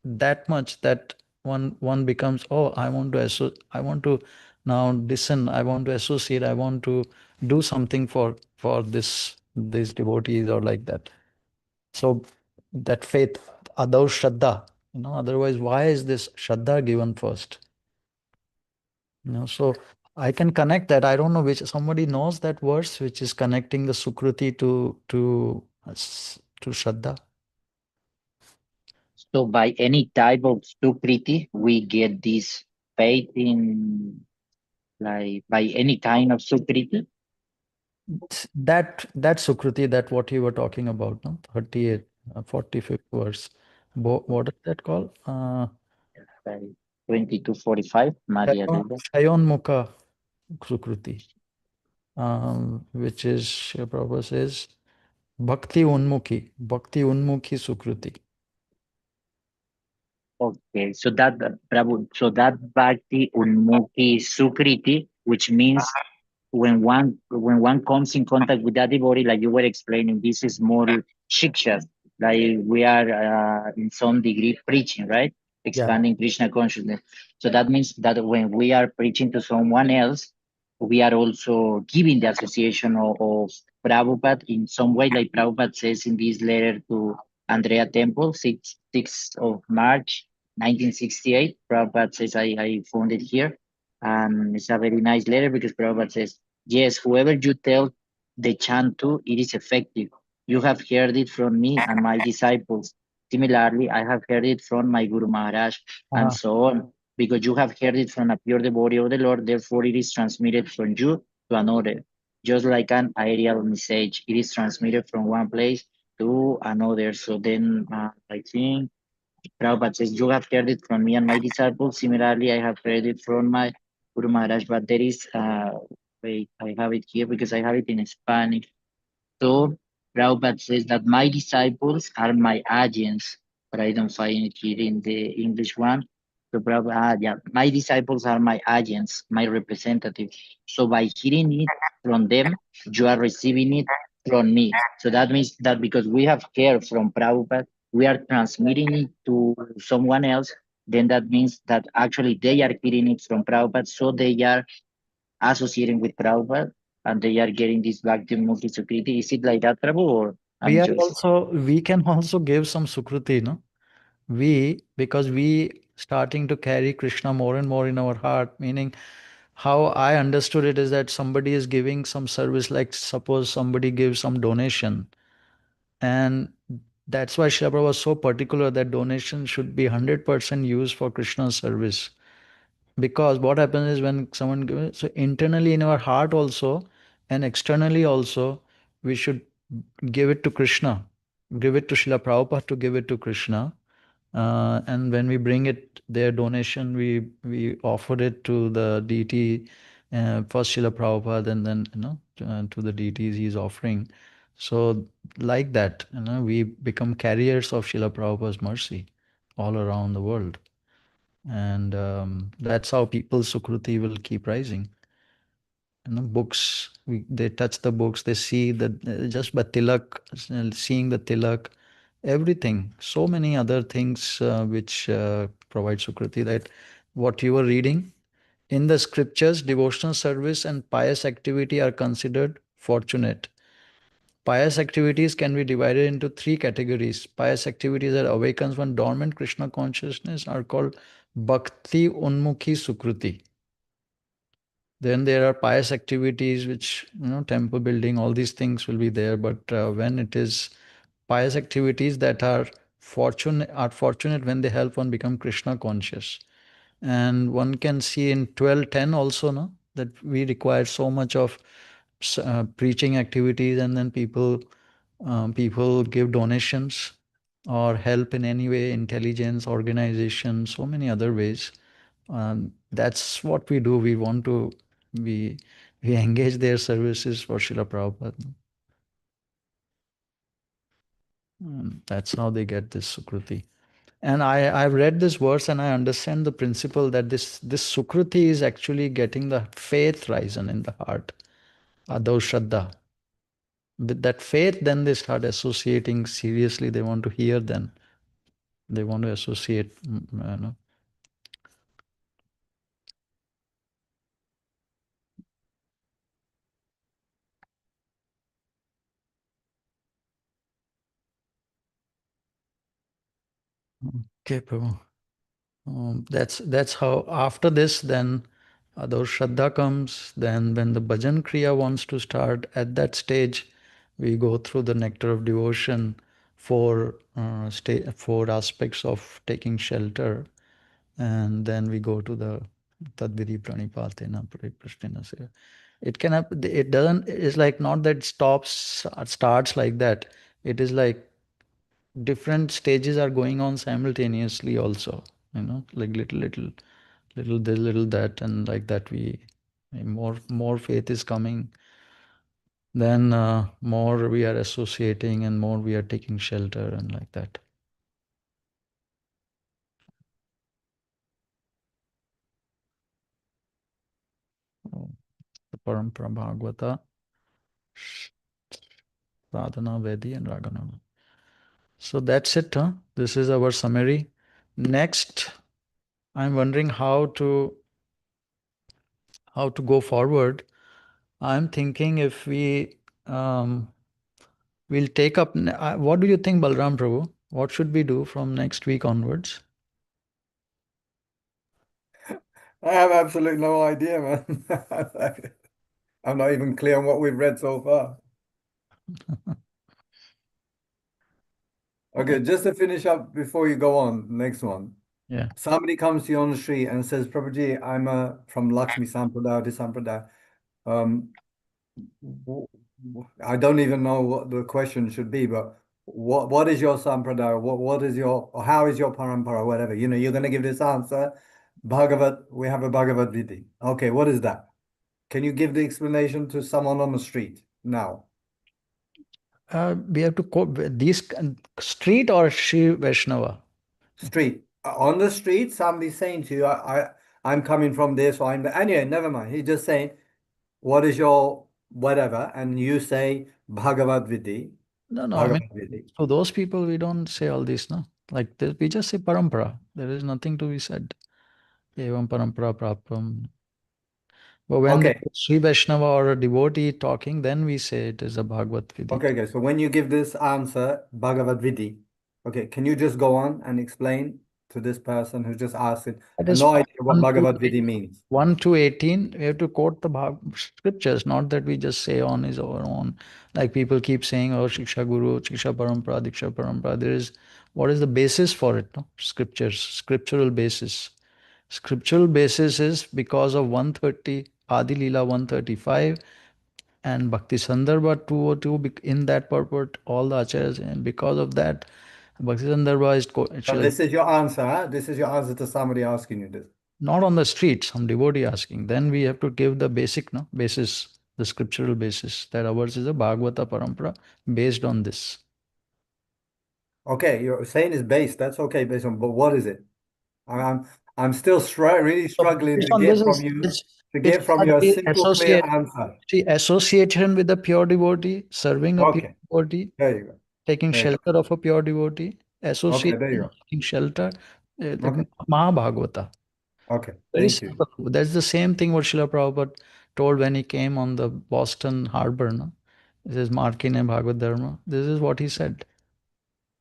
that much that one becomes, oh, I want to now listen, I want to associate, I want to do something for these devotees, or like that. So that faith, Adav Shraddha, otherwise, why is this Shraddha given first? So I can connect that. I don't know which, somebody knows that verse which is connecting the Sukruti to Shraddha. So by any type of Sukriti, we get this faith in, like, by any kind of Sukriti. That Sukruti, that what you were talking about, no? 38, 45th verse. What is that called? Like 20 to 45, Maria Rida. Shayonmukha Sukruti, which is, Srila Prabhupada says, Bhakti Unmukhi Sukruti. Okay, so that Prabhu, so that Bhakti Unmukhi Sukriti, which means when one comes in contact with that devotee, like you were explaining, this is more shiksha, like we are in some degree preaching, right? Yeah. Expanding Krishna consciousness. So that means that when we are preaching to someone else, we are also giving the association of Prabhupada in some way, like Prabhupada says in this letter to Andrea Temple, 6th of March, 1968. Prabhupada says, I found it here. And it's a very nice letter because Prabhupada says, yes, whoever you tell the chant to, it is effective. You have heard it from me and my disciples. Similarly, I have heard it from my Guru Maharaj, and so on. Because you have heard it from a pure devotee of the Lord, therefore it is transmitted from you to another. Just like an aerial message, it is transmitted from one place to another. So then I think Prabhupada says, you have heard it from me and my disciples. Similarly, I have heard it from my Guru Maharaj, but there is, wait, I have it here because I have it in Spanish. So Prabhupada says that my disciples are my agents, but I don't find it here in the English one. So Prabhupada, yeah, my disciples are my agents, my representatives. So by hearing it from them, you are receiving it from me. So that means that because we have heard from Prabhupada, we are transmitting it to someone else, then that means that actually they are hearing it from Prabhupada, so they are associating with Prabhupada and they are getting this Bhakti Mukti Sukriti. Is it like that, Prabhu, or I'm just... We can also give some Sukruti, no? Because we starting to carry Krishna more and more in our heart, meaning, how I understood it is that somebody is giving some service, like suppose somebody gives some donation, and that's why Srila Prabhupada was so particular that donation should be 100% used for Krishna's service. Because what happens is, when someone gives, so internally in our heart also, and externally also, we should give it to Krishna, give it to Srila Prabhupada, to give it to Krishna. And when we bring it, their donation, we offer it to the deity, first Srila Prabhupada, and then to the deities he's offering. So like that, we become carriers of Srila Prabhupada's mercy all around the world, and that's how people's Sukruti will keep rising. Books, they touch the books, they see that, just by tilak, seeing the tilak, everything, so many other things which provide Sukruti, that what you were reading in the scriptures, devotional service and pious activity are considered fortunate. Pious activities can be divided into three categories. Pious activities that awakens one dormant Krishna consciousness are called Bhakti Unmukhi Sukruti. Then there are pious activities which, temple building, all these things will be there. But when it is pious activities that are fortunate when they help one become Krishna conscious. And one can see in 12:10 also, no? that we require so much of preaching activities, and then people give donations or help in any way, intelligence, organization, so many other ways. That's what we do. We want to we we engage their services for Srila Prabhupada. That's how they get this Sukruti. And I've read this verse and I understand the principle that this Sukruti is actually getting the faith risen in the heart, Adau Shraddha. With that faith, then they start associating seriously. They want to hear, then they want to associate. Okay, Prabhu. That's how after this, then Adau Shraddha comes. Then when the Bhajan Kriya wants to start, at that stage, we go through the nectar of devotion, four aspects of taking shelter, and then we go to the Tadvidi Pranipatena Pariprasthena Seva. It can happen. It doesn't. It's like not that starts like that. It is like different stages are going on simultaneously. Also, like little this, little that, and like that. More faith is coming. Then more we are associating, and more we are taking shelter, and like that. The Parampara Bhagavata, Sadhana, Vedi, and Ragana. So that's it. This is our summary. Next, I'm wondering how to go forward. I'm thinking if we'll take up. What do you think, Balram Prabhu? What should we do from next week onwards? I have absolutely no idea, man. I'm not even clear on what we've read so far. Okay, just to finish up before you go on, next one. Yeah. Somebody comes to you on the street and says, Prabhuji, I'm from Lakshmi Sampradaya, this Sampradaya. I don't even know what the question should be, but what is your Sampradaya? What is your, or how is your parampara, whatever? You're going to give this answer. We have a Bhagavad Vidhi. Okay, what is that? Can you give the explanation to someone on the street now? We have to quote these street or Shri Vaishnava? Street. On the street, somebody's saying to you, I'm coming from this, or anyway, never mind. He's just saying, what is your whatever? And you say Bhagavad Vidhi. No, I mean, Bhagavad Vidhi. to those people, we don't say all this, no? Like this, we just say parampara. There is nothing to be said. Evam parampara prapam. But when Okay. the Sri Vaishnava or a devotee talking, then we say it is a Bhagavad Vidhi. Okay. So when you give this answer, Bhagavad Vidhi, okay, can you just go on and explain to this person who just asked it? I have no idea what Bhagavad Vidhi means. 1 to 18, we have to quote the scriptures, not that we just say on his own. Like people keep saying, oh, Shiksha Guru, Shiksha Parampara, Diksha Parampara. What is the basis for it? No? Scriptures, scriptural basis. Scriptural basis is because of 130, Adi Leela 135, and Bhakti Sandarbha 202. In that purport, all the acharyas, and because of that, Bhakti Sandarbha is. So this is your answer, huh? This is your answer to somebody asking you this. Not on the street, some devotee asking. Then we have to give the basic basis, the scriptural basis, that ours is a Bhagavata Parampara based on this. Okay, you're saying it's based. That's okay, based on, but what is it? I'm still really struggling to get from you a simple, clear answer. See, association with a pure devotee, serving a pure devotee, there you go. Taking shelter of a pure devotee, association, taking shelter, Mahabhagavata. Okay, very simple. That's the same thing what Srila Prabhupada told when he came on the Boston Harbor. No? This is Markine Bhagavad Dharma. This is what he said.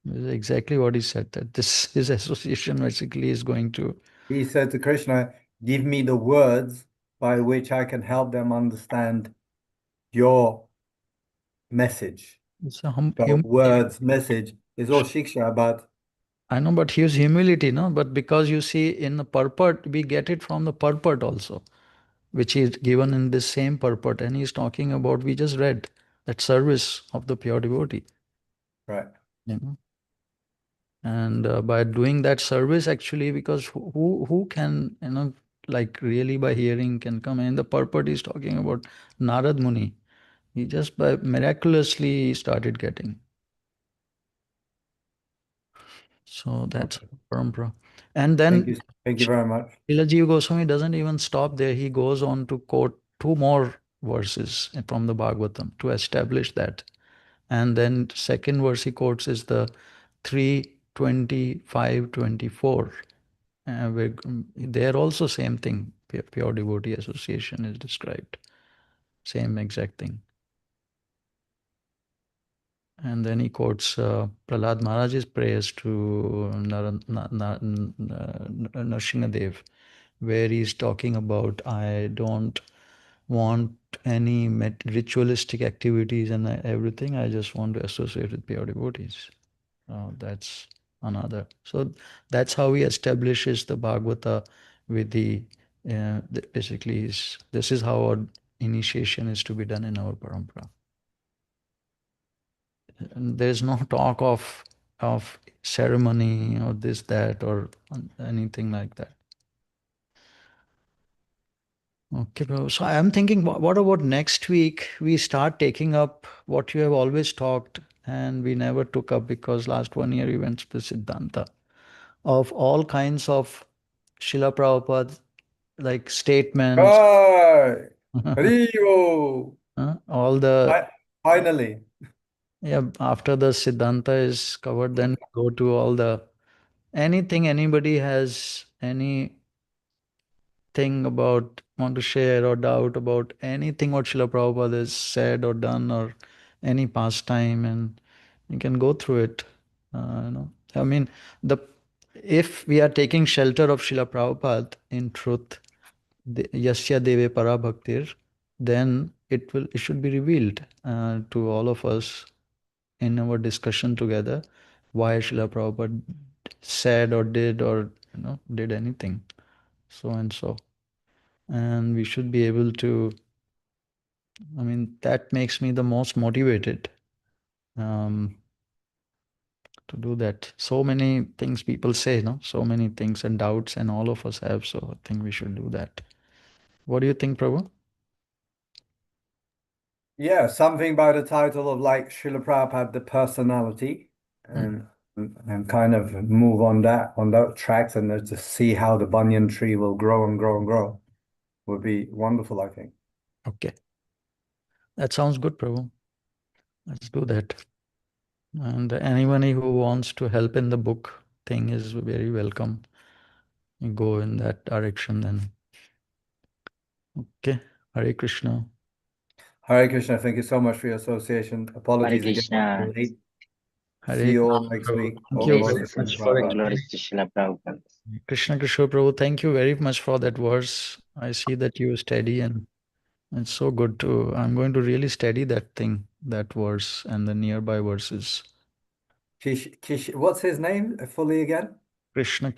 This is exactly what he said, that his association basically is going to. He said to Krishna, give me the words by which I can help them understand your message. The words, message is all shiksha, but I know, but here's humility, no? But because you see in the purport, we get it from the purport also. which is given in this same purport, and he's talking about, we just read that service of the pure devotee. Right. You know, and by doing that service, actually, because who can, you know, like really by hearing can come, and the purport is talking about Narad Muni. He just by miraculously started getting. So that's parampara. And then Thank you very much. Srila Jiva Goswami doesn't even stop there. He goes on to quote two more verses from the Bhagavatam to establish that. And then second verse he quotes is the 3:25-24. There also same thing, pure devotee association is described. Same exact thing. And then he quotes Prahlad Maharaj's prayers to Nrsingadev, where he's talking about, I don't want any ritualistic activities and everything. I just want to associate with pure devotees. That's another. So that's how he establishes the Bhagavata Vidhi. Basically, this is how our initiation is to be done in our parampara. And there's no talk of ceremony or this, that, or anything like that. Okay, bro. So I'm thinking, what about next week? We start taking up what you have always talked and we never took up because last 1 year we went to the Siddhanta of all kinds of Srila Prabhupada like statements. Right. Haribo. All the Finally. yeah, after the Siddhanta is covered, then we go to all the anything anybody has any thing about want to share or doubt about anything what Srila Prabhupada has said or done or any pastime, and you can go through it. You know, I mean, the if we are taking shelter of Srila Prabhupada in truth, Yasya Deve Para Bhaktir, then it should be revealed to all of us in our discussion together why Srila Prabhupada said or did or did anything so and so. And we should be able to, I mean, that makes me the most motivated to do that. So many things people say, no? So many things and doubts, and all of us have. So I think we should do that. What do you think, Prabhu? Yeah, something by the title of like Srila Prabhupada, the personality, and kind of move on those tracks and just see how the banyan tree will grow and grow and grow would be wonderful, I think. Okay. That sounds good, Prabhu. Let's do that. And anyone who wants to help in the book thing is very welcome. You go in that direction then. Okay. Hare Krishna. Hare Krishna, thank you so much for your association. Hare Apologies again. Krishna. Late. Hare See you all Krishna, next Prabhu. week. Thank All you glory very to much Srila for Prabhupada. Glory to Srila Prabhupada. Krishna Krishna Prabhu, thank you very much for that verse. I see that you study and it's so good to, I'm going to really study that thing, that verse and the nearby verses. What's his name fully again? Krishna